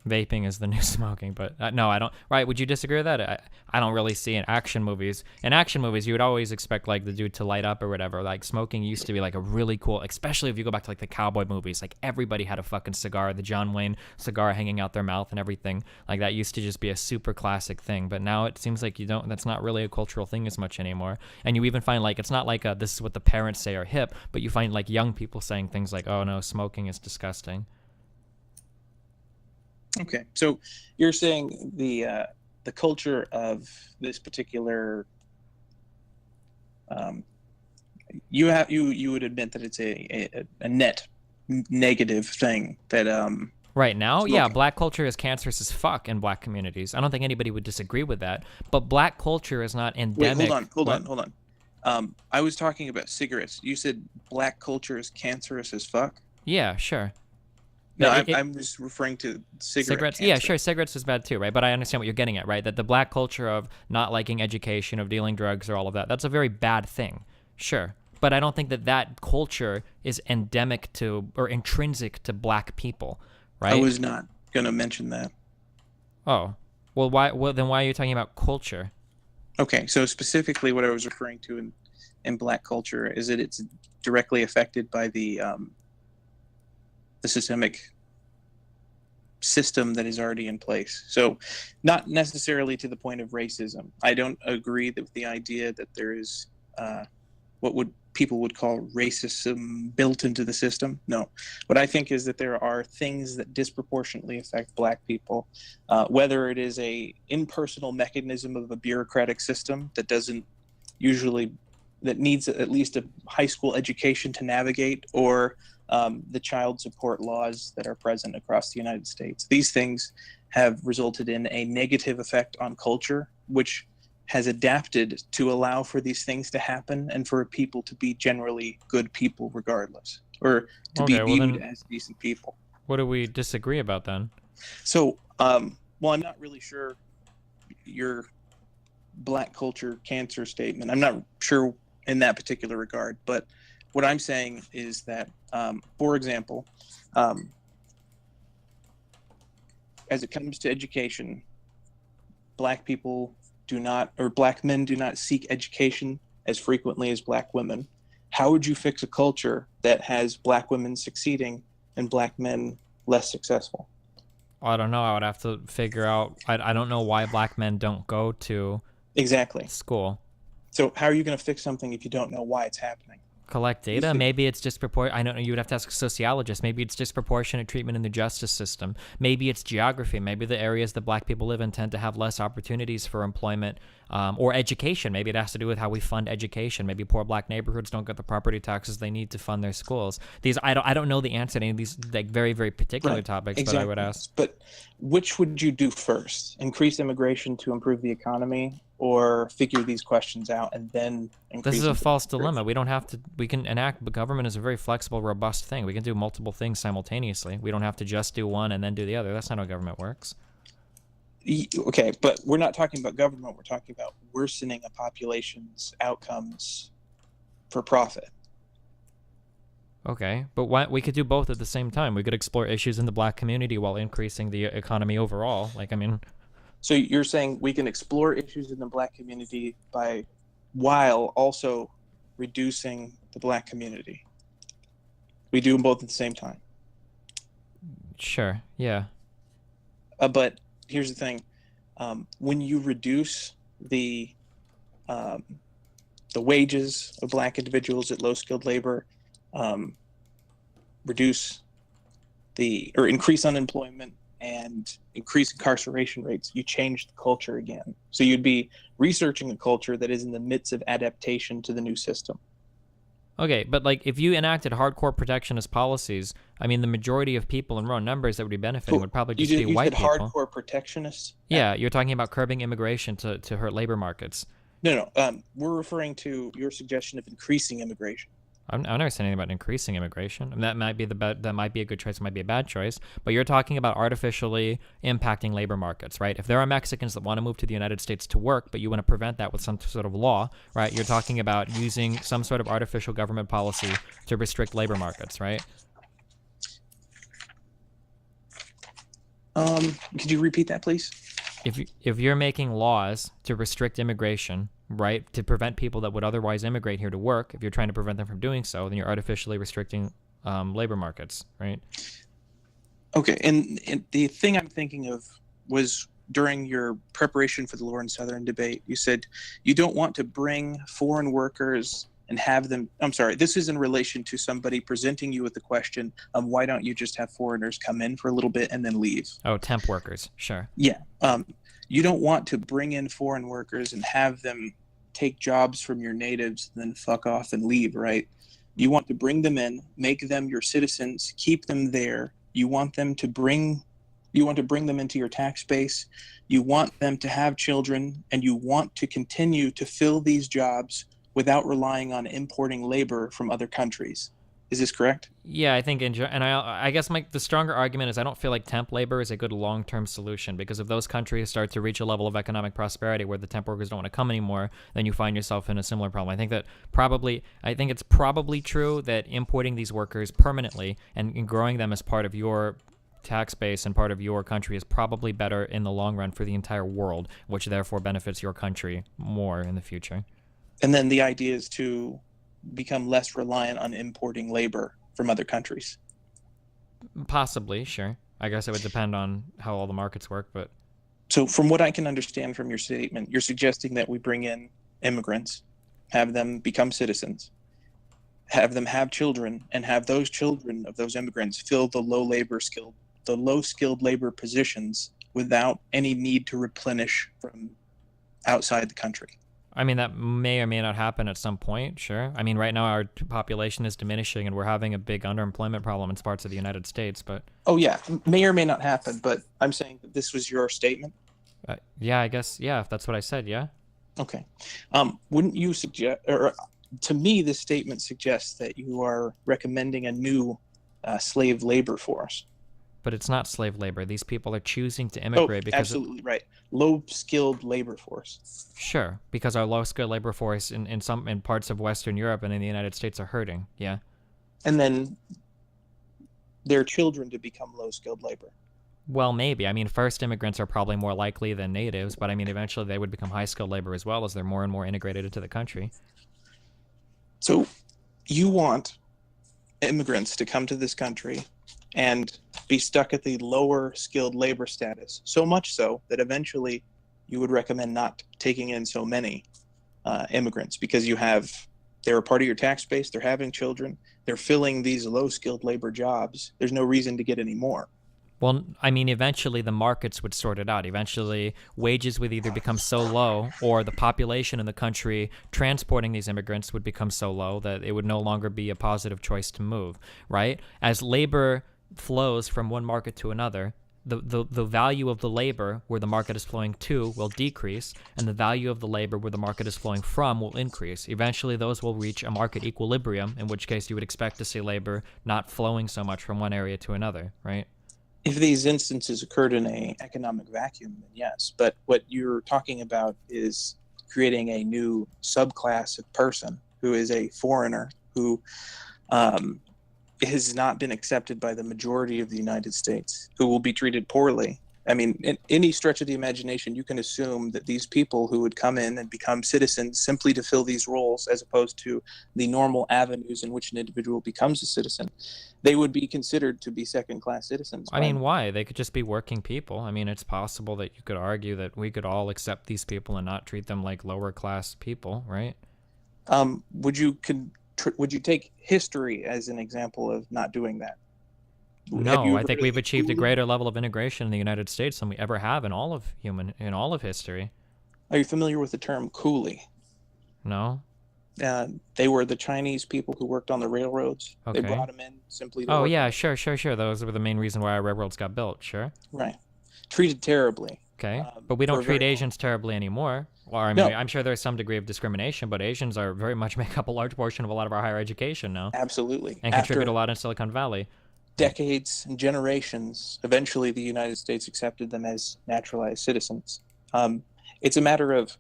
Vaping is the new smoking, but no, I don't. Right? Would you disagree with that? I don't really see in action movies. In action movies, you would always expect like the dude to light up or whatever. Like smoking used to be like a really cool, especially if you go back to like the cowboy movies. Like everybody had a fucking cigar, the John Wayne cigar hanging out their mouth and everything. Like that used to just be a super classic thing. But now it seems like that's not really a cultural thing as much anymore. And you even find like it's not like this is what the parents say are hip, but you find like young people saying things like, "Oh no, smoking is disgusting." Okay, so you're saying the culture of this particular you would admit that it's a net negative thing that right now, smoking. Yeah, black culture is cancerous as fuck in black communities. I don't think anybody would disagree with that, but black culture is not endemic. Wait, hold on. I was talking about cigarettes. You said black culture is cancerous as fuck? Yeah, sure. No, I'm just referring to cigarettes. Yeah, sure, cigarettes is bad too, right? But I understand what you're getting at, right? That the black culture of not liking education, of dealing drugs, or all of that, that's a very bad thing, sure. But I don't think that culture is endemic to or intrinsic to black people, right? I was not going to mention that. Oh, well, then why are you talking about culture? Okay, so specifically what I was referring to in black culture is that it's directly affected by the systemic system that is already in place. So not necessarily to the point of racism. I don't agree with the idea that there is what people would call racism built into the system. No. What I think is that there are things that disproportionately affect black people, whether it is a impersonal mechanism of a bureaucratic system that needs at least a high school education to navigate, or the child support laws that are present across the United States. These things have resulted in a negative effect on culture, which has adapted to allow for these things to happen and for people to be generally good people regardless, or to be viewed as decent people. What do we disagree about then? So, I'm not really sure your black culture cancer statement. I'm not sure in that particular regard, but what I'm saying is that, for example, as it comes to education, black men do not seek education as frequently as black women. How would you fix a culture that has black women succeeding and black men less successful? I don't know. I would have to figure out. I don't know why black men don't go to school. So how are you going to fix something if you don't know why it's happening? Collect data. Maybe it's disproportionate. I don't know. You would have to ask a sociologist. Maybe it's disproportionate treatment in the justice system. Maybe it's geography. Maybe the areas that black people live in tend to have less opportunities for employment or education. Maybe it has to do with how we fund education. Maybe poor black neighborhoods don't get the property taxes they need to fund their schools. I don't know the answer to any of these like very, very particular topics, exactly. But I would ask. But which would you do first? Increase immigration to improve the economy, or figure these questions out and then increase? This is a false dilemma. We don't have to. We can enact. But government is a very flexible, robust thing. We can do multiple things simultaneously. We don't have to just do one and then do the other. That's not how government works. Okay, but we're not talking about government. We're talking about worsening a population's outcomes for profit. Okay, but why we could do both at the same time? We could explore issues in the black community while increasing the economy overall. Like, I mean, So you're saying we can explore issues in the black community while also reducing the black community. We do them both at the same time. sure, yeah. But here's the thing: when you reduce the wages of black individuals at low skilled labor, reduce or increase unemployment and increase incarceration rates, you change the culture again. So you'd be researching a culture that is in the midst of adaptation to the new system. Okay, but like if you enacted hardcore protectionist policies, I mean, the majority of people in raw numbers that would be benefiting would probably just be white people. You said hardcore protectionists? Yeah, you're talking about curbing immigration to hurt labor markets. No. We're referring to your suggestion of increasing immigration. I'm never saying anything about increasing immigration. I mean, that might be that might be a good choice. It might be a bad choice. But you're talking about artificially impacting labor markets, right? If there are Mexicans that want to move to the United States to work, but you want to prevent that with some sort of law, right? You're talking about using some sort of artificial government policy to restrict labor markets, right? Could you repeat that, please? If you're making laws to restrict immigration, right, to prevent people that would otherwise immigrate here to work, if you're trying to prevent them from doing so, then you're artificially restricting labor markets, right? Okay, and the thing I'm thinking of was during your preparation for the Lawrence Southern debate, you said you don't want to bring foreign workers and have them, I'm sorry, this is in relation to somebody presenting you with the question of why don't you just have foreigners come in for a little bit and then leave? Oh, temp workers, sure. Yeah. You don't want to bring in foreign workers and have them take jobs from your natives and then fuck off and leave, right? You want to bring them in, make them your citizens, keep them there. You want to bring them into your tax base. You want them to have children, and you want to continue to fill these jobs without relying on importing labor from other countries. Is this correct? Yeah, I think, I guess the stronger argument is I don't feel like temp labor is a good long-term solution, because if those countries start to reach a level of economic prosperity where the temp workers don't want to come anymore, then you find yourself in a similar problem. I think it's probably true that importing these workers permanently and growing them as part of your tax base and part of your country is probably better in the long run for the entire world, which therefore benefits your country more in the future. And then the idea is to become less reliant on importing labor from other countries. Possibly, sure. I guess it would depend on how all the markets work, but... So from what I can understand from your statement, you're suggesting that we bring in immigrants, have them become citizens, have them have children, and have those children of those immigrants fill the low skilled labor positions without any need to replenish from outside the country. I mean, that may or may not happen at some point, sure. I mean, right now our population is diminishing and we're having a big underemployment problem in parts of the United States, but... Oh, yeah, may or may not happen, but I'm saying that this was your statement? Yeah, I guess, yeah, if that's what I said, yeah. Okay. Wouldn't you suggest, or to me, this statement suggests that you are recommending a new slave labor force. But it's not slave labor. These people are choosing to immigrate because... absolutely right. Low-skilled labor force. Sure, because our low-skilled labor force in parts of Western Europe and in the United States are hurting, yeah. And then their children to become low-skilled labor. Well, maybe. I mean, first immigrants are probably more likely than natives, but I mean, eventually they would become high-skilled labor as well as they're more and more integrated into the country. So you want immigrants to come to this country and be stuck at the lower skilled labor status, so much so that eventually you would recommend not taking in so many immigrants because they're a part of your tax base, they're having children, they're filling these low skilled labor jobs. There's no reason to get any more. Well, I mean, eventually the markets would sort it out. Eventually wages would either become so low or the population in the country transporting these immigrants would become so low that it would no longer be a positive choice to move, right? As labor flows from one market to another, the value of the labor where the market is flowing to will decrease, and the value of the labor where the market is flowing from will increase. Eventually, those will reach a market equilibrium, in which case you would expect to see labor not flowing so much from one area to another, right? If these instances occurred in an economic vacuum, then yes. But what you're talking about is creating a new subclass of person who is a foreigner who has not been accepted by the majority of the United States, who will be treated poorly. I mean, in any stretch of the imagination, you can assume that these people who would come in and become citizens simply to fill these roles, as opposed to the normal avenues in which an individual becomes a citizen, they would be considered to be second-class citizens. I mean, why? They could just be working people. I mean, it's possible that you could argue that we could all accept these people and not treat them like lower-class people, right? Would you take history as an example of not doing that? No, I think we've achieved a greater level of integration in the United States than we ever have in all of history. Are you familiar with the term coolie? No. They were the Chinese people who worked on the railroads. Okay. They brought them in simply to Oh work. yeah, sure. Those were the main reason why our railroads got built. Sure. Right. Treated terribly. Okay, but we don't treat Asians terribly anymore. Or I mean, No. I'm sure there's some degree of discrimination, but Asians are very much make up a large portion of a lot of our higher education now. Absolutely. And contribute a lot in Silicon Valley. Decades and generations, eventually the United States accepted them as naturalized citizens. It's a matter of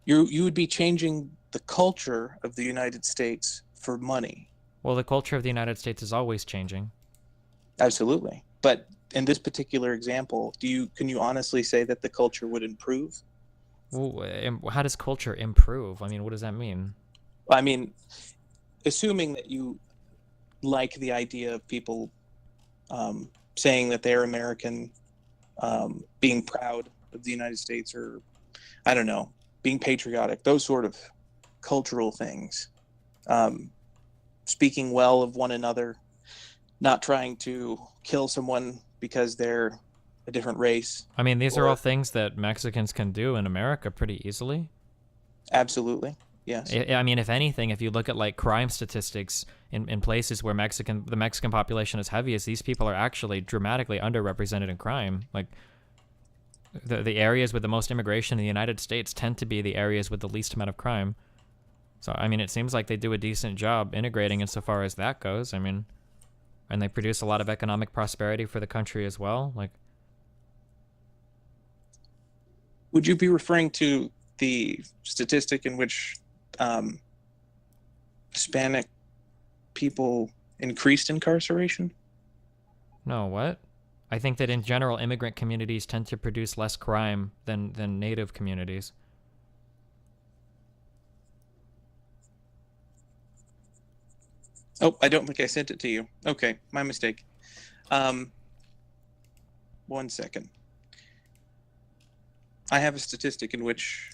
you would be changing the culture of the United States for money. Well, the culture of the United States is always changing. Absolutely. But in this particular example, can you honestly say that the culture would improve? Well, how does culture improve? I mean, what does that mean? I mean, assuming that you like the idea of people saying that they're American, being proud of the United States, or I don't know, being patriotic, those sort of cultural things, speaking well of one another, not trying to kill someone because they're a different race. I mean, these are all things that Mexicans can do in America pretty easily. Absolutely. Yes. I mean, if anything, if you look at like crime statistics in places where the Mexican population is heaviest, these people are actually dramatically underrepresented in crime. Like the areas with the most immigration in the United States tend to be the areas with the least amount of crime. So, I mean, it seems like they do a decent job integrating insofar as that goes. I mean, and they produce a lot of economic prosperity for the country as well. Like, would you be referring to the statistic in which Hispanic people increased incarceration? No, what? I think that in general, immigrant communities tend to produce less crime than native communities. Oh, I don't think I sent it to you. Okay, my mistake. 1 second. I have a statistic in which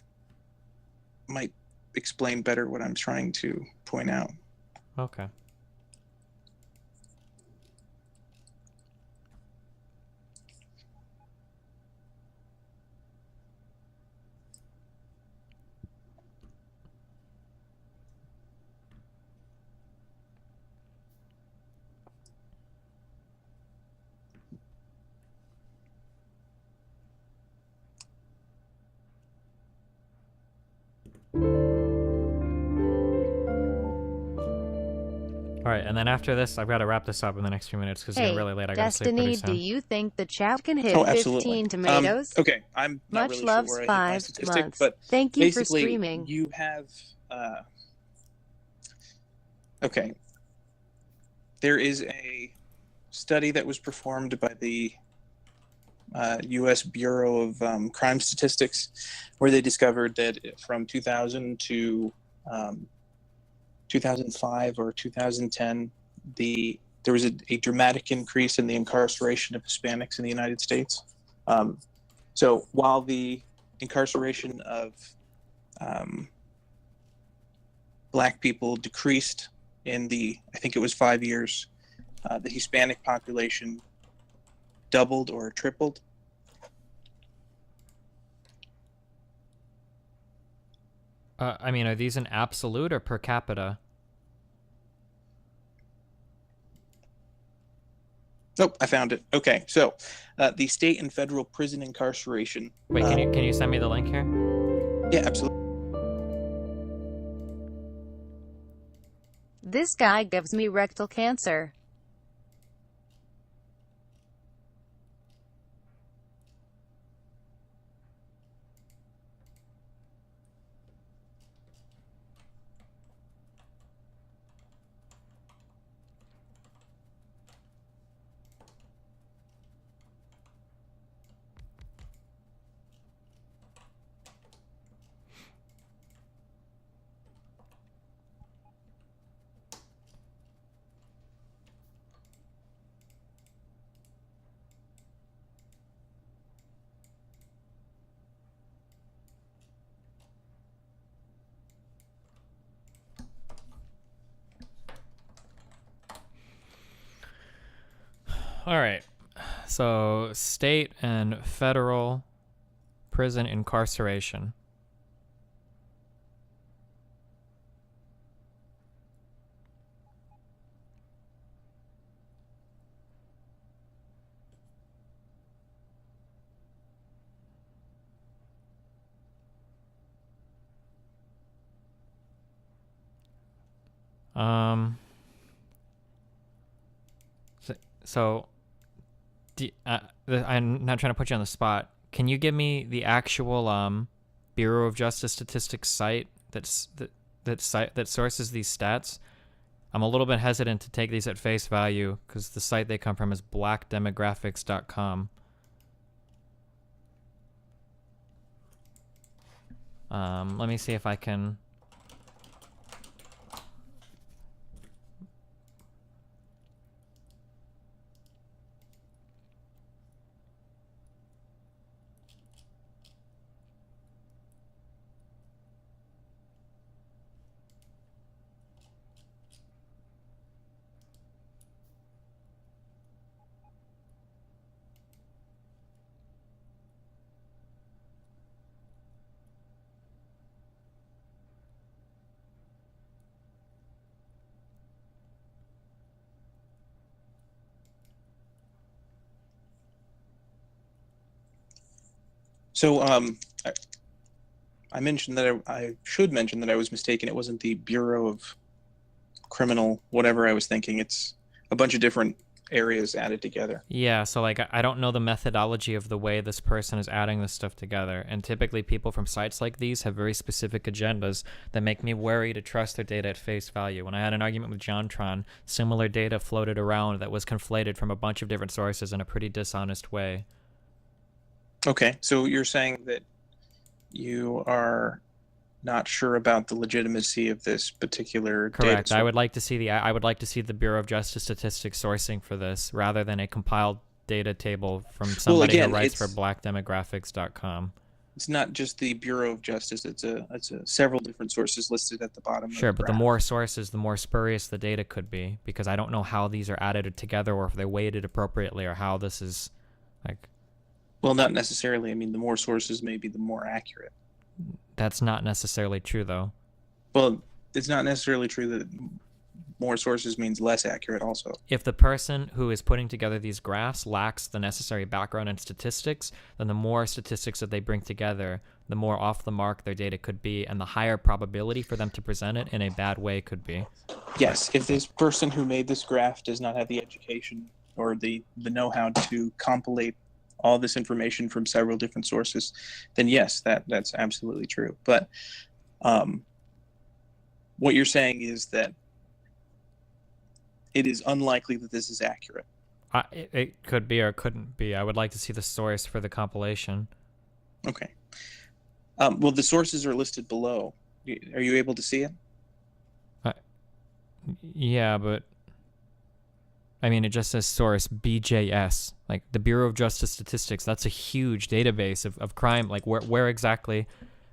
might explain better what I'm trying to point out. Okay. All right, and then after this, I've got to wrap this up in the next few minutes because it's really late. I got to sleep pretty Destiny, soon. do you think the chat can hit absolutely. 15 tomatoes? Okay, I'm not Much really loves, sure where I hit my 5 statistic, months. but Thank you for basically, streaming. you have okay. There is a study that was performed by the U.S. Bureau of Crime Statistics, where they discovered that from 2000 to 2005 or 2010, there was a dramatic increase in the incarceration of Hispanics in the United States. So while the incarceration of Black people decreased in I think it was 5 years, the Hispanic population doubled or tripled. I mean, are these in absolute or per capita? Oh, I found it. Okay, so the state and federal prison incarceration. Wait, can you send me the link here? Yeah, absolutely. This guy gives me rectal cancer. All right. So, state and federal prison incarceration. So I'm not trying to put you on the spot. Can you give me the actual Bureau of Justice Statistics site that sources these stats? I'm a little bit hesitant to take these at face value because the site they come from is blackdemographics.com. Let me see if I can. So I mentioned that I should mention that I was mistaken. It wasn't the Bureau of Criminal whatever I was thinking. It's a bunch of different areas added together. Yeah, so like I don't know the methodology of the way this person is adding this stuff together, and typically people from sites like these have very specific agendas that make me wary to trust their data at face value. When I had an argument with JonTron, similar data floated around that was conflated from a bunch of different sources in a pretty dishonest way. Okay, so you're saying that you are not sure about the legitimacy of this particular Correct. data. I would like to see the Bureau of Justice Statistics sourcing for this rather than a compiled data table from somebody who writes for blackdemographics.com. It's not just the Bureau of Justice. It's several different sources listed at the bottom. Sure, but the graph. more sources, the more spurious the data could be, because I don't know how these are added together or if they're weighted appropriately or how this is like. Well, not necessarily. I mean, the more sources may be the more accurate. That's not necessarily true, though. Well, it's not necessarily true that more sources means less accurate also. If the person who is putting together these graphs lacks the necessary background and statistics, then the more statistics that they bring together, the more off the mark their data could be, and the higher probability for them to present it in a bad way could be. Yes, if this person who made this graph does not have the education or the know-how to compilate all this information from several different sources, then yes, that's absolutely true. But what you're saying is that it is unlikely that this is accurate. It could be or couldn't be. I would like to see the source for the compilation. Okay. Well, the sources are listed below. Are you able to see it? Yeah, but I mean, it just says source BJS, like the Bureau of Justice Statistics. That's a huge database of crime. Like where exactly?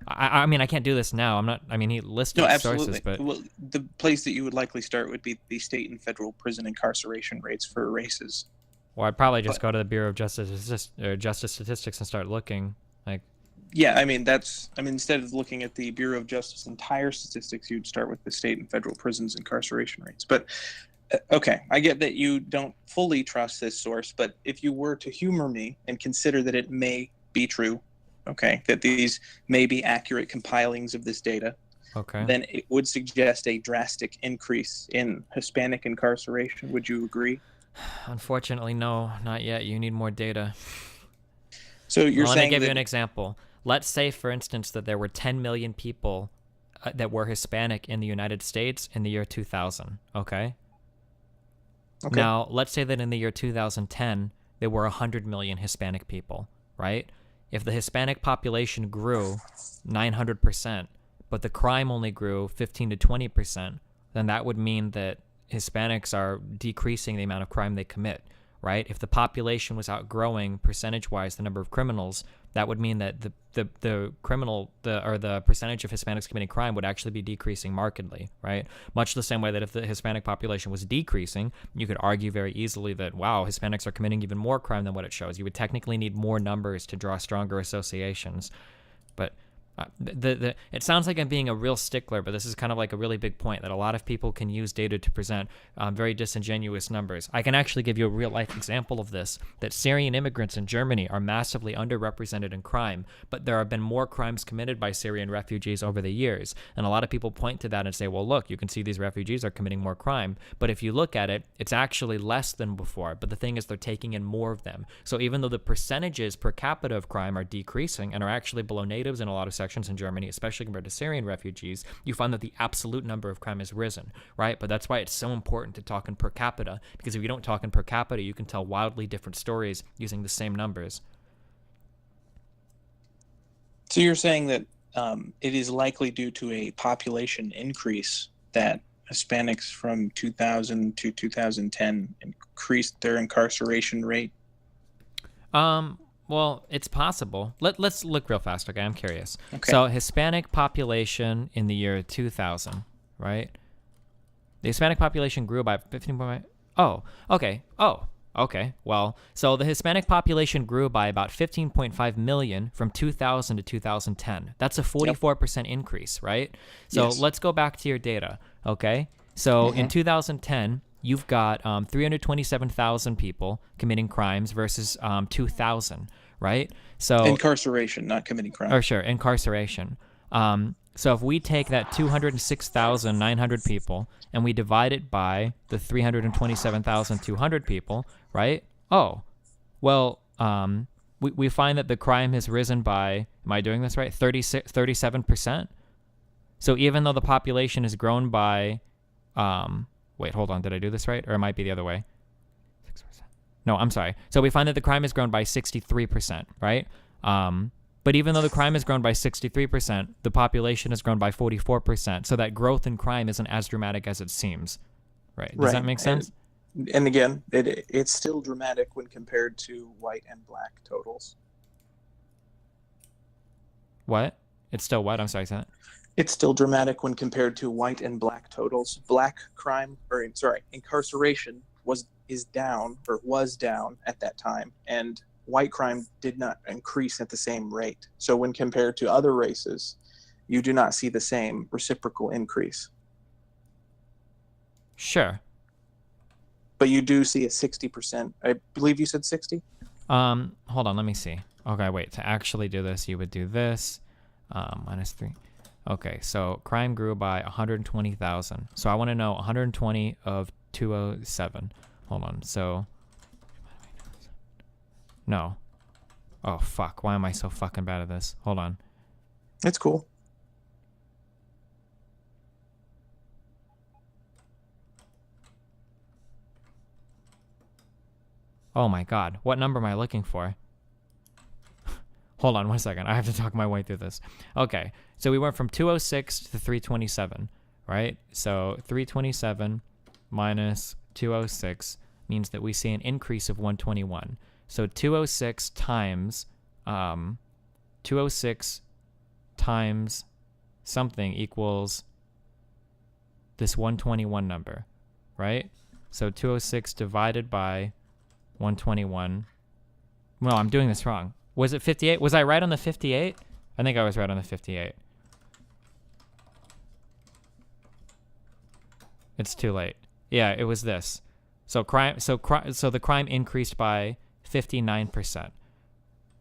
I mean, I can't do this now. I'm not. I mean, he listed sources, but well, the place that you would likely start would be the state and federal prison incarceration rates for races. Well, I'd probably just go to the Bureau of Justice Statistics and start looking. Like, yeah, I mean instead of looking at the Bureau of Justice entire statistics, you'd start with the state and federal prisons incarceration rates. But okay, I get that you don't fully trust this source, but if you were to humor me and consider that it may be true, okay, that these may be accurate compilings of this data, okay, then it would suggest a drastic increase in Hispanic incarceration. Would you agree? Unfortunately, no, not yet. You need more data. So you're saying let me give you an example. Let's say, for instance, that there were 10 million people that were Hispanic in the United States in the year 2000, okay? Okay. Now, let's say that in the year 2010, there were 100 million Hispanic people, right? If the Hispanic population grew 900%, but the crime only grew 15 to 20%, then that would mean that Hispanics are decreasing the amount of crime they commit, right? If the population was outgrowing percentage-wise the number of criminals, that would mean that the percentage of Hispanics committing crime would actually be decreasing markedly, right? Much the same way that if the Hispanic population was decreasing, you could argue very easily that, wow, Hispanics are committing even more crime than what it shows. You would technically need more numbers to draw stronger associations. But it sounds like I'm being a real stickler, but this is kind of like a really big point that a lot of people can use data to present very disingenuous numbers. I can actually give you a real life example of this, that Syrian immigrants in Germany are massively underrepresented in crime, but there have been more crimes committed by Syrian refugees over the years. And a lot of people point to that and say, well, look, you can see these refugees are committing more crime. But if you look at it, it's actually less than before. But the thing is, they're taking in more of them. So even though the percentages per capita of crime are decreasing and are actually below natives in a lot of sections in Germany, especially compared to Syrian refugees, you find that the absolute number of crime has risen, right? But that's why it's so important to talk in per capita, because if you don't talk in per capita, you can tell wildly different stories using the same numbers. So you're saying that it is likely due to a population increase that Hispanics from 2000 to 2010 increased their incarceration rate? Well, it's possible. Let's look real fast, okay? I'm curious. Okay. So Hispanic population in the year 2000, right? The Hispanic population grew by 15. Oh, okay. Oh, okay. Well, so the Hispanic population grew by about 15.5 million from 2000 to 2010. That's a 44% increase, right? So Yes. let's go back to your data, okay? So in 2010, you've got 327,000 people committing crimes versus 2,000, right? So Incarceration, not committing crime. or sure, incarceration. So if we take that 206,900 people and we divide it by the 327,200 people, right? Oh, well, we find that the crime has risen by, am I doing this right? 37%. So even though the population has grown by, wait, hold on. Did I do this right? Or it might be the other way. 6%. No, I'm sorry. So we find that the crime has grown by 63%, right? But even though the crime has grown by 63%, the population has grown by 44%. So that growth in crime isn't as dramatic as it seems, right? Does that make sense? And again, it's still dramatic when compared to white and black totals. What? It's still what? I'm sorry, say that. It's still dramatic when compared to white and black totals. Black crime, incarceration was down at that time, and white crime did not increase at the same rate. So when compared to other races, you do not see the same reciprocal increase. Sure. But you do see a 60%. I believe you said 60? Hold on, let me see. Okay, wait. To actually do this, you would do this. -3. Okay, so crime grew by 120,000. So I want to know 120 of 207. Hold on. So no. Oh fuck. Why am I so fucking bad at this? Hold on. It's cool. Oh my god. What number am I looking for? Hold on 1 second. I have to talk my way through this. Okay. So we went from 206 to 327, right? So 327 minus 206 means that we see an increase of 121. So 206 times 206 times something equals this 121 number, right? So 206 divided by 121. Well, I'm doing this wrong. Was it 58? Was I right on the 58? I think I was right on the 58. It's too late. Yeah, it was this. So the crime increased by 59%,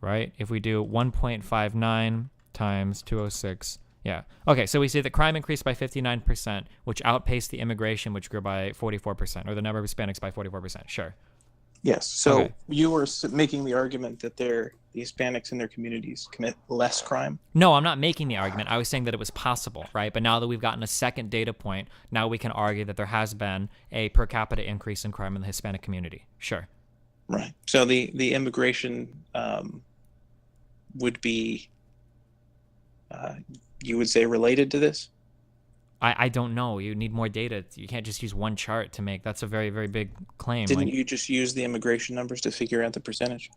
right? If we do 1.59 times 206, yeah. Okay, so we see that crime increased by 59%, which outpaced the immigration, which grew by 44%, or the number of Hispanics by 44%. Sure. Yes. So Okay. you were making the argument that the Hispanics in their communities commit less crime? No, I'm not making the argument. I was saying that it was possible, right? But now that we've gotten a second data point, now we can argue that there has been a per capita increase in crime in the Hispanic community. Sure. Right. So the immigration would be, you would say, related to this? I don't know. You need more data. You can't just use one chart to make. That's a very, very big claim. Didn't you just use the immigration numbers to figure out the percentage?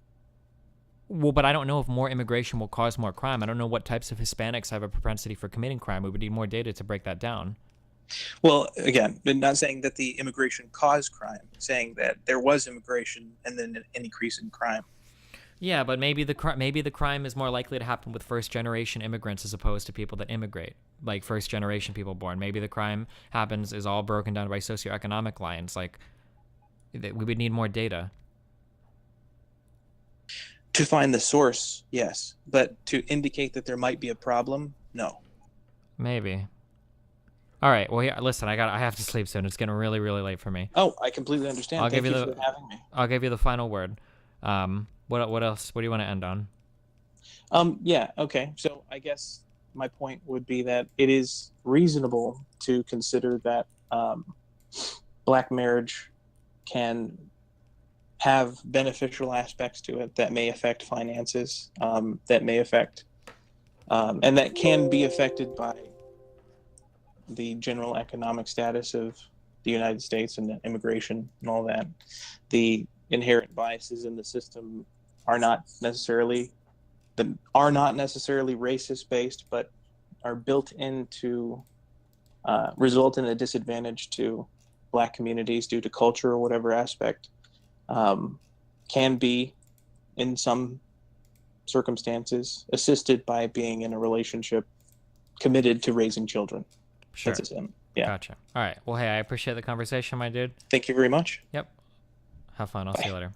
Well, but I don't know if more immigration will cause more crime. I don't know what types of Hispanics have a propensity for committing crime. We would need more data to break that down. Well, again, I'm not saying that the immigration caused crime, saying that there was immigration and then an increase in crime. Yeah, but maybe the crime is more likely to happen with first-generation immigrants as opposed to people that immigrate, like first-generation people born. Maybe the crime is all broken down by socioeconomic lines. Like, we would need more data. To find the source, yes, but to indicate that there might be a problem, no. Maybe. All right. Well, yeah. Listen, I have to sleep soon. It's getting really, really late for me. Oh, I completely understand. Thank you for having me. I'll give you the final word. What else? What do you want to end on? Yeah. Okay. So I guess my point would be that it is reasonable to consider that black marriage can have beneficial aspects to it that may affect finances, that may affect, and that can be affected by the general economic status of the United States and immigration and all that. The inherent biases in the system are not necessarily racist based, but are built into result in a disadvantage to black communities due to culture or whatever aspect. Can be, in some circumstances, assisted by being in a relationship committed to raising children. Sure. That's it. Yeah. Gotcha. All right. Well, hey, I appreciate the conversation, my dude. Thank you very much. Yep. Have fun. I'll see you later.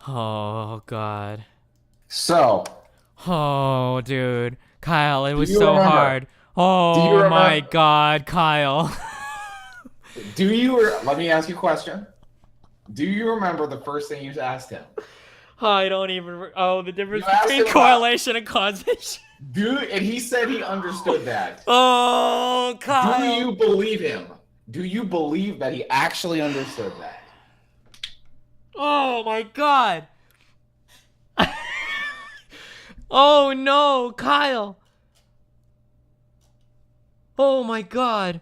Oh, God. So. Oh, dude. Kyle, it was you so remember? hard. Oh, my God, Kyle. Let me ask you a question. Do you remember the first thing you asked him? I don't even... Oh, the difference You asked between him correlation and causation. Dude, and he said he understood that. Oh, Kyle. Do you believe him? Do you believe that he actually understood that? Oh, my God. Oh, no, Kyle. Oh, my God.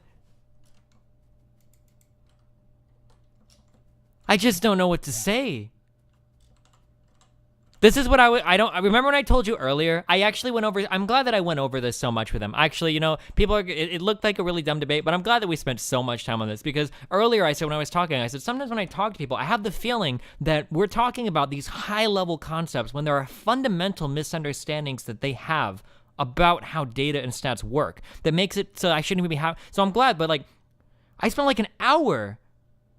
I just don't know what to say. This is what I remember when I told you earlier. I actually went over. I'm glad that I went over this so much with him. Actually, you know, it looked like a really dumb debate, but I'm glad that we spent so much time on this because earlier I said when I was talking, I said sometimes when I talk to people, I have the feeling that we're talking about these high-level concepts when there are fundamental misunderstandings that they have about how data and stats work that makes it so I shouldn't even be so I'm glad, but like I spent like an hour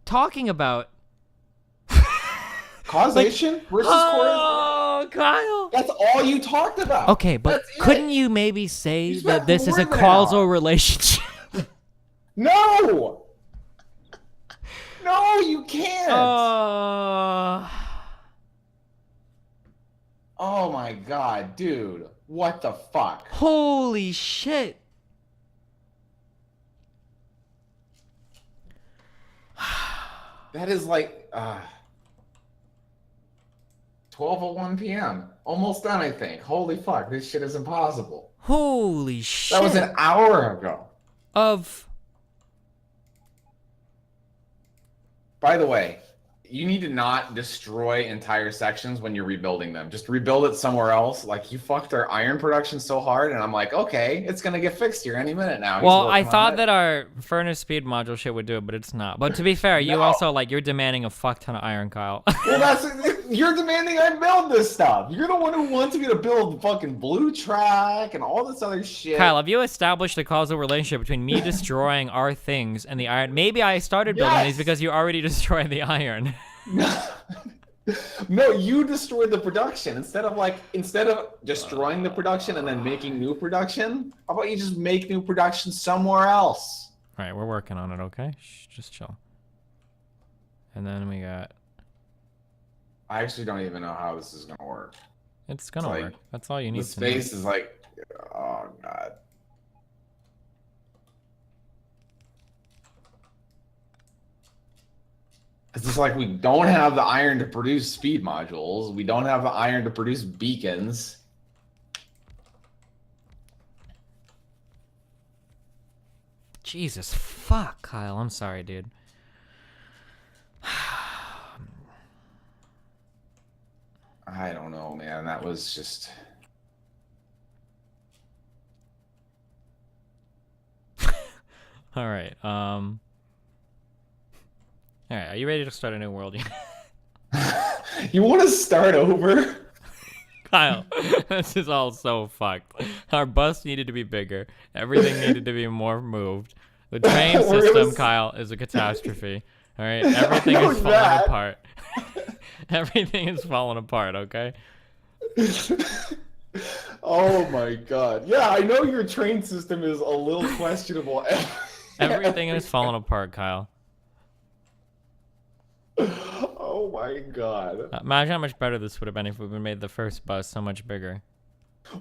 talking about causation versus correlation. Oh, Kyle. That's all you talked about. Okay, but couldn't you maybe say that this is a causal relationship? No. No, you can't. Oh my God, dude. What the fuck? Holy shit. That is like 12:01 p.m. Almost done, I think. Holy fuck, this shit is impossible. Holy shit. That was an hour ago. By the way, you need to not destroy entire sections when you're rebuilding them. Just rebuild it somewhere else. Like, you fucked our iron production so hard, and I'm like, okay, it's going to get fixed here any minute now. Well, I thought that our furnace speed module shit would do it, but it's not. But to be fair, you also, like, you're demanding a fuck ton of iron, Kyle. Well, you're demanding I build this stuff. You're the one who wants me to build fucking blue track and all this other shit. Kyle, have you established a causal relationship between me destroying our things and the iron? Maybe I started building these because you already destroyed the iron. No, you destroyed the production. Instead of destroying the production and then making new production, how about you just make new production somewhere else? All right, we're working on it, okay? Shh, just chill. And then we got... I actually don't even know how this is going to work. It's going to work. That's all you need to know. The space is like... Oh, God. It's just like we don't have the iron to produce speed modules. We don't have the iron to produce beacons. Jesus fuck, Kyle. I'm sorry, dude. I don't know, man. That was just... All right. All right. Are you ready to start a new world? You want to start over? Kyle, this is all so fucked. Our bus needed to be bigger. Everything needed to be more moved. The train system, Kyle, is a catastrophe. All right. Everything is falling apart. Everything is falling apart. Okay. Oh my god. Yeah, I know your train system is a little questionable. Everything is falling apart, Kyle. Oh my god. Imagine how much better this would have been if we would have made the first bus so much bigger.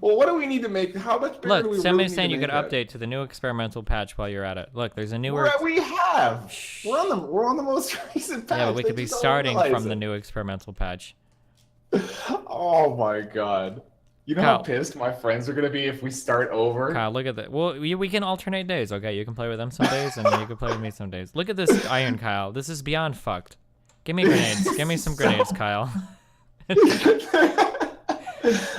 Well, what do we need to make? How much bigger do we somebody's really saying need you to could make update to the new experimental patch while you're at it. Look, there's a newer... We have. We're on the most recent patch. Yeah, but we could be starting from the new experimental patch. Oh my god. You know how pissed my friends are going to be if we start over? Kyle, look at that. Well, we can alternate days, okay? You can play with them some days, and you can play with me some days. Look at this iron, Kyle. This is beyond fucked. Give me grenades. Give me some grenades, Kyle.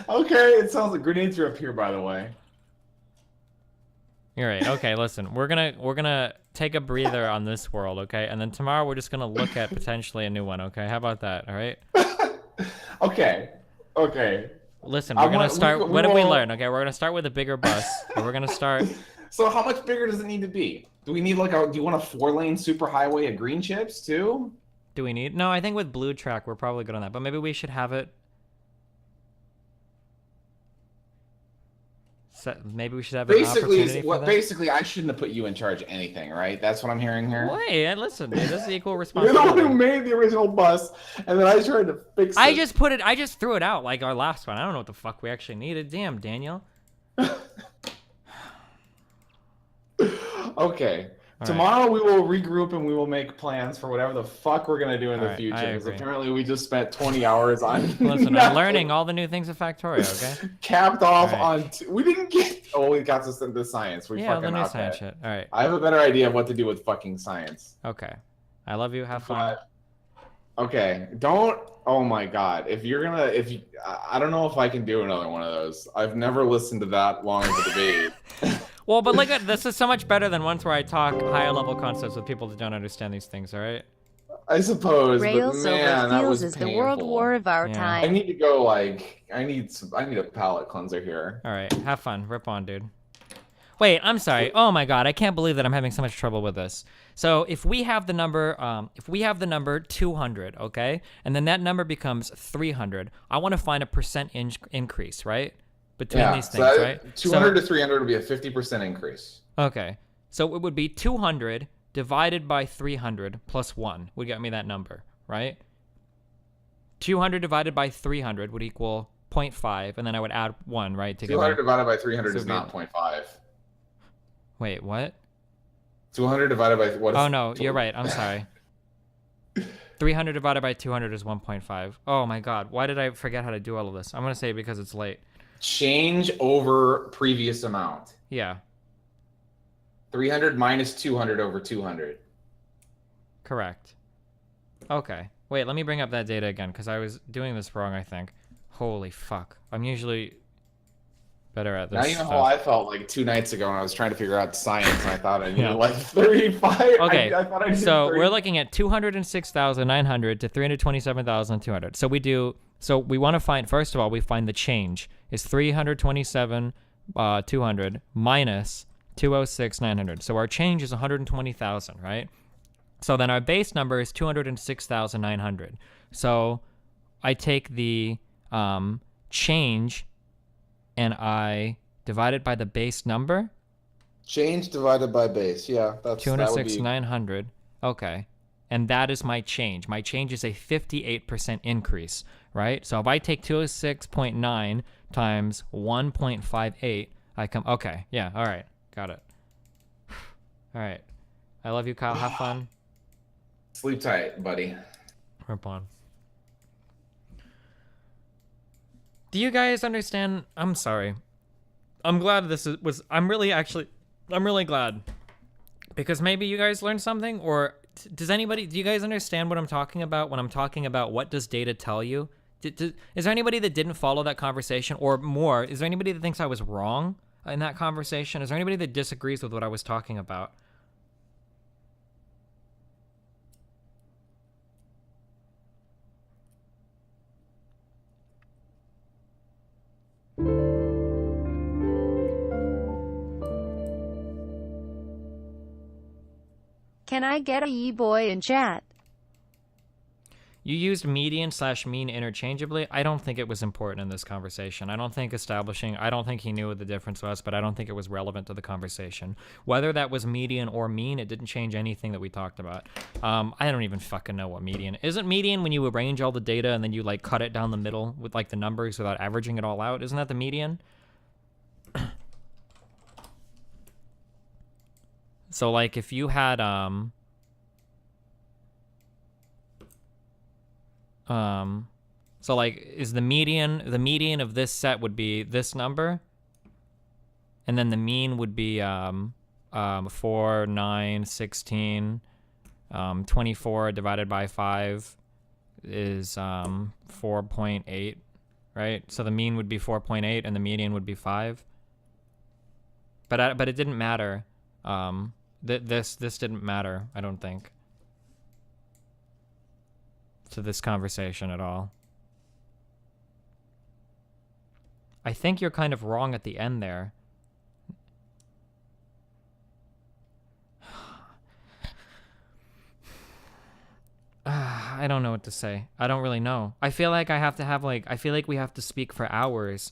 Okay, it sounds like grenades are up here, by the way. You're right. Okay, listen. We're gonna take a breather on this world, okay? And then tomorrow we're just gonna look at potentially a new one, okay? How about that? All right? Okay. Listen, we're gonna start. What did we learn? Okay, we're gonna start with a bigger bus. And we're gonna start. So how much bigger does it need to be? Do we need like a? Do you want a 4-lane superhighway of green chips too? Do we need? No, I think with blue track we're probably good on that. But maybe we should have it. Maybe we should have an opportunity for that. Basically, I shouldn't have put you in charge of anything, right? That's what I'm hearing here. Wait, listen, dude, this is equal responsibility. You're the one who made the original bus, and then I tried to fix it. I just threw it out like our last one. I don't know what the fuck we actually needed. Damn, Daniel. Okay. Tomorrow we will regroup and we will make plans for whatever the fuck we're gonna do in the future. Because apparently we just spent 20 hours on. Listen, I'm learning all the new things at Factorio. Okay. Capped off on. We didn't get. Oh, we got us into science. We fucking the new science shit. All right. I have a better idea of what to do with fucking science. Okay. I love you. Have fun. Okay. Don't. Oh my god. If you're gonna, I don't know if I can do another one of those. I've never listened to that long of a debate. Well, but look at this is so much better than ones where I talk higher level concepts with people that don't understand these things. All right. I suppose. Rails but man, over that fuels was is painful. the world war of our time. I need to go. I need a palate cleanser here. All right. Have fun. Rip on, dude. Wait. I'm sorry. Oh my god. I can't believe that I'm having so much trouble with this. So if we have the number, 200, okay, and then that number becomes 300, I want to find a percent increase, right? Between these things, right? 200 to 300 would be a 50% increase. Okay. So it would be 200 divided by 300 plus 1 would get me that number, right? 200 divided by 300 would equal 0.5, and then I would add 1, right? 200 divided by 300 is not 0.5. Wait, what? 200 divided by what? Oh, no, you're right. I'm sorry. 300 divided by 200 is 1.5. Oh, my God. Why did I forget how to do all of this? I'm going to say because it's late. Change over previous amount. Yeah. 300 minus 200 over 200. Correct. Okay. Wait, let me bring up that data again, because I was doing this wrong, I think. Holy fuck. I'm usually better at this. Now you know how I felt like 2 nights ago when I was trying to figure out science, and I thought I needed like 35. Okay, I thought I needed so 30. we're looking at 206,900 to 327,200. So we want to find, first of all, we find the change is 327,200 minus 206,900. So our change is 120,000, right? So then our base number is 206,900. So I take the change and I divide it by the base number. Change divided by base. Yeah, that's 206,900. Okay. And that is my change. My change is a 58% increase, right? So if I take 206.9 times 1.58, I come, okay. Yeah, all right. Got it. All right. I love you, Kyle. Have fun. Sleep tight, buddy. Rip on. Do you guys understand? I'm sorry. I'm glad I'm really glad. Because maybe you guys learned something, or do you guys understand what I'm talking about when I'm talking about what does data tell you? Is there anybody that didn't follow that conversation, or more, is there anybody that thinks I was wrong in that conversation? Is there anybody that disagrees with what I was talking about? Can I get a ye-boy in chat? You used median / mean interchangeably. I don't think it was important in this conversation. I don't think he knew what the difference was, but I don't think it was relevant to the conversation. Whether that was median or mean, it didn't change anything that we talked about. I don't even fucking know what median. Isn't median when you arrange all the data and then you like cut it down the middle with like the numbers without averaging it all out? Isn't that the median? So like if you had so like is the median of this set would be this number, and then the mean would be 4, 9, 16, 24 divided by 5 is 4.8, right? So the mean would be 4.8 and the median would be 5. But it didn't matter. This didn't matter, I don't think, to this conversation at all. I think you're kind of wrong at the end there. I don't know what to say. I don't really know. I feel like I feel like we have to speak for hours.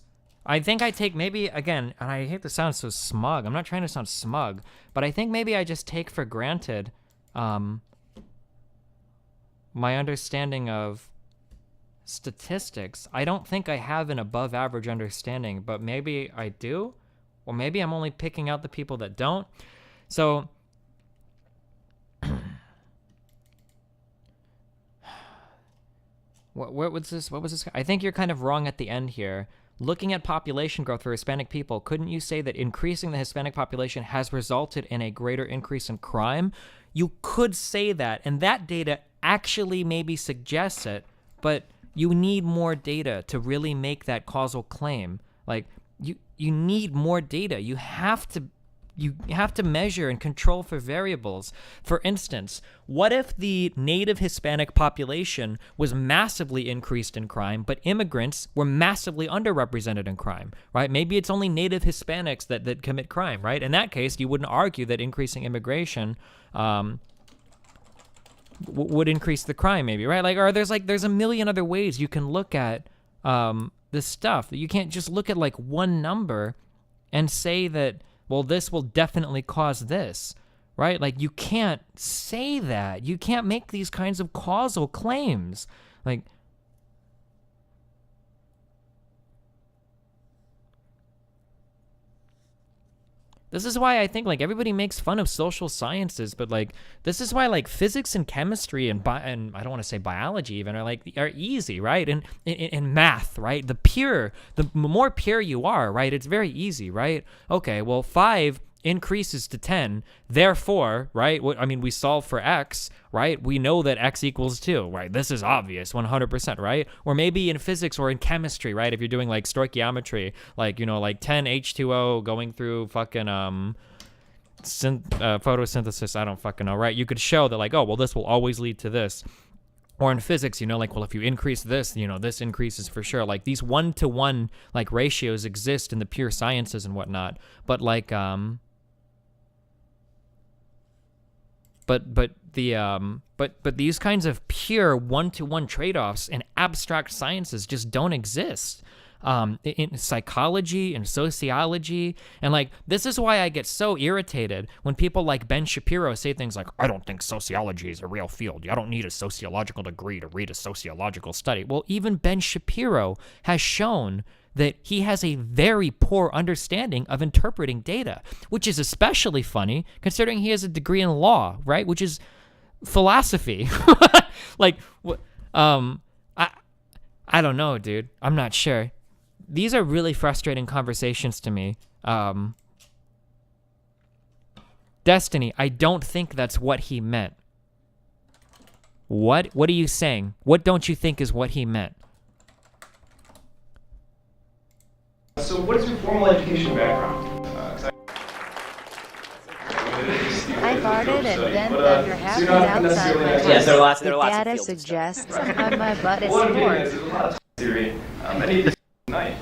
I think I take maybe, again, and I hate to sound so smug. I'm not trying to sound smug, but I think maybe I just take for granted my understanding of statistics. I don't think I have an above average understanding, but maybe I do, or maybe I'm only picking out the people that don't. So what was this? I think you're kind of wrong at the end here. Looking at population growth for Hispanic people, couldn't you say that increasing the Hispanic population has resulted in a greater increase in crime? You could say that, and that data actually maybe suggests it, but you need more data to really make that causal claim. Like, you need more data. You have to measure and control for variables. For instance, what if the native Hispanic population was massively increased in crime, but immigrants were massively underrepresented in crime, right? Maybe it's only native Hispanics that commit crime, right? In that case, you wouldn't argue that increasing immigration would increase the crime, maybe, right? Like, or there's a million other ways you can look at this stuff. You can't just look at like one number and say that, well, this will definitely cause this, right? Like, you can't say that. You can't make these kinds of causal claims. Like, this is why I think, like, everybody makes fun of social sciences, but, like, this is why, like, physics and chemistry and I don't want to say biology even are easy, right? And math, right? The more pure you are, right? It's very easy, right? Okay, well, 5 increases to 10, therefore, right? I mean, we solve for x, right? We know that x equals 2, right? This is obvious, 100%, right? Or maybe in physics or in chemistry, right? If you're doing like stoichiometry, like, you know, like 10 H2O going through fucking photosynthesis, I don't fucking know, right? You could show that, like, oh, well, this will always lead to this. Or in physics, you know, like, well, if you increase this, you know, this increases for sure. Like, these 1-to-1 like ratios exist in the pure sciences and whatnot, but like But these kinds of pure 1-to-1 trade-offs in abstract sciences just don't exist. In psychology and sociology, and like, this is why I get so irritated when people like Ben Shapiro say things like, I don't think sociology is a real field. I don't need a sociological degree to read a sociological study. Well, even Ben Shapiro has shown that he has a very poor understanding of interpreting data, which is especially funny considering he has a degree in law, right? Which is philosophy. Like, I don't know, dude. I'm not sure. These are really frustrating conversations to me. Destiny, I don't think that's what he meant. What are you saying? What don't you think is what he meant? So what is your formal education background? I farted and then thunder happened outside my house. Yes, there are lots The of data fields of study. suggests on my butt is Well, what I'm getting sport. at is there's a lot of theory. Many of this tonight.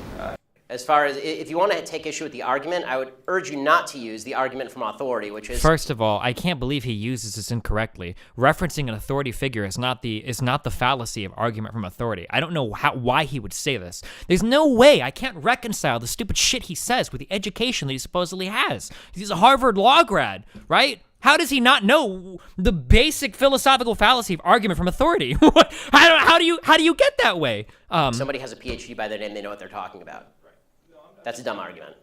As far as if you want to take issue with the argument, I would urge you not to use the argument from authority, which is First of all, I can't believe he uses this incorrectly. Referencing an authority figure is not the fallacy of argument from authority. I don't know why he would say this. There's no way. I can't reconcile the stupid shit he says with the education that he supposedly has. He's a Harvard law grad, right? How does he not know the basic philosophical fallacy of argument from authority? How do you get that way? somebody has a PhD by their name, they know what they're talking about. That's a dumb argument.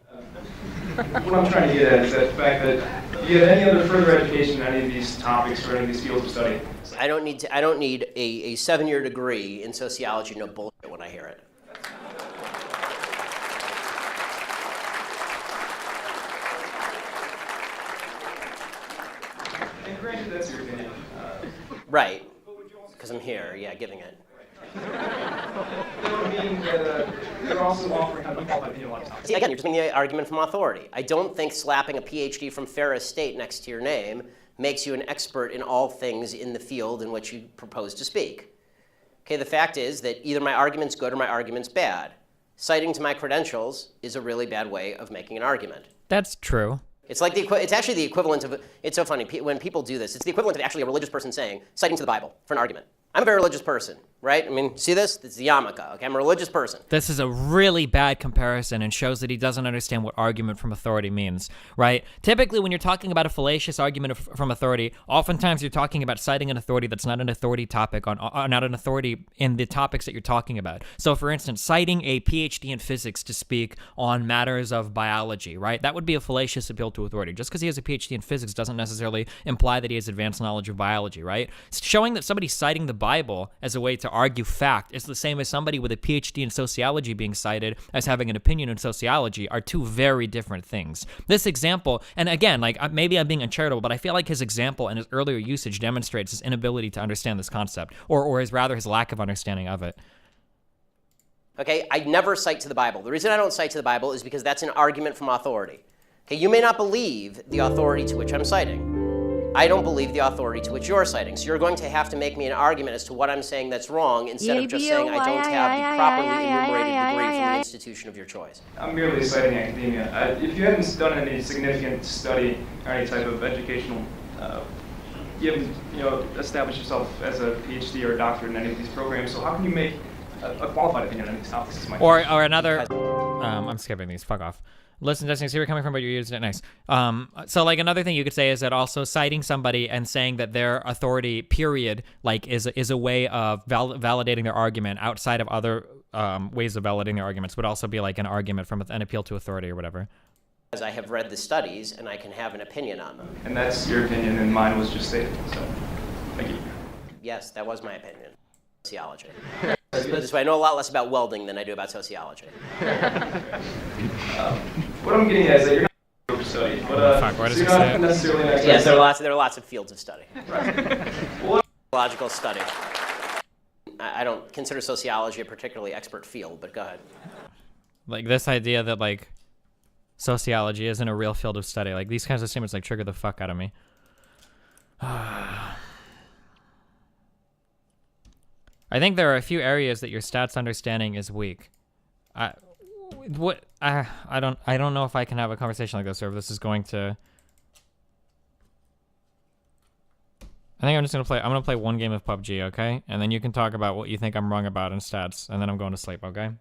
What I'm trying to get at is that the fact that you have any other further education in any of these topics or any of these fields of study. I don't need a 7-year degree in sociology. No bullshit when I hear it. And granted, that's your opinion. Right. Because I'm here, yeah, giving it. That would mean that you're also offering kind of unqualified opinion on a lot of topics. See, again, you're just making the argument from authority. I don't think slapping a PhD from Ferris State next to your name makes you an expert in all things in the field in which you propose to speak. Okay, the fact is that either my argument's good or my argument's bad. Citing to my credentials is a really bad way of making an argument. That's true. It's like it's actually the equivalent of, it's so funny, when people do this, it's the equivalent of actually a religious person saying, citing to the Bible for an argument. I'm a very religious person, right? I mean, see this? It's the yarmulke, okay? I'm a religious person. This is a really bad comparison and shows that he doesn't understand what argument from authority means, right? Typically, when you're talking about a fallacious argument from authority, oftentimes you're talking about citing an authority that's not an authority topic not an authority in the topics that you're talking about. So, for instance, citing a PhD in physics to speak on matters of biology, right? That would be a fallacious appeal to authority. Just because he has a PhD in physics doesn't necessarily imply that he has advanced knowledge of biology, right? Showing that somebody's citing the Bible as a way to argue fact is the same as somebody with a PhD in sociology being cited as having an opinion in sociology are two very different things. This example, and again, like maybe I'm being uncharitable, but I feel like his example and his earlier usage demonstrates his inability to understand this concept, or his lack of understanding of it. Okay, I never cite to the Bible. The reason I don't cite to the Bible is because that's an argument from authority. Okay, you may not believe the authority to which I'm citing. I don't believe the authority to which you're citing. So you're going to have to make me an argument as to what I'm saying that's wrong instead of just saying I don't have the properly enumerated degree from the institution of your choice. I'm merely citing academia. If you haven't done any significant study or any type of educational, you haven't established yourself as a PhD or a doctorate in any of these programs, so how can you make a qualified opinion on these topics? Or another, I'm skipping these, fuck off. Listen, Destiny, see where you're coming from, but you're using it nice. So, like, another thing you could say is that also citing somebody and saying that their authority, period, like, is a way of validating their argument outside of other ways of validating their arguments would also be like an argument from an appeal to authority or whatever. As I have read the studies and I can have an opinion on them. And that's your opinion, and mine was just stated. So, thank you. Yes, that was my opinion. Sociology. Let's put it this way, I know a lot less about welding than I do about sociology. What I'm getting at is that you're not a group of study, but Fuck, why does so it you're say not it? necessarily an expert. Yes, there are lots of fields of study. Logical study. I don't consider sociology a particularly expert field, but go ahead. Like, this idea that, like, sociology isn't a real field of study. Like, these kinds of statements, like, trigger the fuck out of me. I think there are a few areas that your stats understanding is weak. I don't know if I can have a conversation like this, or if this is going to. I think I'm just gonna play one game of PUBG, okay? And then you can talk about what you think I'm wrong about in stats, and then I'm going to sleep, okay?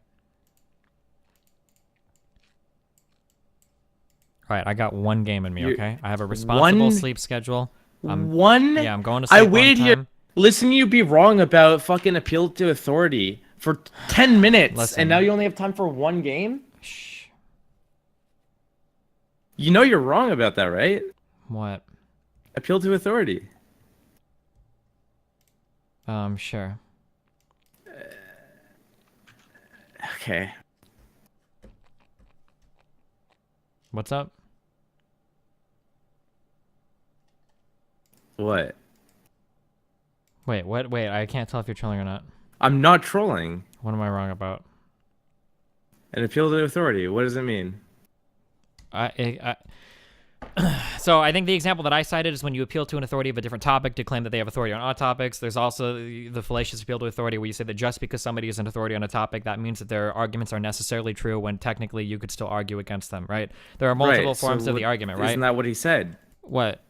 Alright, I got one game in me, okay? I have a responsible sleep schedule. Yeah, I'm going to sleep. I waited here. Listen to you be wrong about fucking appeal to authority for 10 minutes, Listen. and now you only have time for one game? Shh. You know you're wrong about that, right? What? Appeal to authority. Sure. Okay. What's up? What? Wait, what? Wait, I can't tell if you're trolling or not. I'm not trolling. What am I wrong about? An appeal to authority. What does it mean? So I think the example that I cited is when you appeal to an authority of a different topic to claim that they have authority on all topics. There's also the fallacious appeal to authority where you say that just because somebody is an authority on a topic, that means that their arguments are necessarily true when technically you could still argue against them, right? There are multiple forms of the argument, right? Isn't that what he said? What?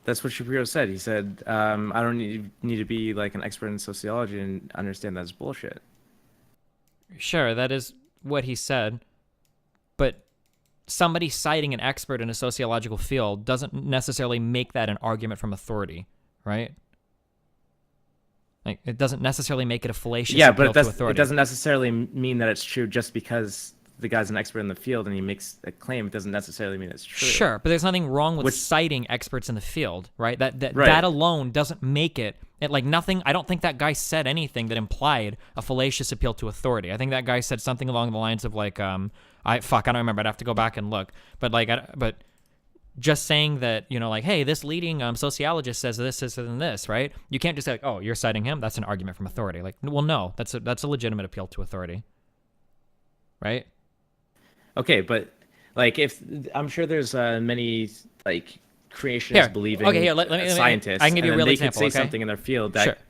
That's what Shapiro said. He said, I don't need to be like an expert in sociology and understand that's bullshit. Sure, that is what he said. But somebody citing an expert in a sociological field doesn't necessarily make that an argument from authority, right? Like, it doesn't necessarily make it a fallacious appeal to authority. It doesn't necessarily mean that it's true just because the guy's an expert in the field and he makes a claim. It doesn't necessarily mean it's true. Sure, but there's nothing wrong with citing experts in the field, right? That Right. That alone doesn't make it like nothing. I don't think that guy said anything that implied a fallacious appeal to authority. I think that guy said something along the lines of like, I don't remember. I'd have to go back and look. But like, but just saying that, you know, like, hey, this leading sociologist says this and this, right? You can't just say like, oh, you're citing him. That's an argument from authority. Like, well, no, that's a legitimate appeal to authority, right? Okay, but like if I'm sure there's many like creationists believing scientists. I can give you a real they example. could say something in their field that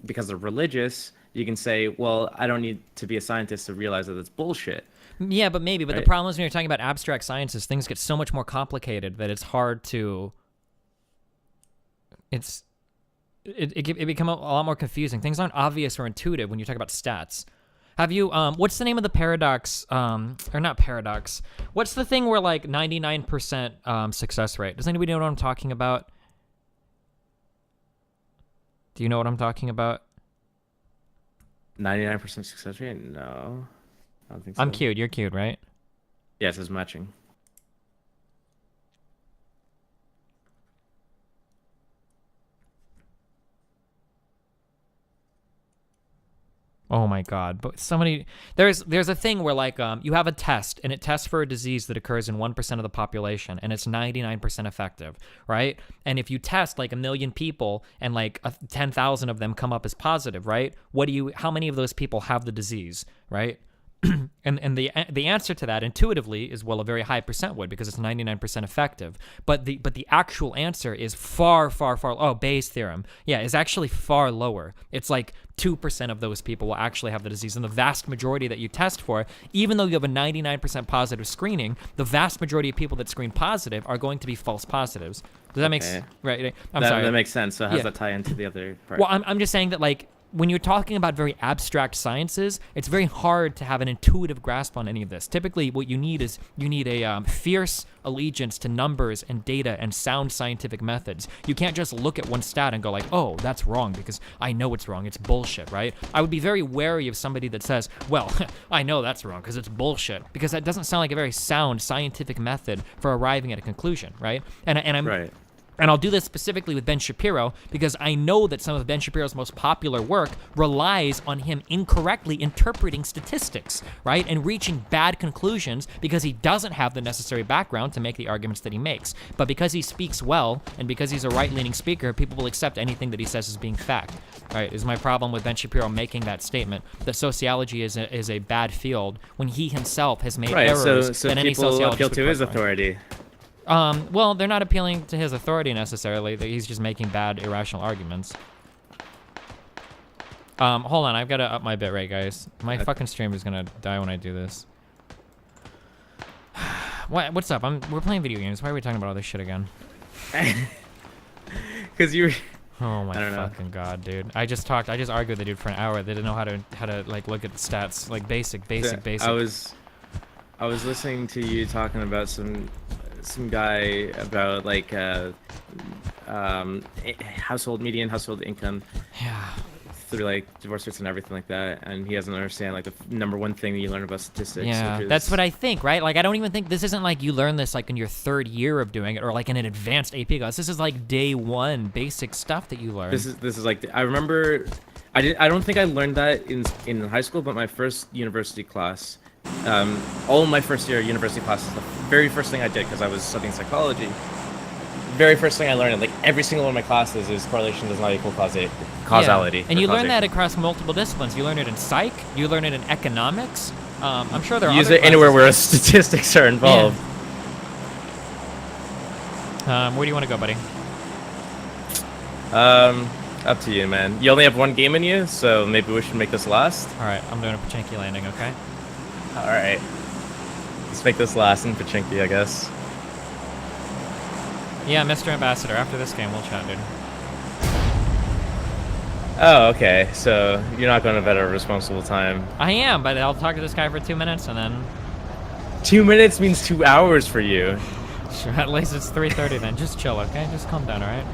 because they're religious, you can say, well, I don't need to be a scientist to realize that it's bullshit. Yeah, but maybe. But right? The problem is when you're talking about abstract sciences, things get so much more complicated that it's hard to. It become a lot more confusing. Things aren't obvious or intuitive when you talk about stats. Have you, what's the name of the paradox, or not paradox, what's the thing where like 99% success rate? Does anybody know what I'm talking about? Do you know what I'm talking about? 99% success rate? No, I don't think so. I'm cute, you're cute, right? Yes, it's matching. Oh my God! But there's a thing where like you have a test and it tests for a disease that occurs in 1% of the population and it's 99% effective, right? And if you test like 1 million people and like 10,000 of them come up as positive, right? How many of those people have the disease, right? and the answer to that intuitively is, well, a very high percent would, because it's 99% effective. But the actual answer is far Bayes' theorem, is actually far lower. It's like 2% of those people will actually have the disease, and the vast majority that you test for, even though you have a 99% positive screening, the vast majority of people that screen positive are going to be false positives. Does that make sense? Right. I'm sorry. That makes sense. So how does that tie into the other part? Well, I'm just saying that like, when you're talking about very abstract sciences, it's very hard to have an intuitive grasp on any of this. Typically, what you need is a fierce allegiance to numbers and data and sound scientific methods. You can't just look at one stat and go like, oh, that's wrong because I know it's wrong. It's bullshit, right? I would be very wary of somebody that says, well, I know that's wrong because it's bullshit, because that doesn't sound like a very sound scientific method for arriving at a conclusion, right? And I'm right. And I'll do this specifically with Ben Shapiro because I know that some of Ben Shapiro's most popular work relies on him incorrectly interpreting statistics, right? And reaching bad conclusions because he doesn't have the necessary background to make the arguments that he makes. But because he speaks well and because he's a right-leaning speaker, people will accept anything that he says as being fact, right? Is my problem with Ben Shapiro making that statement that sociology is a bad field when he himself has made errors so that any sociologist appeal to would his point out. authority. Well, they're not appealing to his authority necessarily. He's just making bad, irrational arguments. Hold on, I've got to up my bit rate, guys. My fucking stream is gonna die when I do this. What's up? We're playing video games. Why are we talking about all this shit again? Because you're. Oh my fucking god, dude! I just argued with the dude for an hour. They didn't know how to like look at the stats, like basic. I was listening to you talking about some guy about like median household income. Yeah. through like divorce rates and everything like that, and he doesn't understand like the number one thing that you learn about statistics. Yeah, that's what I think, right? Like, I don't even think this isn't like you learn this like in your 3rd year of doing it, or like in an advanced AP class. This is like day 1 basic stuff that you learn. This is like I remember, I don't think I learned that in high school, but my first university class, all of my first year university classes, the very first thing I did because I was studying psychology. Very first thing I learned in like every single one of my classes is correlation does not equal causality. Yeah. And you learn that across multiple disciplines. You learn it in psych. You learn it in economics. I'm sure there are use other it anywhere where statistics are involved. Yeah. Where do you want to go, buddy? Up to you, man. You only have 1 game in you, so maybe we should make this last. All right, I'm doing a Pachinki landing. Okay. All right. Let's make this last in Pachinki, I guess. Yeah, Mr. Ambassador, after this game, we'll chat, dude. Oh, okay. So you're not going to bed at a responsible time. I am, but I'll talk to this guy for 2 minutes, and then... 2 minutes means 2 hours for you. Sure, at least it's 3:30 then. Just chill, okay? Just calm down, alright?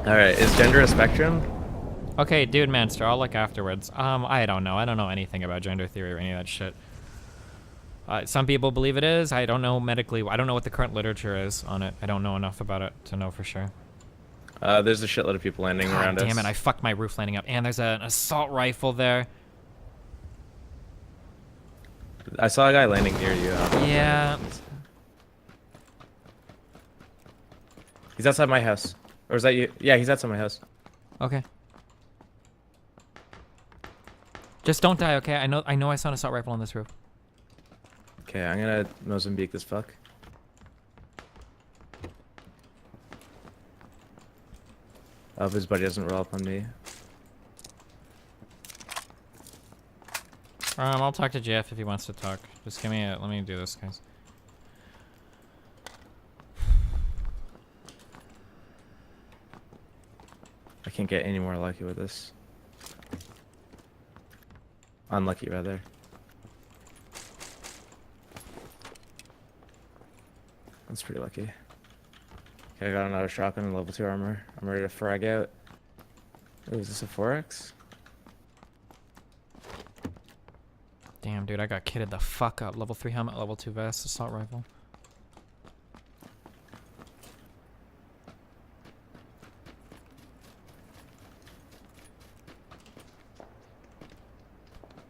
Alright, is gender a spectrum? Okay, dude, Manster, I'll look afterwards. I don't know. I don't know anything about gender theory or any of that shit. Some people believe it is. I don't know medically. I don't know what the current literature is on it. I don't know enough about it to know for sure. There's a shitload of people landing around us. Damn it, I fucked my roof landing up. And there's an assault rifle there. I saw a guy landing near you. Yeah. He's outside my house. Or is that you? Yeah, he's outside my house. Okay. Just don't die, okay? I know I saw an assault rifle on this roof. Okay, I'm gonna Mozambique this fuck. I hope his buddy doesn't roll up on me. I'll talk to Jeff if he wants to talk. Just give me let me do this, guys. I can't get any more lucky with this. Unlucky, rather. That's pretty lucky. Okay, I got another shotgun and level 2 armor. I'm ready to frag out. Ooh, is this a 4X? Damn, dude, I got kitted the fuck up. Level 3 helmet, level 2 vest, assault rifle.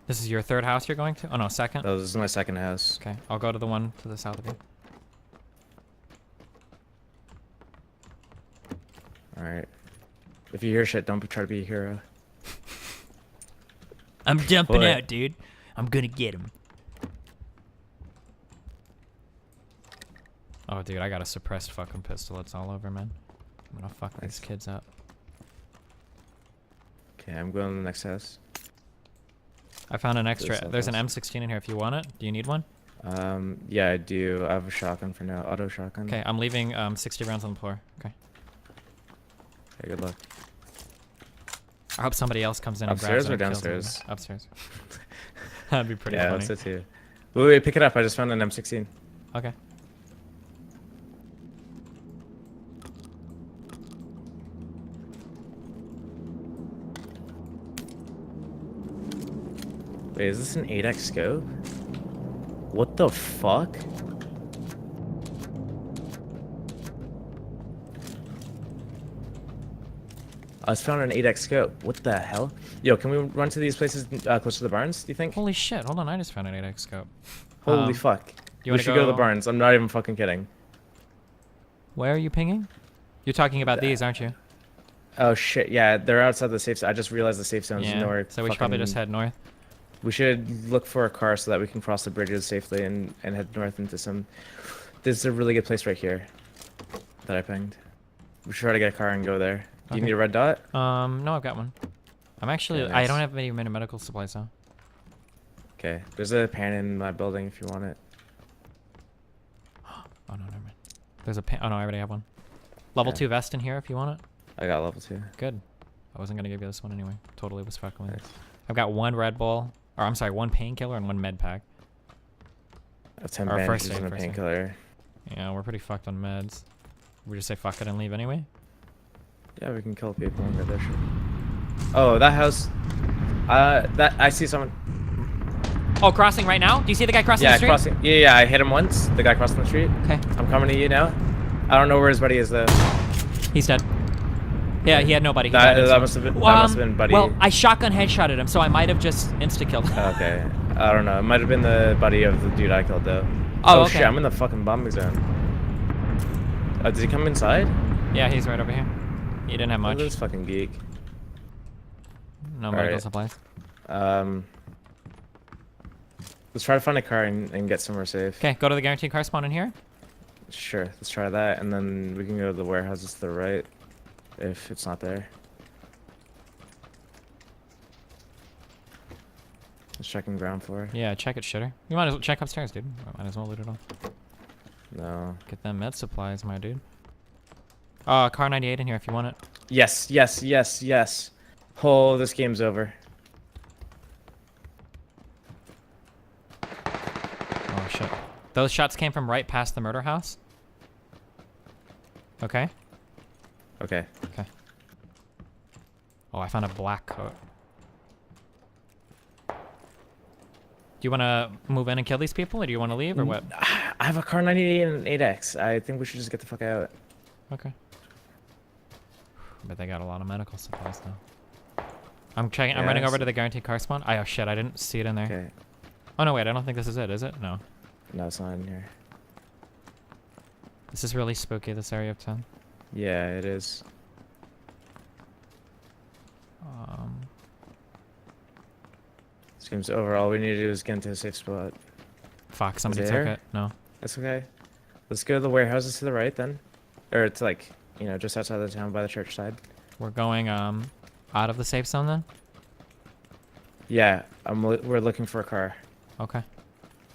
This is your 3rd house you're going to? Oh no, 2nd? Oh, this is my 2nd house. Okay, I'll go to the one to the south of you. Alright. If you hear shit, don't try to be a hero. I'm jumping out, dude. I'm gonna get him. Oh, dude, I got a suppressed fucking pistol. It's all over, man. I'm gonna fuck these kids up. Okay, I'm going to the next house. I found an extra. There's an M16 in here if you want it. Do you need one? Yeah, I do. I have a shotgun for now. Auto shotgun. Okay, I'm leaving 60 rounds on the floor. Okay. Okay, good luck. I hope somebody else comes in Upstairs and or grabs it and kills downstairs? me. Upstairs. That'd be pretty yeah, funny. that's it too. Wait, pick it up. I just found an M16. Okay. Wait, is this an 8X scope? What the fuck? I just found an 8X scope. What the hell? Yo, can we run to these places close to the barns, do you think? Holy shit, hold on, I just found an 8X scope. Holy fuck. You we should go to the barns. I'm not even fucking kidding. Where are you pinging? You're talking about these, aren't you? Oh shit, yeah, they're outside the safe zone. I just realized the safe zone's north. So we should probably just head north. We should look for a car so that we can cross the bridges safely and head north into some... This is a really good place right here that I pinged. We should try to get a car and go there. Do you need a red dot? No, I've got one. I'm actually... Yeah, nice. I don't have many medical supplies, though. Okay, there's a pan in my building if you want it. Oh, no, never mind. There's a pan... Oh, no, I already have one. Level 2 vest in here if you want it. I got level 2. Good. I wasn't going to give you this one anyway. Totally was fucking with it. Nice. I've got one Red Bull... Or, I'm sorry, one painkiller and one med pack. 10 Or bandages first aid, and a first aid. painkiller. Yeah, we're pretty fucked on meds. We just say fuck it and leave anyway. Yeah, we can kill people and get their shit. Oh, that house. That I see someone. Oh, crossing right now? Do you see the guy crossing Yeah, the street? crossing. Yeah, I hit him once. The guy crossing the street. Okay. I'm coming to you now. I don't know where his buddy is though. He's dead. Yeah, he had nobody. He died That instantly. must have been. That must have been buddy. Well, I shotgun headshotted him, so I might have just insta-killed him. Okay. I don't know. It might have been the buddy of the dude I killed though. Oh, okay. Shit! I'm in the fucking bombing zone. Did he come inside? Yeah, he's right over here. He didn't have much. Look at this fucking geek. No medical Alright. supplies. Let's try to find a car and get somewhere safe. Okay, go to the guaranteed car spawn in here. Sure, let's try that, and then we can go to the warehouses to the right, if it's not there. Let's check in ground floor. Yeah, check it, shitter. You might as well check upstairs, dude. Might as well loot it all. No. Get them med supplies, my dude. Car 98 in here if you want it. Yes, yes, yes, yes. Oh, this game's over. Oh shit. Those shots came from right past the murder house. Okay. Okay. Okay. Oh, I found a black coat. Do you want to move in and kill these people, or do you want to leave, or what? I have a car 98 and an 8X. I think we should just get the fuck out. Okay. But they got a lot of medical supplies now. I'm checking. I'm running over to the guaranteed car spawn. Oh shit! I didn't see it in there. Okay. Oh no, wait. I don't think this is it. Is it? No. No, it's not in here. This is really spooky. This area of town. Yeah, it is. This game's over. All we need to do is get into a safe spot. Fuck! Somebody took there? it. No. That's okay. Let's go to the warehouses to the right then. Or it's like, you know, just outside the town by the church side. We're going out of the safe zone then. Yeah, we're looking for a car. Okay.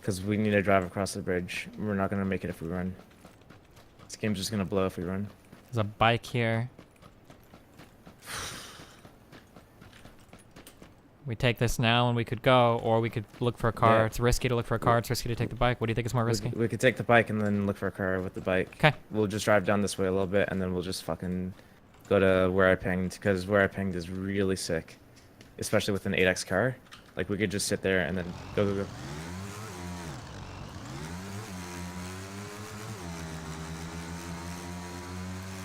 Because we need to drive across the bridge. We're not going to make it if we run. This game's just going to blow if we run. There's a bike here. We take this now and we could go, or we could look for a car. Yeah. It's risky to look for a car. It's risky to take the bike. What do you think is more risky? We could take the bike and then look for a car with the bike. Okay. We'll just drive down this way a little bit and then we'll just fucking go to where I pinged. Because where I pinged is really sick. Especially with an 8X car. Like we could just sit there and then go.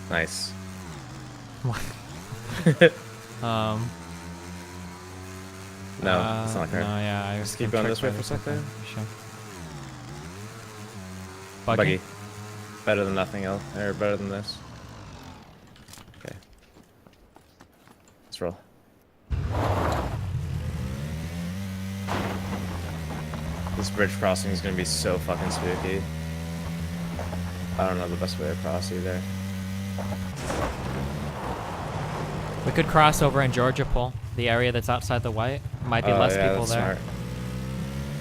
Nice. No, it's not a car. No, yeah. I Just was keep going this way tricked for a by second. Sure. Buggy. Better than nothing else. Or better than this. Okay. Let's roll. This bridge crossing is gonna be so fucking spooky. I don't know the best way to cross either. We could cross over in Georgia Pool, the area that's outside the white. Might be less people that's there. Smart.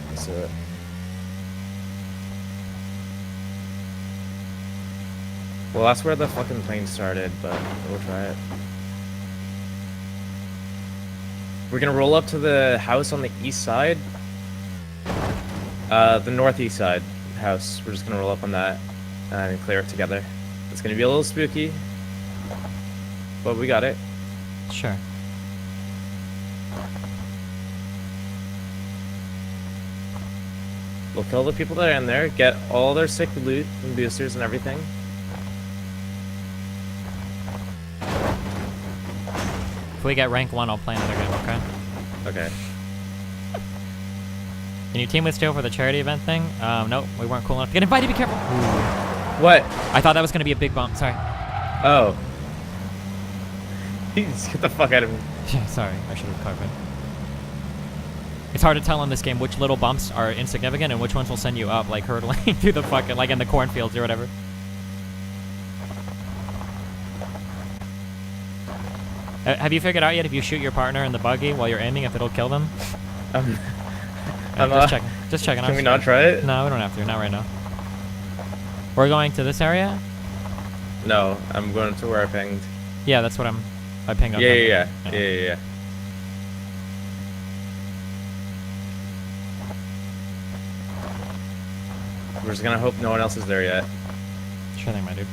Let's do it. Well, that's where the fucking plane started, but we'll try it. We're gonna roll up to the house on the east side. The northeast side house. We're just gonna roll up on that and clear it together. It's gonna be a little spooky, but we got it. Sure. We'll kill the people that are in there, get all their sick loot and boosters and everything. If we get rank 1, I'll play another game, okay? Okay. Can you team with Steel for the charity event thing? Nope, we weren't cool enough to get invited. Be careful. What? I thought that was going to be a big bump. Sorry. Oh. Just get the fuck out of me. Yeah, sorry. I should have covered. It's hard to tell in this game which little bumps are insignificant and which ones will send you up, like hurtling through the fucking, like in the cornfields or whatever. Have you figured out yet if you shoot your partner in the buggy while you're aiming, if it'll kill them? Just checking. Just checking. Can we not try it? No, we don't have to. Not right now. We're going to this area? No, I'm going to where I pinged. Yeah, that's what I ping up. Yeah. We're just gonna hope no one else is there yet. Sure thing, my dude.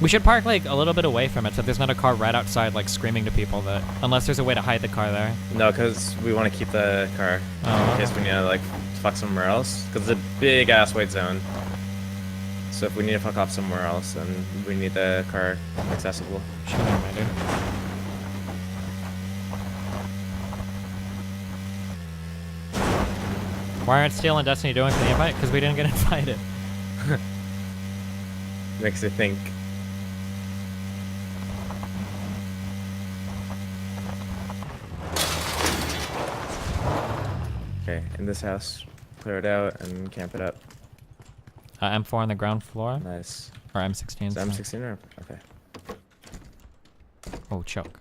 We should park like a little bit away from it so there's not a car right outside like screaming to people that, unless there's a way to hide the car there. No, because we want to keep the car in case we need to like fuck somewhere else. Because it's a big ass white zone. So if we need to fuck off somewhere else, then we need the car accessible. Sure thing, my dude. Why aren't Steel and Destiny doing for the invite? Because we didn't get invited. Makes you think. Okay, in this house, clear it out and camp it up. M4 on the ground floor? Nice. Or M16? Is that M16 or? Okay. Oh, choke.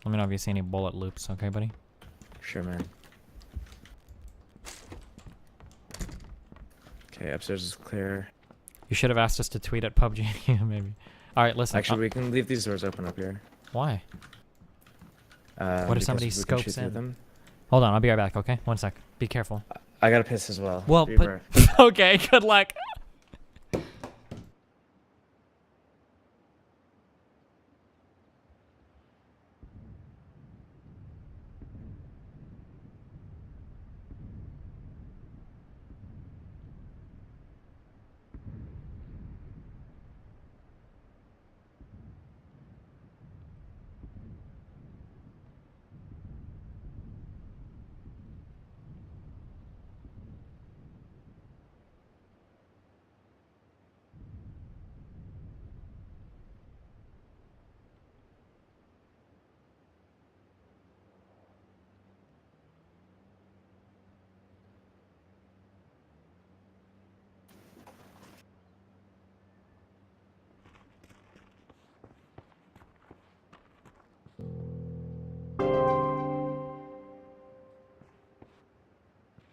Let me know if you see any bullet loops, okay, buddy? Sure, man. Okay, upstairs is clear. You should have asked us to tweet at PUBG, maybe. Alright, listen. Actually, we can leave these doors open up here. Why? What if because somebody we can scopes shoot through in? them. Hold on, I'll be right back, okay? 1 sec. Be careful. I gotta piss as well. Well, Be put... brief. Okay, good luck.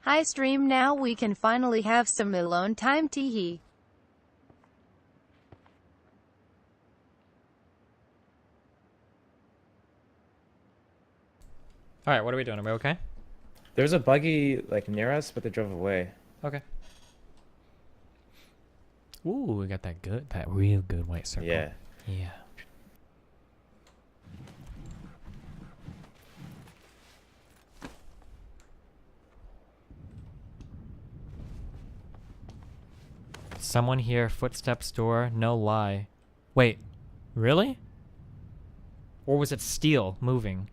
Hi stream, now we can finally have some alone time, teehee. Alright, what are we doing? Are we okay? There's a buggy like near us, but they drove away. Okay. Ooh, we got that real good white circle. Yeah. Yeah. Someone here, footsteps, door, no lie. Wait, really? Or was it steel moving?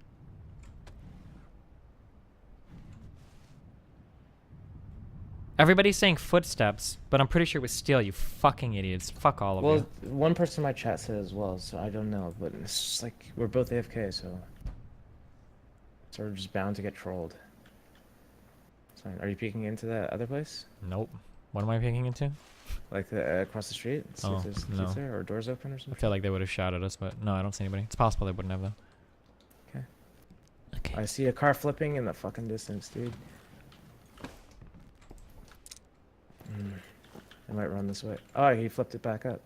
Everybody's saying footsteps, but I'm pretty sure it was steel, you fucking idiots. Fuck all of you. Well, one person in my chat said as well, so I don't know, but it's just like we're both AFK, so we're just bound to get trolled. So, are you peeking into that other place? Nope. What am I peeking into? Like the, across the street? See Oh, if there's no. kids there or doors open or I something? feel like they would have shouted us, but no, I don't see anybody. It's possible they wouldn't have, though. Okay. Okay. I see a car flipping in the fucking distance, dude. I might run this way. Oh, he flipped it back up.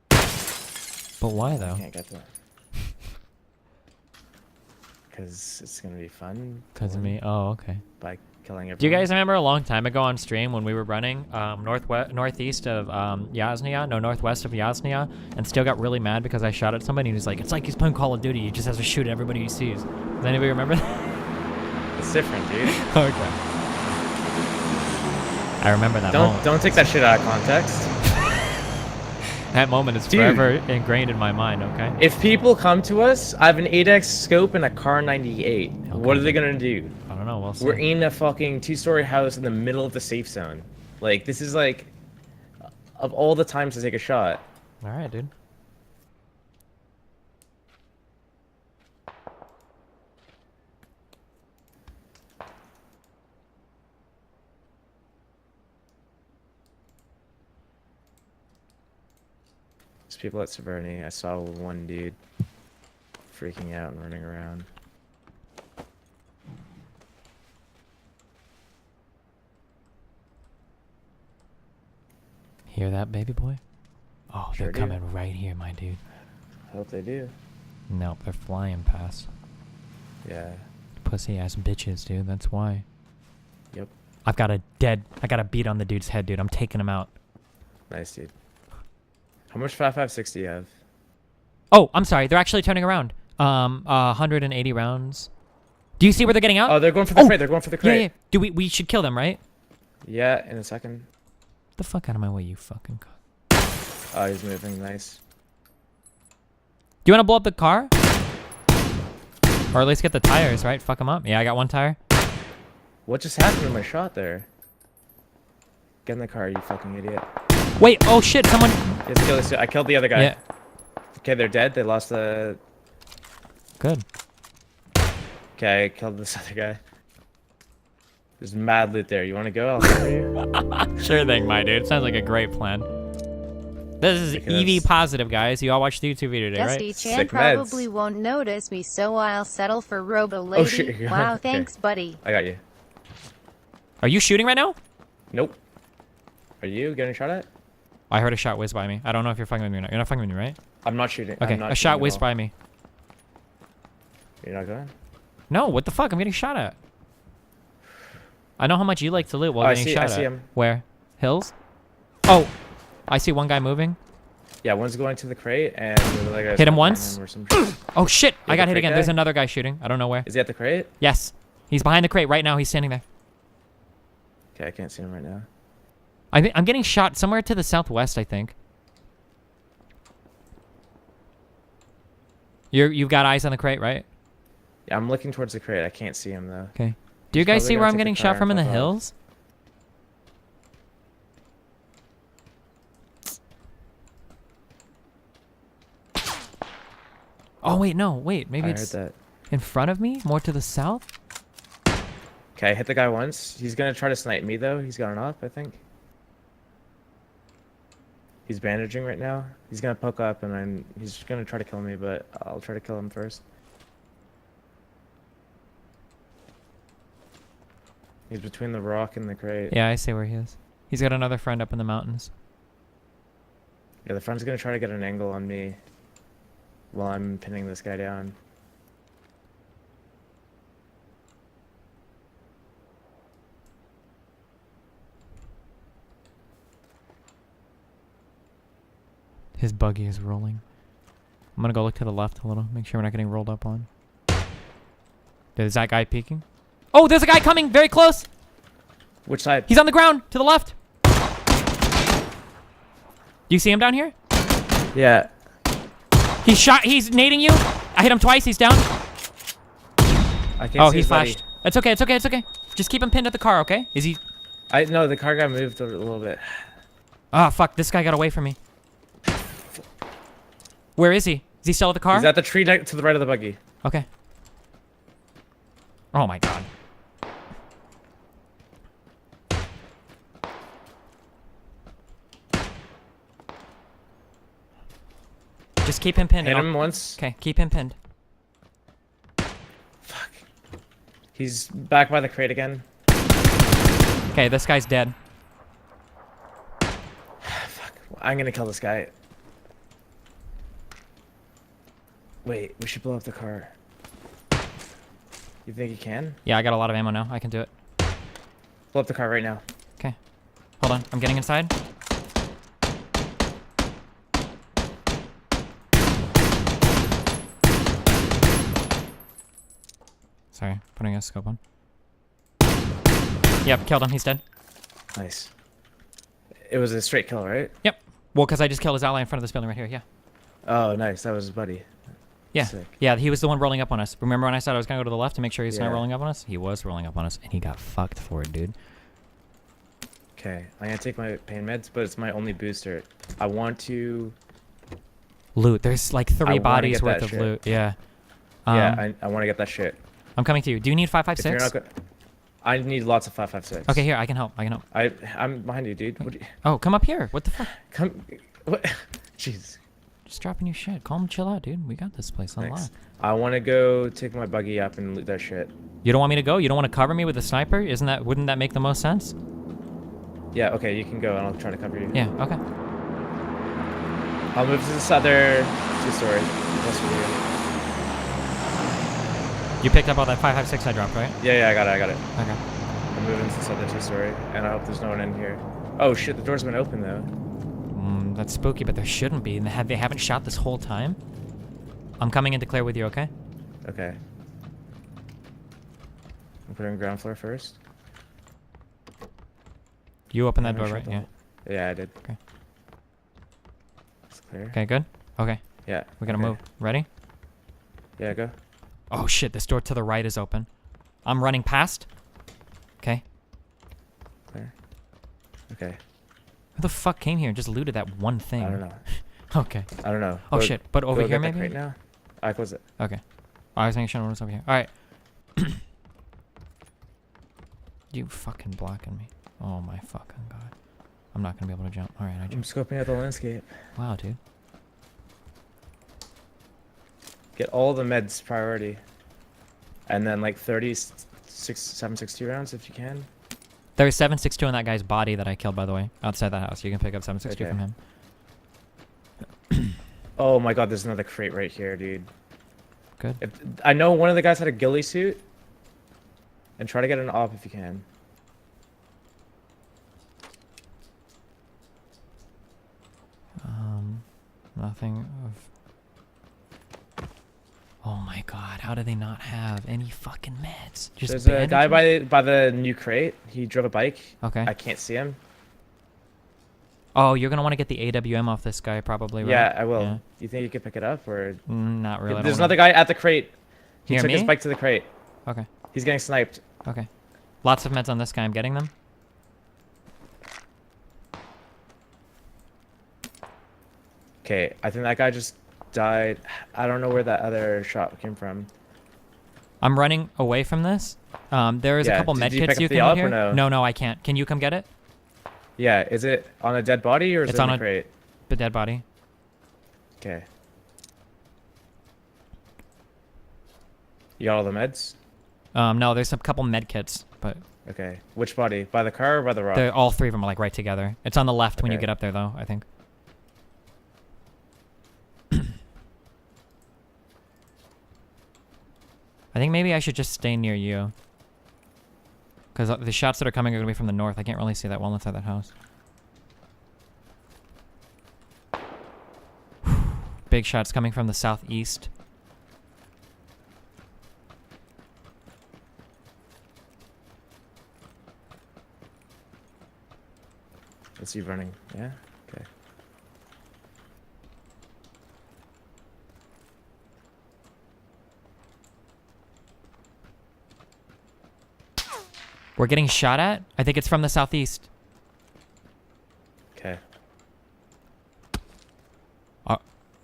But why, I though? can't get that. Because it's gonna be fun. Because of me? Oh, okay. By killing everyone. Do you guys remember a long time ago on stream when we were running northeast of Yasnia? No, northwest of Yasnia, and still got really mad because I shot at somebody and he was like, it's like he's playing Call of Duty, he just has to shoot at everybody he sees. Does anybody remember that? It's different, dude. Okay. I remember that moment. Don't take that shit out of context. That moment is Dude. forever ingrained in my mind, okay? If people come to us, I have an 8x scope and a car 98. What are they gonna do? I don't know, we'll see. We're in a fucking 2-story house in the middle of the safe zone. Like, this is like, of all the times to take a shot. Alright, dude. There's people at Severny. I saw one dude freaking out and running around. Hear that, baby boy? Oh, Sure they're do. coming right here, my dude. I hope they do. Nope, they're flying past. Yeah. Pussy ass bitches, dude. That's why. Yep. I got a beat on the dude's head, dude. I'm taking him out. Nice, dude. How much 5.56 do you have? Oh, I'm sorry. They're actually turning around. 180 rounds. Do you see where they're getting out? Oh, they're going for the crate. They're going for the crate. Yeah. Do we should kill them, right? Yeah, in a second. Get the fuck out of my way, you fucking cock. Oh, he's moving. Nice. Do you want to blow up the car? Or at least get the tires, right? Fuck them up. Yeah, I got one tire. What just happened to my shot there? Get in the car, you fucking idiot. Wait, oh shit, someone... Let's kill this. I killed the other guy. Yeah. Okay, they're dead. They lost the... Good. Okay, I killed this other guy. There's mad loot there. You want to go? I'll cover you. Sure thing, my dude. Sounds like a great plan. This is EV positive, guys. You all watched the YouTube video today, right? Dusty Chan Sick probably meds. won't notice me, so I'll settle for Robo Lady. Oh, shit. Wow, Okay. thanks, buddy. I got you. Are you shooting right now? Nope. Are you getting shot at? I heard a shot whiz by me. I don't know if you're fucking with me or not. You're not fucking with me, right? I'm not shooting. Okay, I'm not a shooting shot at whizzed all. by me. You're not going? No, what the fuck? I'm getting shot at. I know how much you like to loot while Oh, I getting see- shot I at. see him. Where? Hills? Oh, I see one guy moving. Yeah, one's going to the crate, and the other guy's Hit him behind once? him or some shit. Oh shit! I the got hit crate again. guy? There's another guy shooting. I don't know where. Is he at the crate? Yes, he's behind the crate right now. He's standing there. Okay, I can't see him right now. I'm getting shot somewhere to the southwest. I think. You've got eyes on the crate, right? Yeah, I'm looking towards the crate. I can't see him though. Okay. Do you He's guys probably see where gonna I'm take the getting car shot and from in the fuck off. hills? Oh wait, no, wait. Maybe I heard it's that. in front of me, more to the south. Okay, I hit the guy once. He's gonna try to snipe me though. He's gone up, I think. He's bandaging right now. He's gonna poke up and then he's gonna try to kill me, but I'll try to kill him first. He's between the rock and the crate. Yeah, I see where he is. He's got another friend up in the mountains. Yeah, the friend's gonna try to get an angle on me while I'm pinning this guy down. His buggy is rolling. I'm gonna go look to the left a little, make sure we're not getting rolled up on. Is that guy peeking? Oh, there's a guy coming very close. Which side? He's on the ground to the left. Do you see him down here? Yeah. He's shot. He's nading you. I hit him twice. He's down. I can't Oh, see he his body. flashed. It's okay. It's okay. It's okay. Just keep him pinned at the car, okay? Is he? No, the car guy moved a little bit. Ah, fuck. This guy got away from me. Where is he? Is he still at the car? He's at the tree to the right of the buggy. Okay. Oh my god. Just keep him pinned. Hit and him once. Okay, keep him pinned. Fuck. He's back by the crate again. Okay, this guy's dead. Fuck. I'm gonna kill this guy. Wait, we should blow up the car. You think you can? Yeah, I got a lot of ammo now. I can do it. Blow up the car right now. Okay. Hold on. I'm getting inside. Sorry, putting a scope on. Yep, killed him. He's dead. Nice. It was a straight kill, right? Yep. Well, because I just killed his ally in front of this building right here. Yeah. Oh, nice. That was his buddy. Yeah. Sick. Yeah, he was the one rolling up on us. Remember when I said I was going to go to the left to make sure he's not Yeah. rolling up on us? He was rolling up on us, and he got fucked for it, dude. Okay, I'm gonna take my pain meds, but it's my only booster. I want to... Loot. There's like I 3 wanna bodies get worth that of shit. loot. Yeah. yeah, I want to get that shit. I'm coming to you. Do you need If you're 556? not go- I need lots of 556. Okay, here. I can help. I can help. I'm behind you, dude. What do you... Oh, come up here. What the fuck? Come... What? Jeez. Just dropping your shit. Calm, chill out, dude. We got this place on Thanks. lock. I want to go take my buggy up and loot that shit. You don't want me to go? You don't want to cover me with a sniper? Wouldn't that make the most sense? Yeah, okay, you can go and I'll try to cover you. Yeah, okay. I'll move to this other 2-story. Closer to you. You picked up all that 556 I dropped, right? Yeah, I got it. Okay. I'm moving inside the two-story, and I hope there's no one in here. Oh shit, the door's been open though. That's spooky, but there shouldn't be. And they haven't shot this whole time. I'm coming in to clear with you, okay? Okay. I'm putting ground floor first. You open that Haven't door, shut right? the Yeah. Yeah, I did. Okay. It's clear. Okay, good? Okay. Yeah. We're gonna okay. move. Ready? Yeah, go. Oh shit, this door to the right is open. I'm running past. Okay. Clear. Okay. Who the fuck came here and just looted that one thing? I don't know. Okay. I don't know. Oh shit, but over go here get that maybe? crate now. I close it. Okay. I was making sure no one was over here. Alright. You fucking blocking me. Oh my fucking god. I'm not gonna be able to jump. Alright, I I'm jumped. scoping out the landscape. Wow, dude. Get all the meds priority. And then like 7.62 rounds if you can. There was 7.62 in that guy's body that I killed, by the way, outside that house. You can pick up 7.62 Okay. from him. Oh my god, there's another crate right here, dude. Good. I know one of the guys had a ghillie suit. And try to get an op if you can. Nothing of... Oh my god, how do they not have any fucking meds? Just There's a guy bandages? by the new crate. He drove a bike. Okay. I can't see him. Oh, you're gonna want to get the AWM off this guy, probably, right? Yeah, I will. Yeah. You think you could pick it up or? Not really. I don't There's wanna- another guy at the crate. He Near took his me? bike to the crate. Okay. He's getting sniped. Okay. Lots of meds on this guy. I'm getting them. Okay, I think that guy just died. I don't know where that other shot came from. I'm running away from this. There is a Yeah, couple did med you kits pick you up the can op get or here. no? No, I can't. Can you come get it? Yeah, is it on a dead body or is It's it on in a- the crate? The dead body. Okay. You got all the meds? No, there's a couple med kits, but Okay. Which body? By the car or by the rock? all three of them are like right together. It's on the left when you Okay. get up there, though, I think. I think maybe I should just stay near you. Because the shots that are coming are going to be from the north. I can't really see that well inside that house. Big shots coming from the southeast. Is he running? Yeah? Okay. We're getting shot at? I think it's from the southeast. Okay.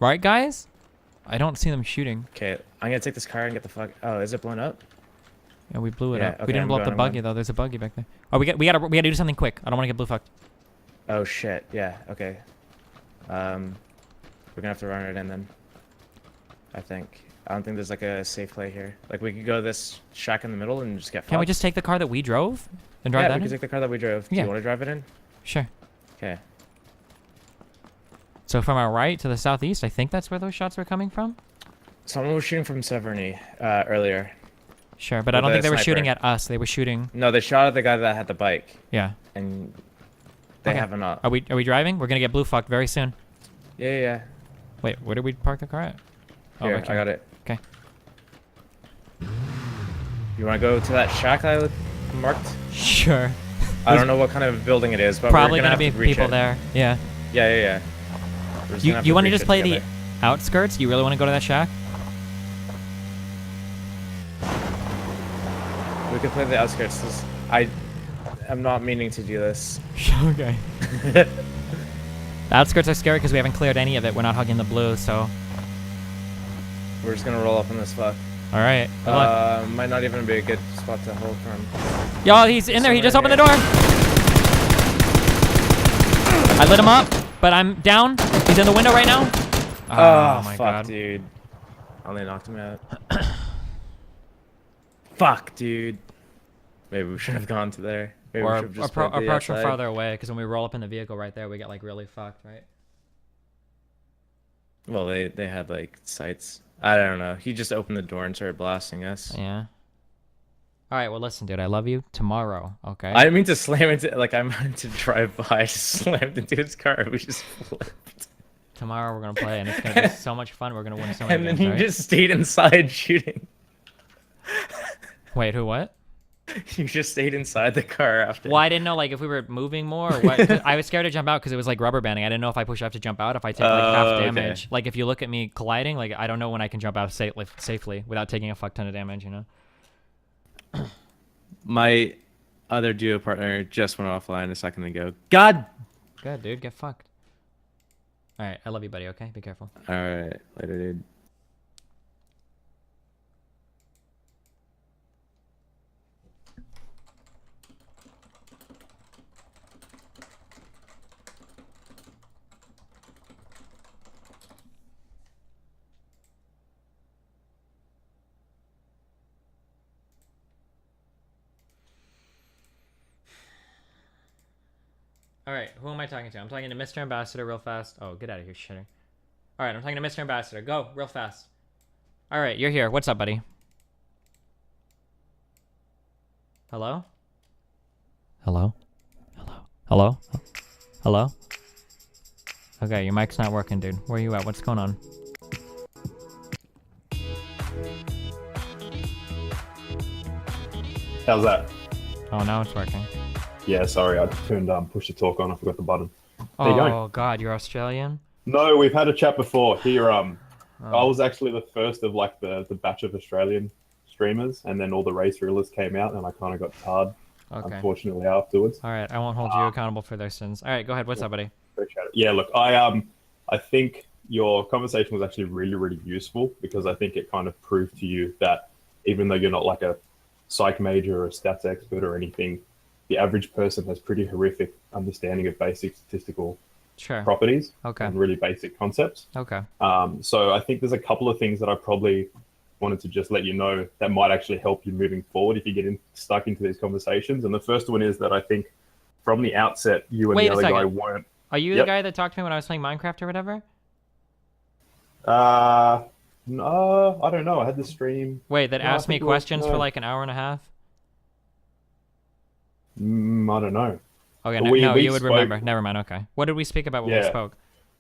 Right, guys? I don't see them shooting. Okay, I'm gonna take this car and get the fuck. Oh, is it blown up? Yeah, we blew it Yeah, up. okay, We didn't I'm blow up the going, I'm buggy going. though. There's a buggy back there. Oh, we gotta do something quick. I don't want to get blue fucked. Oh shit. Yeah. Okay. We're gonna have to run it in then. I think. I don't think there's like a safe play here. Like we could go to this shack in the middle and just get. Can't we fucked. just take the car that we drove and drive Yeah, that we in? can take the car that we drove. Do Yeah. you want to drive it in? Sure. Okay. So from our right to the southeast, I think that's where those shots were coming from. Someone was shooting from Severny earlier. Sure, but I With don't a think they were shooting sniper. at us. They were shooting. No, they shot at the guy that had the bike, Yeah. and they Okay. have not. Are we driving? We're gonna get blue fucked very soon. Yeah. Wait, where did we park the car at? Here, right I got it. Okay. You want to go to that shack I marked? Sure. I don't know what kind of building it is, but Probably we're gonna be have to reach people it. there. Yeah. Yeah. We're just You gonna have you want to reach just it play together. the outskirts? You really want to go to that shack? We could play the outskirts. I'm not meaning to do this. Okay. The outskirts are scary because we haven't cleared any of it. We're not hugging the blue, so. We're just gonna roll up on this fuck. All right. Good luck. Might not even be a good spot to hold from. Yo, he's in there. He just opened the door. I lit him up, but I'm down. He's in the window right now. Oh, my fuck, god. dude. I only knocked him out. Fuck, dude. Maybe we should have gone to there. Maybe we Or should have just played the approach from outside. farther away, because when we roll up in the vehicle right there, we get like really fucked, right? Well, they had like sights. I don't know. He just opened the door and started blasting us. Yeah. All right. Well, listen, dude. I love you. Tomorrow. Okay. I didn't mean to slam into. Like I meant to drive by. I just slammed into his car. We just flipped. Tomorrow we're gonna play, and it's gonna be so much fun. We're gonna win so many And then games, he right? just stayed inside shooting. Wait, who? What? You just stayed inside the car after. Well, I didn't know like if we were moving more or what. 'Cause I was scared to jump out because it was like rubber banding. I didn't know if I push F to jump out, if I take like half Oh, okay. damage. Like if you look at me colliding, like I don't know when I can jump out safely without taking a fuck ton of damage, you know? My other duo partner just went offline a second ago. God. Good, dude. Get fucked. All right. I love you, buddy. Okay. Be careful. All right, later, dude. All right. Who am I talking to? I'm talking to Mr. Ambassador real fast. Oh, get out of here, shitter. All right. I'm talking to Mr. Ambassador. Go real fast. All right. You're here. What's up, buddy? Hello? Hello? Hello? Hello? Hello? Okay, your mic's not working, dude. Where you at? What's going on? How's that? Oh, now it's working. Yeah, sorry, I turned push to talk on. I forgot the button. There you go. Oh, God, you're Australian? No, we've had a chat before. Here, I Oh. was actually the first of like the batch of Australian streamers, and then all the race rulers came out, and I kind of got tarred, Okay. unfortunately, afterwards. All right, I won't hold you accountable for their sins. All right, go ahead. What's up, buddy? Appreciate it. Yeah, look, I think your conversation was actually really, really useful because I think it kind of proved to you that even though you're not like a psych major or a stats expert or anything, the average person has pretty horrific understanding of basic statistical Sure. properties Okay. and really basic concepts. Okay. So I think there's a couple of things that I probably wanted to just let you know that might actually help you moving forward if you get stuck into these conversations. And the first one is that I think from the outset, you and Wait the a other guy second. weren't. Are you Yep. the guy that talked to me when I was playing Minecraft or whatever? No, I don't know. I had the stream. Wait, that No, I asked me think it was- questions for no. like an hour and a half? I don't know. Okay, But no, we you would spoke- remember. Never mind. Okay. What did we speak about when we Yeah. spoke?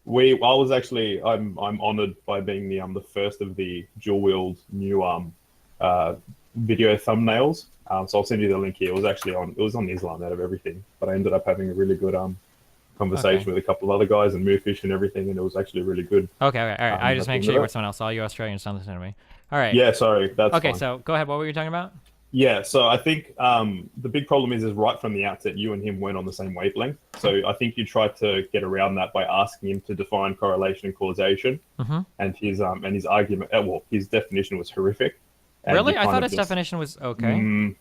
I was actually, I'm honored by being the first of the dual wield new video thumbnails. So I'll send you the link here. It was actually it was on Islam out of everything, but I ended up having a really good conversation Okay. with a couple of other guys and Movefish and everything, and it was actually really good. Okay, all right. I just at the make end sure of you it. were someone else. All you Australians don't listen to me. All right. Yeah, sorry, that's Okay, fine. so go ahead. What were you talking about? Yeah, so I think the big problem is right from the outset, you and him weren't on the same wavelength. So I think you tried to get around that by asking him to define correlation and causation, and his argument, his definition was horrific. And Really? you I kind thought of its just- definition was okay.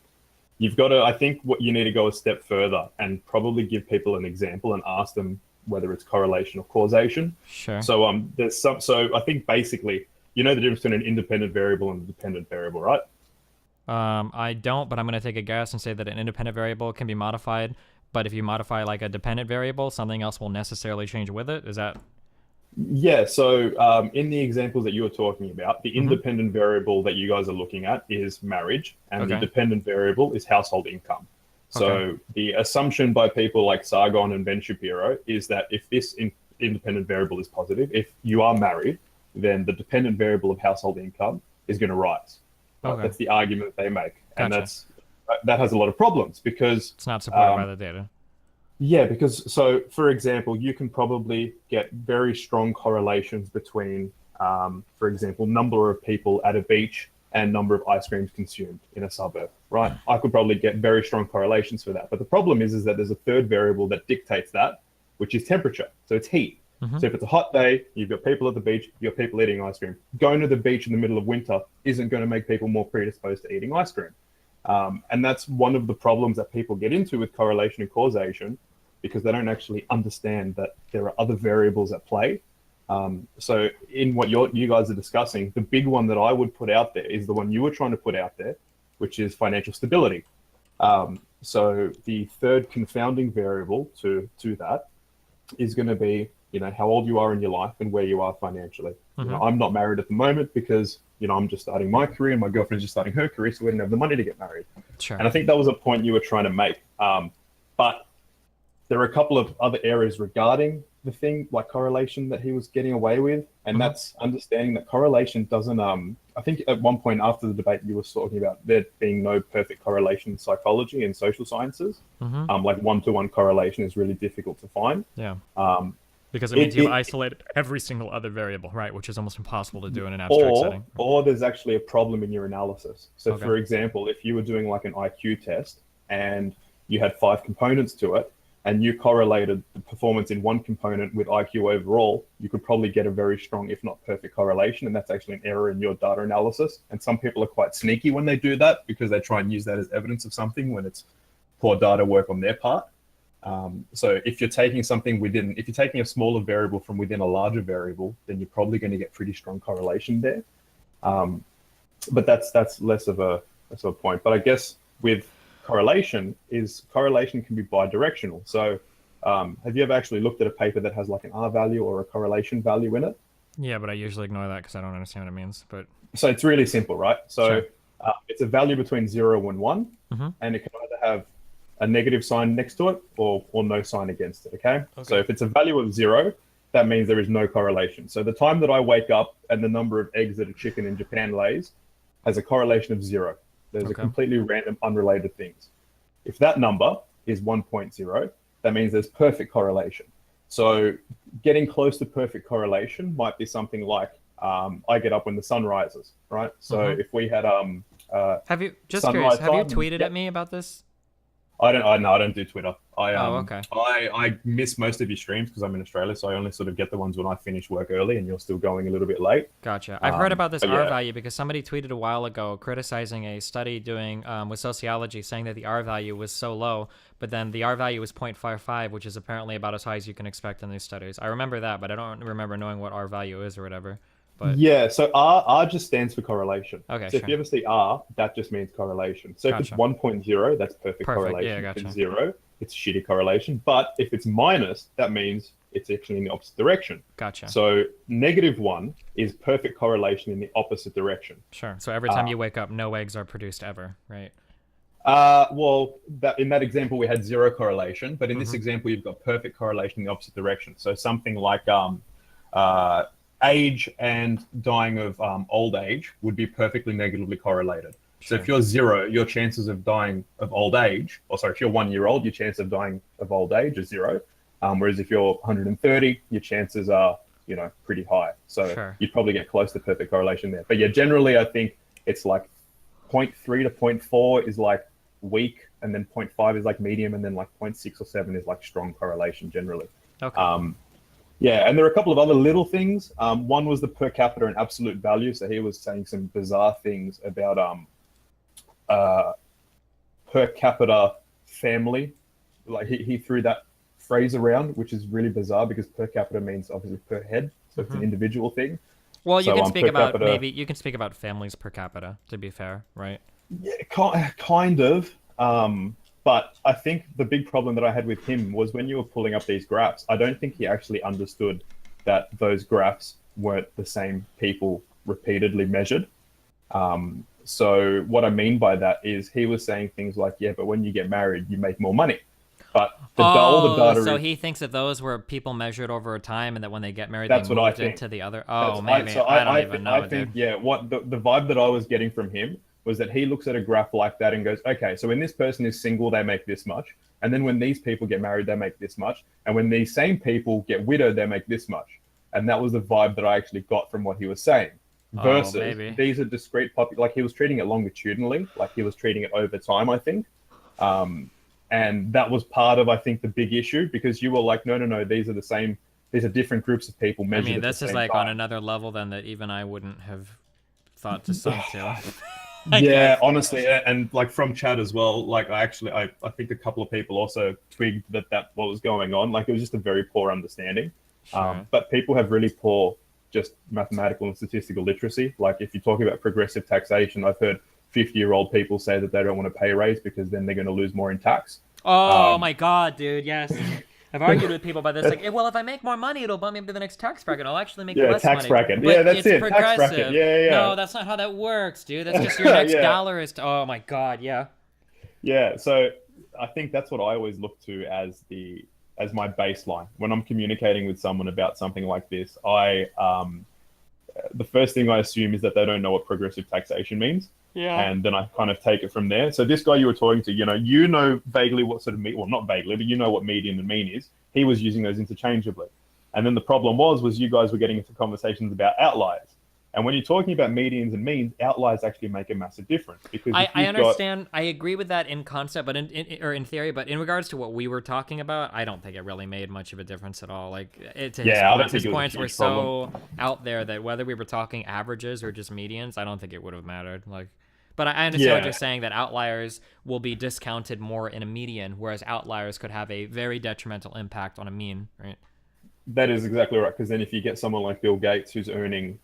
You've got to. I think what you need to go a step further and probably give people an example and ask them whether it's correlation or causation. Sure. So there's some. So I think basically, you know the difference between an independent variable and a dependent variable, right? I don't, but I'm going to take a guess and say that an independent variable can be modified, but if you modify like a dependent variable, something else will necessarily change with it. Is that? Yeah, so in the examples that you were talking about, the independent variable that you guys are looking at is marriage, and the Okay. dependent variable is household income. So Okay. the assumption by people like Sargon and Ben Shapiro is that if this independent variable is positive, if you are married, then the dependent variable of household income is going to rise. Okay. That's the argument that they make, and Gotcha. that has a lot of problems because It's not supported by the data. yeah, because so for example, you can probably get very strong correlations between, for example, number of people at a beach and number of ice creams consumed in a suburb, right? I could probably get very strong correlations for that. But the problem is that there's a third variable that dictates that, which is temperature. So it's heat. So if it's a hot day, you've got people at the beach, you've got people eating ice cream. Going to the beach in the middle of winter isn't going to make people more predisposed to eating ice cream. And that's one of the problems that people get into with correlation and causation, because they don't actually understand that there are other variables at play. So in what you guys are discussing, the big one that I would put out there is the one you were trying to put out there, which is financial stability. So the third confounding variable to that is going to be, you know, how old you are in your life and where you are financially. You know, I'm not married at the moment because, you know, I'm just starting my career and my girlfriend's just starting her career, so we didn't have the money to get married. Sure. And I think that was a point you were trying to make. But there are a couple of other areas regarding the thing, like correlation, that he was getting away with. And that's understanding that correlation doesn't, I think at one point after the debate, you were talking about there being no perfect correlation in psychology and social sciences. Like one-to-one correlation is really difficult to find. Yeah. Because it means you've isolated every single other variable, right? Which is almost impossible to do in an abstract setting. Or there's actually a problem in your analysis. So for example, if you were doing like an IQ test and you had 5 components to it, and you correlated the performance in one component with IQ overall, you could probably get a very strong, if not perfect, correlation. And that's actually an error in your data analysis. And some people are quite sneaky when they do that because they try and use that as evidence of something when it's poor data work on their part. So if you're taking something if you're taking a smaller variable from within a larger variable, then you're probably going to get pretty strong correlation there. But that's less of a point. But I guess with correlation can be bidirectional. So have you ever actually looked at a paper that has like an R value or a correlation value in it? Yeah, but I usually ignore that because I don't understand what it means. But so it's really simple, right? So Sure. It's a value between 0 and 1, and it can either have a negative sign next to it or no sign against it, okay? So if it's a value of 0, that means there is no correlation. So the time that I wake up and the number of eggs that a chicken in Japan lays has a correlation of 0. There's a completely random, unrelated things. If that number is 1.0, that means there's perfect correlation. So getting close to perfect correlation might be something like I get up when the sun rises, right? So if we had have you tweeted at me about this? I don't do Twitter. Okay. I miss most of your streams because I'm in Australia, so I only sort of get the ones when I finish work early and you're still going a little bit late. Gotcha. I've heard about this R value because somebody tweeted a while ago criticizing a study doing with sociology, saying that the R value was so low, but then the R value was 0.55, which is apparently about as high as you can expect in these studies. I remember that, but I don't remember knowing what R value is or whatever. But yeah, so R just stands for correlation. Okay, so if you ever see R, that just means correlation. So if it's 1.0, that's perfect correlation. Yeah, gotcha. If it's 0, it's shitty correlation. But if it's minus, that means it's actually in the opposite direction. Gotcha. So -1 is perfect correlation in the opposite direction. Sure. So every time you wake up, no eggs are produced ever, right? Well, in that example, we had 0 correlation, but in this example, you've got perfect correlation in the opposite direction. So something like age and dying of old age would be perfectly negatively correlated. So if you're 0, your chances of dying of old age, if you're 1 year old, your chance of dying of old age is 0. Whereas if you're 130, your chances are, pretty high. So you'd probably get close to perfect correlation there. But yeah, generally, I think it's like 0.3 to 0.4 is like weak, and then 0.5 is like medium, and then like 0.6 or 7 is like strong correlation generally. Okay. Yeah, and there are a couple of other little things. One was the per capita and absolute value. So he was saying some bizarre things about per capita family. Like he threw that phrase around, which is really bizarre because per capita means obviously per head. So it's an individual thing. Well, you can speak about you can speak about families per capita, to be fair, right? Yeah, kind of. But I think the big problem that I had with him was when you were pulling up these graphs, I don't think he actually understood that those graphs weren't the same people repeatedly measured. So what I mean by that is he was saying things like, yeah, but when you get married, you make more money. But all the data so he thinks that those were people measured over time and that when they get married, that's they what I moved think. into the other. Oh, maybe. I don't even know, I think, yeah, what the vibe that I was getting from him was that he looks at a graph like that and goes, okay, so when this person is single, they make this much. And then when these people get married, they make this much. And when these same people get widowed, they make this much. And that was the vibe that I actually got from what he was saying. Versus these are discrete like he was treating it longitudinally, like he was treating it over time, I think. And that was part of, I think, the big issue because you were like, no, these are the same. These are different groups of people measured. I mean, this is like time. On another level than that even I wouldn't have thought to sum to. Yeah, honestly, and like from chat as well, like I think a couple of people also twigged that what was going on. Like it was just a very poor understanding. Sure. But people have really poor just mathematical and statistical literacy. Like if you talk about progressive taxation, I've heard 50-year-old people say that they don't want to pay a raise because then they're going to lose more in tax. Oh my God, dude, yes. I've argued with people about this, like, well, if I make more money, it'll bump me up to the next tax bracket. I'll actually make less tax money. bracket. But Yeah, that's it's it. Progressive. Tax bracket. Yeah. No, that's not how that works, dude. That's just your next dollar is. Oh my god, yeah. Yeah. So I think that's what I always look to as my baseline when I'm communicating with someone about something like this. The first thing I assume is that they don't know what progressive taxation means. Yeah. And then I kind of take it from there. So this guy you were talking to, you know vaguely what sort of well, not vaguely, but you know what median and mean is. He was using those interchangeably. And then the problem was you guys were getting into conversations about outliers. And when you're talking about medians and means, outliers actually make a massive difference. Because I understand. I agree with that in concept, but in theory. But in regards to what we were talking about, I don't think it really made much of a difference at all. Like, his points were so out there that whether we were talking averages or just medians, I don't think it would have mattered. Like, but I understand what you're saying, that outliers will be discounted more in a median, whereas outliers could have a very detrimental impact on a mean, right? That is exactly right. Because then if you get someone like Bill Gates who's earning,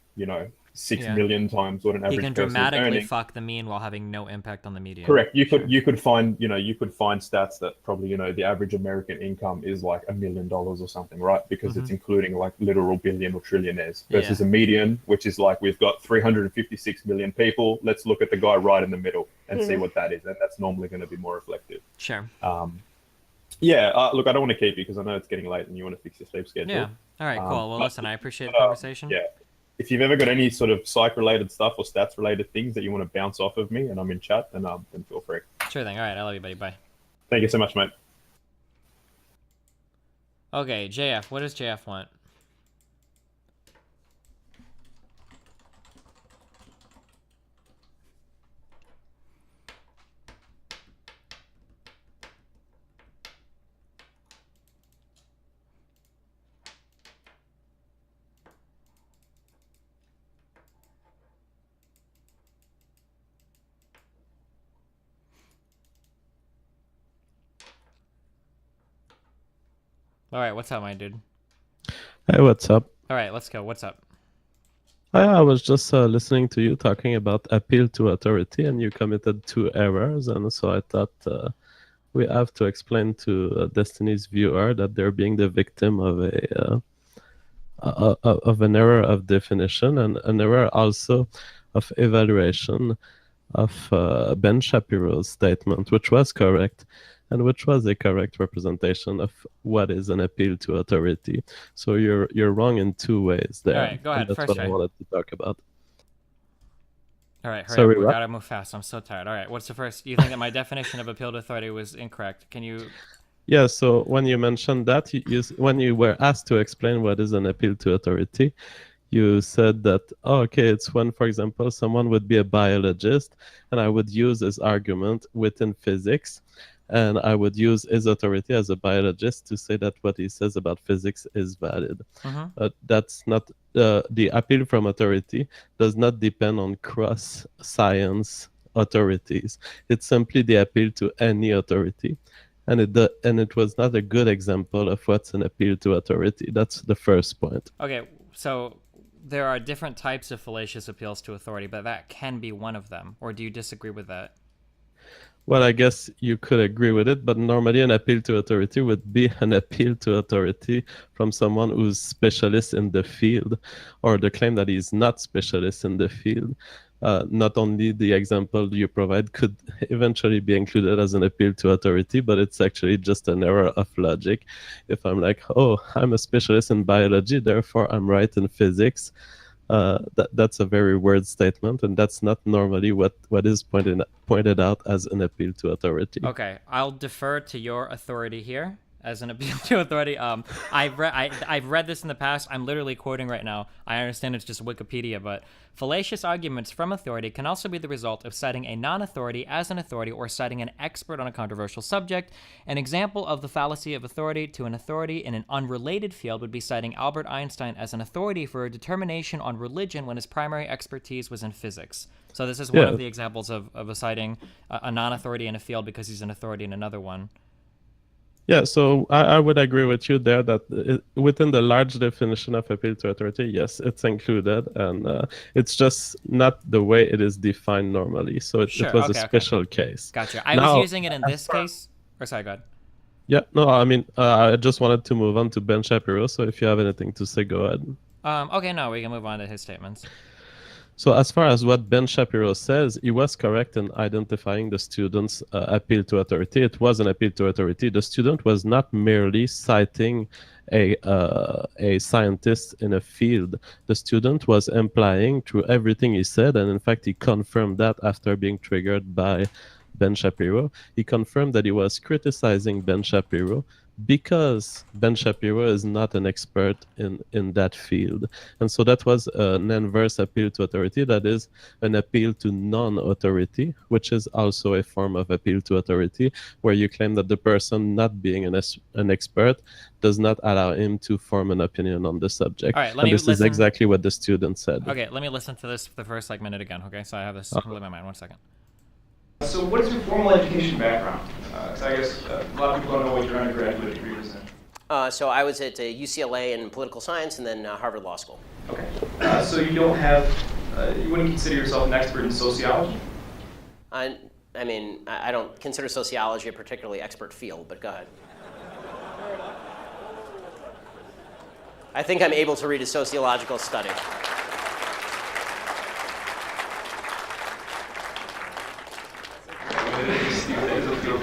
6 million times what an average person is earning. He can dramatically fuck the mean while having no impact on the median. Correct. You could find stats that probably the average American income is like $1 million or something, right? Because it's including like literal billion or trillionaires versus a median, which is like we've got 356 million people. Let's look at the guy right in the middle and see what that is, and that's normally going to be more reflective. Sure. Look, I don't want to keep you because I know it's getting late and you want to fix your sleep schedule. Yeah. All right. Cool. Well, listen, I appreciate the conversation. Yeah. If you've ever got any sort of psych-related stuff or stats-related things that you want to bounce off of me and I'm in chat, then feel free. Sure thing. All right. I love you, buddy. Bye. Thank you so much, mate. Okay, JF. What does JF want? All right, what's up, my dude? Hey, what's up? All right, let's go. What's up? I was just listening to you talking about appeal to authority, and you committed 2 errors, and so I thought we have to explain to Destiny's viewer that they're being the victim of an error of definition and an error also of evaluation of Ben Shapiro's statement, which was correct. And which was a correct representation of what is an appeal to authority. So you're wrong in 2 ways there. All right, go ahead. That's First what try. I wanted to talk about. All right, hurry Sorry, up. We what? gotta move fast. I'm so tired. All right, what's the first? You think that my definition of appeal to authority was incorrect? Can you? Yeah. So when you mentioned that, when you were asked to explain what is an appeal to authority, you said that, it's when, for example, someone would be a biologist, and I would use his argument within physics. And I would use his authority as a biologist to say that what he says about physics is valid. That's not the appeal from authority does not depend on cross science authorities. It's simply the appeal to any authority, and it was not a good example of what's an appeal to authority. That's the first point. Okay, so there are different types of fallacious appeals to authority, but that can be one of them. Or do you disagree with that? Well, I guess you could agree with it, but normally an appeal to authority would be an appeal to authority from someone who's specialist in the field, or the claim that he's not specialist in the field. Not only the example you provide could eventually be included as an appeal to authority, but it's actually just an error of logic. If I'm like, I'm a specialist in biology, therefore I'm right in physics, that's a very weird statement, and that's not normally what is pointed out as an appeal to authority. Okay, I'll defer to your authority here as an appeal to authority. I've read this in the past. I'm literally quoting right now. I understand it's just Wikipedia, but fallacious arguments from authority can also be the result of citing a non-authority as an authority or citing an expert on a controversial subject. An example of the fallacy of authority to an authority in an unrelated field would be citing Albert Einstein as an authority for a determination on religion when his primary expertise was in physics. So this is one of the examples of citing a non-authority in a field because he's an authority in another one. Yeah, so I would agree with you there that within the large definition of appeal to authority, yes, it's included, and it's just not the way it is defined normally. So it was a special case. Gotcha. I was using it in this case. Or sorry, go ahead. Yeah, no, I mean, I just wanted to move on to Ben Shapiro. So if you have anything to say, go ahead. Okay, no, we can move on to his statements. So as far as what Ben Shapiro says, he was correct in identifying the student's appeal to authority. It was an appeal to authority. The student was not merely citing a scientist in a field. The student was implying through everything he said, and in fact he confirmed that after being triggered by Ben Shapiro. He confirmed that he was criticizing Ben Shapiro because Ben Shapiro is not an expert in that field. And so that was an inverse appeal to authority, that is an appeal to non-authority, which is also a form of appeal to authority, where you claim that the person not being an expert does not allow him to form an opinion on the subject. All right, and this is exactly what the student said. Okay, let me listen to this for the first minute again, okay? So I have this in my mind, 1 second. So what is your formal education background? Because I guess a lot of people don't know what your undergraduate degree was in. So I was at UCLA in political science and then Harvard Law School. Okay. So you don't have, you wouldn't consider yourself an expert in sociology? I mean, I don't consider sociology a particularly expert field, but go ahead. I think I'm able to read a sociological study.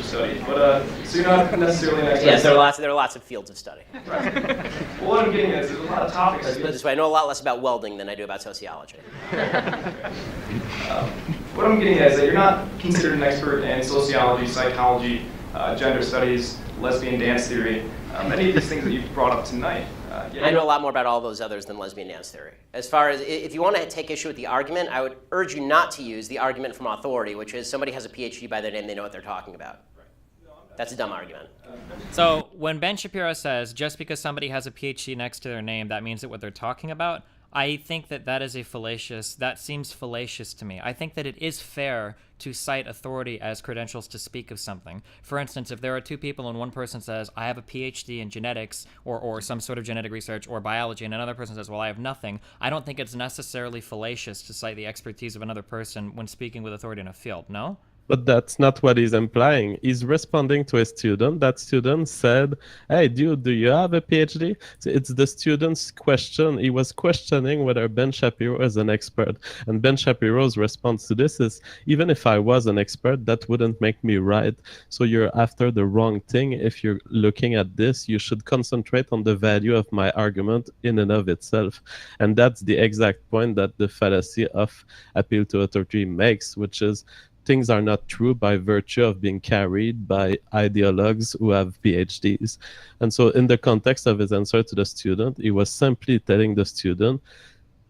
Study, but so you're not necessarily an expert. Yes, there are lots of fields of study. Right. Well, what I'm getting at is there's a lot of topics. Let's put it this way: I know a lot less about welding than I do about sociology. What I'm getting at is that you're not considered an expert in sociology, psychology, gender studies, lesbian dance theory, many of these things that you've brought up tonight. I know a lot more about all those others than lesbian dance theory. As far as, if you want to take issue with the argument, I would urge you not to use the argument from authority, which is somebody has a PhD by their name, they know what they're talking about. That's a dumb argument. So when Ben Shapiro says, just because somebody has a PhD next to their name, that means that what they're talking about, I think that seems fallacious to me. I think that it is fair to cite authority as credentials to speak of something. For instance, if there are two people and one person says, I have a PhD in genetics or some sort of genetic research or biology, and another person says, well, I have nothing, I don't think it's necessarily fallacious to cite the expertise of another person when speaking with authority in a field, no? But that's not what he's implying. He's responding to a student. That student said, hey, dude, do you have a PhD? So it's the student's question. He was questioning whether Ben Shapiro is an expert. And Ben Shapiro's response to this is, even if I was an expert, that wouldn't make me right. So you're after the wrong thing. If you're looking at this, you should concentrate on the value of my argument in and of itself. And that's the exact point that the fallacy of appeal to authority makes, which is, things are not true by virtue of being carried by ideologues who have PhDs. And so in the context of his answer to the student, he was simply telling the student,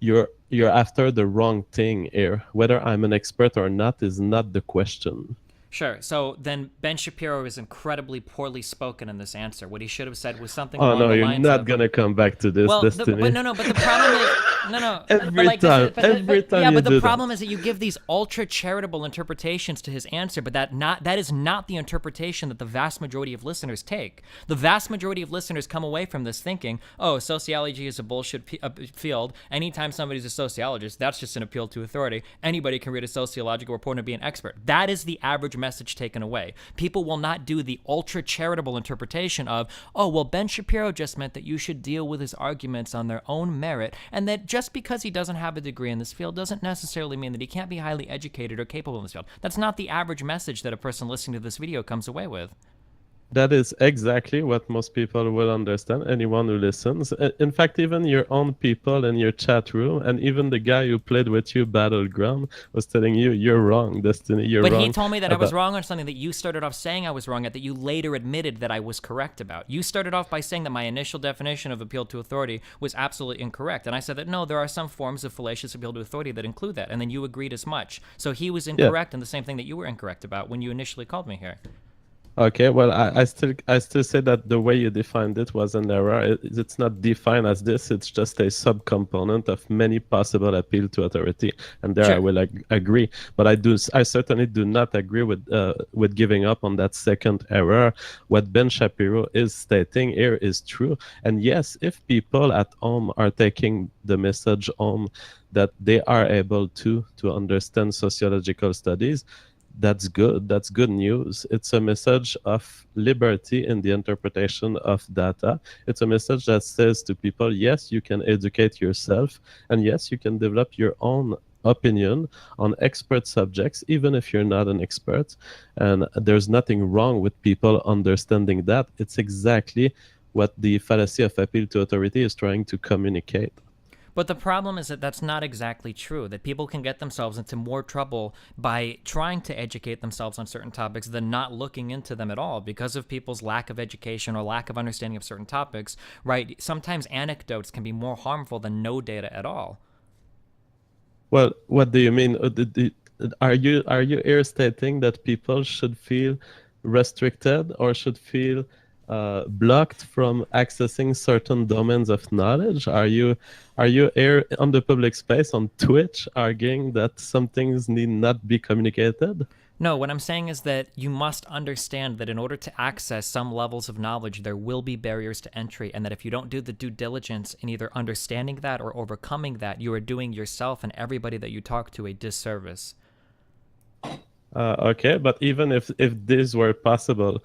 you're after the wrong thing here. Whether I'm an expert or not is not the question. Sure. So then Ben Shapiro is incredibly poorly spoken in this answer. What he should have said was something along the lines of... Oh, no, you're not going to come back to this, Destiny. But the problem is... Every time yeah, you but do the problem is that you give these ultra-charitable interpretations to his answer, but that is not the interpretation that the vast majority of listeners take. The vast majority of listeners come away from this thinking, oh, sociology is a bullshit field. Anytime somebody's a sociologist, that's just an appeal to authority. Anybody can read a sociological report and be an expert. That is the average message taken away. People will not do the ultra-charitable interpretation of, oh, well, Ben Shapiro just meant that you should deal with his arguments on their own merit, and that just because he doesn't have a degree in this field doesn't necessarily mean that he can't be highly educated or capable in this field. That's not the average message that a person listening to this video comes away with. That is exactly what most people will understand, anyone who listens. In fact, even your own people in your chat room, and even the guy who played with you Battleground was telling you, you're wrong, Destiny, you're wrong. But he told me that I was wrong on something that you started off saying I was wrong at, that you later admitted that I was correct about. You started off by saying that my initial definition of appeal to authority was absolutely incorrect. And I said that, no, there are some forms of fallacious appeal to authority that include that. And then you agreed as much. So he was incorrect in the same thing that you were incorrect about when you initially called me here. Okay, well, I still say that the way you defined it was an error. It's not defined as this. It's just a subcomponent of many possible appeal to authority, and there I will agree. But I certainly do not agree with giving up on that second error. What Ben Shapiro is stating here is true, and yes, if people at home are taking the message home that they are able to understand sociological studies, that's good. That's good news. It's a message of liberty in the interpretation of data. It's a message that says to people, yes, you can educate yourself, and yes, you can develop your own opinion on expert subjects, even if you're not an expert. And there's nothing wrong with people understanding that. It's exactly what the fallacy of appeal to authority is trying to communicate. But the problem is that that's not exactly true, that people can get themselves into more trouble by trying to educate themselves on certain topics than not looking into them at all because of people's lack of education or lack of understanding of certain topics, right? Sometimes anecdotes can be more harmful than no data at all. Well, what do you mean? Are you here stating that people should feel restricted or should feel blocked from accessing certain domains of knowledge? Are you here on the public space on Twitch arguing that some things need not be communicated? No, what I'm saying is that you must understand that in order to access some levels of knowledge, there will be barriers to entry, and that if you don't do the due diligence in either understanding that or overcoming that, you are doing yourself and everybody that you talk to a disservice. Okay, but even if this were possible,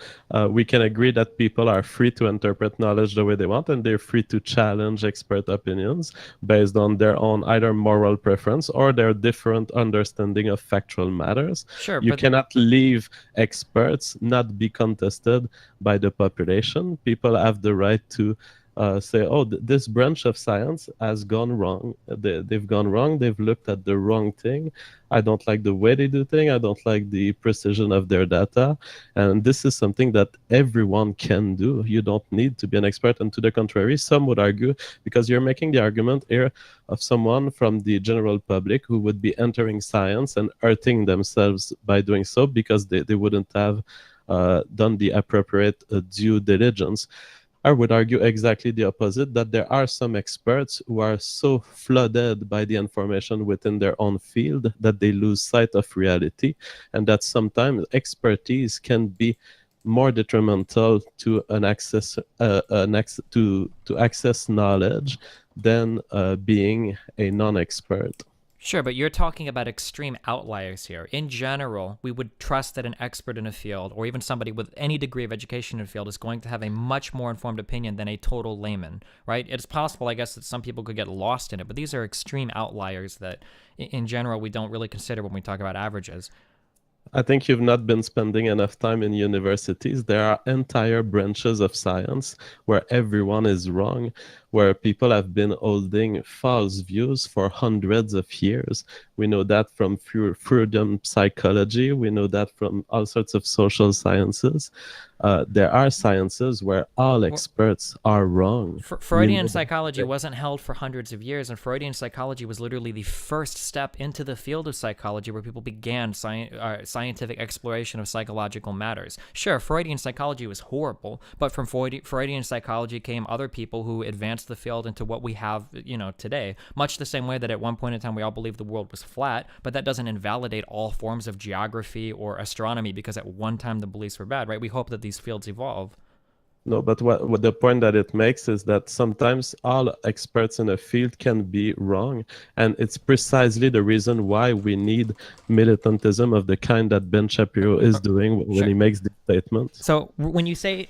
we can agree that people are free to interpret knowledge the way they want, and they're free to challenge expert opinions based on their own either moral preference or their different understanding of factual matters. Sure, you but cannot leave experts not be contested by the population. People have the right to say, oh, this branch of science has gone wrong. They've gone wrong. They've looked at the wrong thing. I don't like the way they do things. I don't like the precision of their data. And this is something that everyone can do. You don't need to be an expert. And to the contrary, some would argue, because you're making the argument here of someone from the general public who would be entering science and hurting themselves by doing so because they wouldn't have done the appropriate due diligence. I would argue exactly the opposite, that there are some experts who are so flooded by the information within their own field that they lose sight of reality, and that sometimes expertise can be more detrimental to to access knowledge than being a non-expert. Sure, but you're talking about extreme outliers here. In general, we would trust that an expert in a field, or even somebody with any degree of education in a field, is going to have a much more informed opinion than a total layman, right? It's possible, I guess, that some people could get lost in it, but these are extreme outliers that, in general, we don't really consider when we talk about averages. I think you've not been spending enough time in universities. There are entire branches of science where everyone is wrong, where people have been holding false views for hundreds of years. We know that from Freudian psychology. We know that from all sorts of social sciences. There are sciences where all experts are wrong. Freudian psychology wasn't held for hundreds of years, and Freudian psychology was literally the first step into the field of psychology where people began scientific exploration of psychological matters. Sure, Freudian psychology was horrible, but from Freudian psychology came other people who advanced the field into what we have, today. Much the same way that at one point in time we all believed the world was flat, but that doesn't invalidate all forms of geography or astronomy because at one time the beliefs were bad, right? We hope that these fields evolve. No, but what the point that it makes is that sometimes all experts in a field can be wrong, and it's precisely the reason why we need militantism of the kind that Ben Shapiro is doing when he makes these statements. So when you say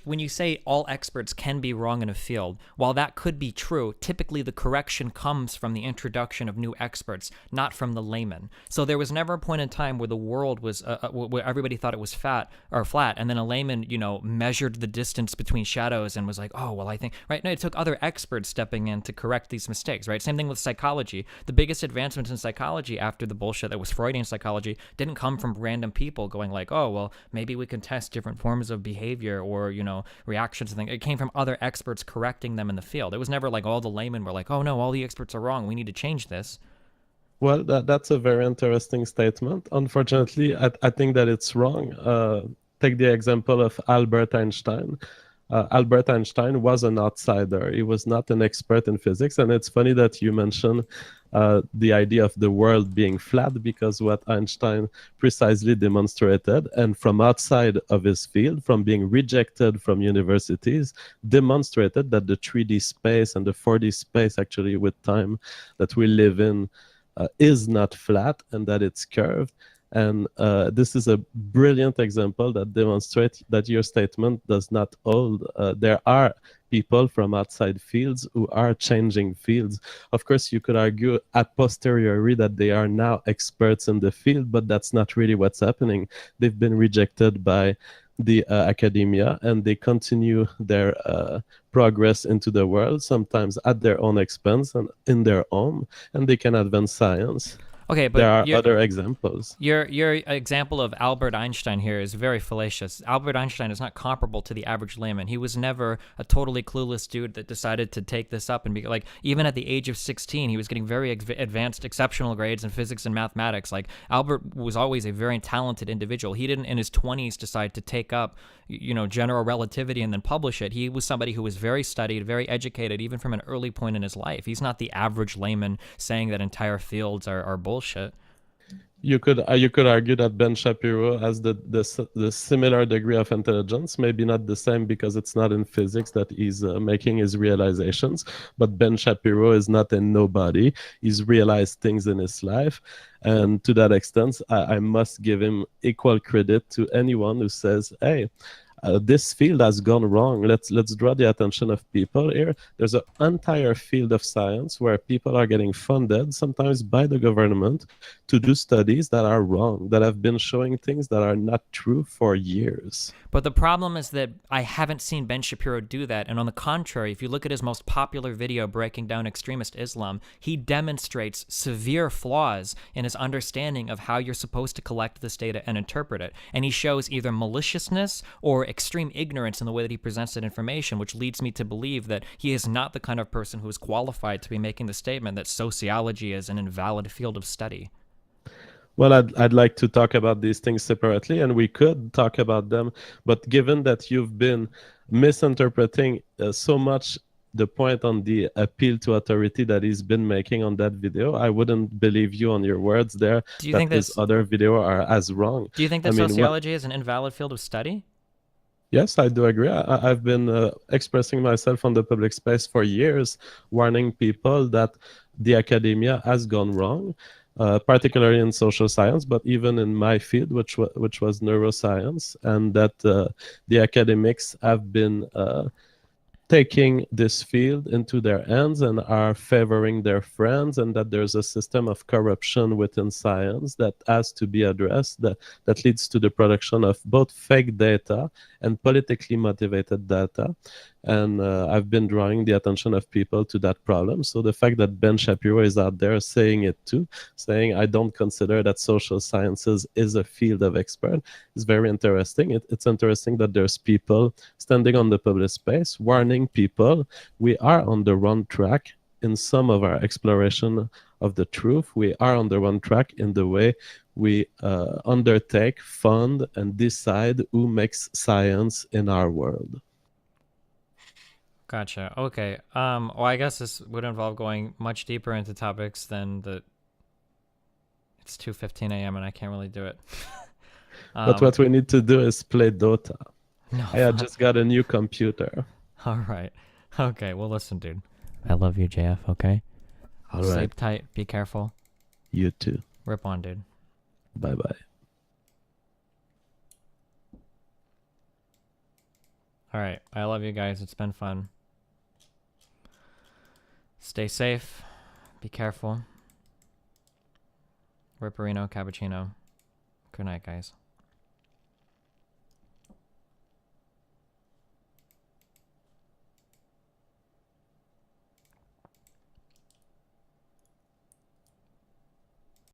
all experts can be wrong in a field, while that could be true, typically the correction comes from the introduction of new experts, not from the layman. So there was never a point in time where the world was where everybody thought it was flat, and then a layman, measured the distance between shadows and was like, oh, well, I think, right? No, it took other experts stepping in to correct these mistakes, right? Same thing with psychology. The biggest advancements in psychology after the bullshit that was Freudian psychology didn't come from random people going like, oh, well, maybe we can test different forms of behavior or, reactions and things. It came from other experts correcting them in the field. It was never like all the laymen were like, oh, no, all the experts are wrong. We need to change this. Well, that's a very interesting statement. Unfortunately, I think that it's wrong. Take the example of Albert Einstein. Albert Einstein was an outsider. He was not an expert in physics. And it's funny that you mentioned the idea of the world being flat, because what Einstein precisely demonstrated, and from outside of his field, from being rejected from universities, demonstrated that the 3D space and the 4D space actually with time that we live in is not flat and that it's curved. And this is a brilliant example that demonstrates that your statement does not hold. There are people from outside fields who are changing fields. Of course, you could argue a posteriori that they are now experts in the field, but that's not really what's happening. They've been rejected by the academia, and they continue their progress into the world, sometimes at their own expense and in their own, and they can advance science. Okay, but there are other examples. Your example of Albert Einstein here is very fallacious. Albert Einstein is not comparable to the average layman. He was never a totally clueless dude that decided to take this up and be like, even at the age of 16, he was getting very advanced, exceptional grades in physics and mathematics. Like, Albert was always a very talented individual. He didn't in his 20s decide to take up, general relativity and then publish it. He was somebody who was very studied, very educated, even from an early point in his life. He's not the average layman saying that entire fields are bullshit. You could argue that Ben Shapiro has the similar degree of intelligence, maybe not the same because it's not in physics that he's making his realizations, but Ben Shapiro is not a nobody. He's realized things in his life, and to that extent, I must give him equal credit to anyone who says, hey, this field has gone wrong. Let's draw the attention of people here. There's an entire field of science where people are getting funded, sometimes by the government, to do studies that are wrong, that have been showing things that are not true for years. But the problem is that I haven't seen Ben Shapiro do that. And on the contrary, if you look at his most popular video breaking down extremist Islam, he demonstrates severe flaws in his understanding of how you're supposed to collect this data and interpret it. And he shows either maliciousness or extreme ignorance in the way that he presents that information, which leads me to believe that he is not the kind of person who is qualified to be making the statement that sociology is an invalid field of study. Well, I'd like to talk about these things separately, and we could talk about them. But given that you've been misinterpreting so much the point on the appeal to authority that he's been making on that video, I wouldn't believe you on your words there. Do you think his other video are as wrong? Do you think that sociology is an invalid field of study? Yes, I do agree. I've been expressing myself on the public space for years, warning people that the academia has gone wrong. Particularly in social science, but even in my field, which was neuroscience, and that the academics have been taking this field into their hands and are favoring their friends, and that there's a system of corruption within science that has to be addressed, that leads to the production of both fake data and politically motivated data. And I've been drawing the attention of people to that problem. So the fact that Ben Shapiro is out there saying it too, saying I don't consider that social sciences is a field of expert, is very interesting. It's interesting that there's people standing on the public space warning people we are on the wrong track in some of our exploration of the truth. We are on the wrong track in the way we undertake, fund, and decide who makes science in our world. Gotcha. Okay. Well, I guess this would involve going much deeper into topics than the. It's 2:15 a.m. and I can't really do it. But what we need to do is play Dota. No, I just got a new computer. All right. Okay. Well, listen, dude. I love you, JF. Okay. All right. Sleep tight. Be careful. You too. Rip on, dude. Bye bye. All right. I love you guys. It's been fun. Stay safe. Be careful. Ripperino, cappuccino. Good night, guys.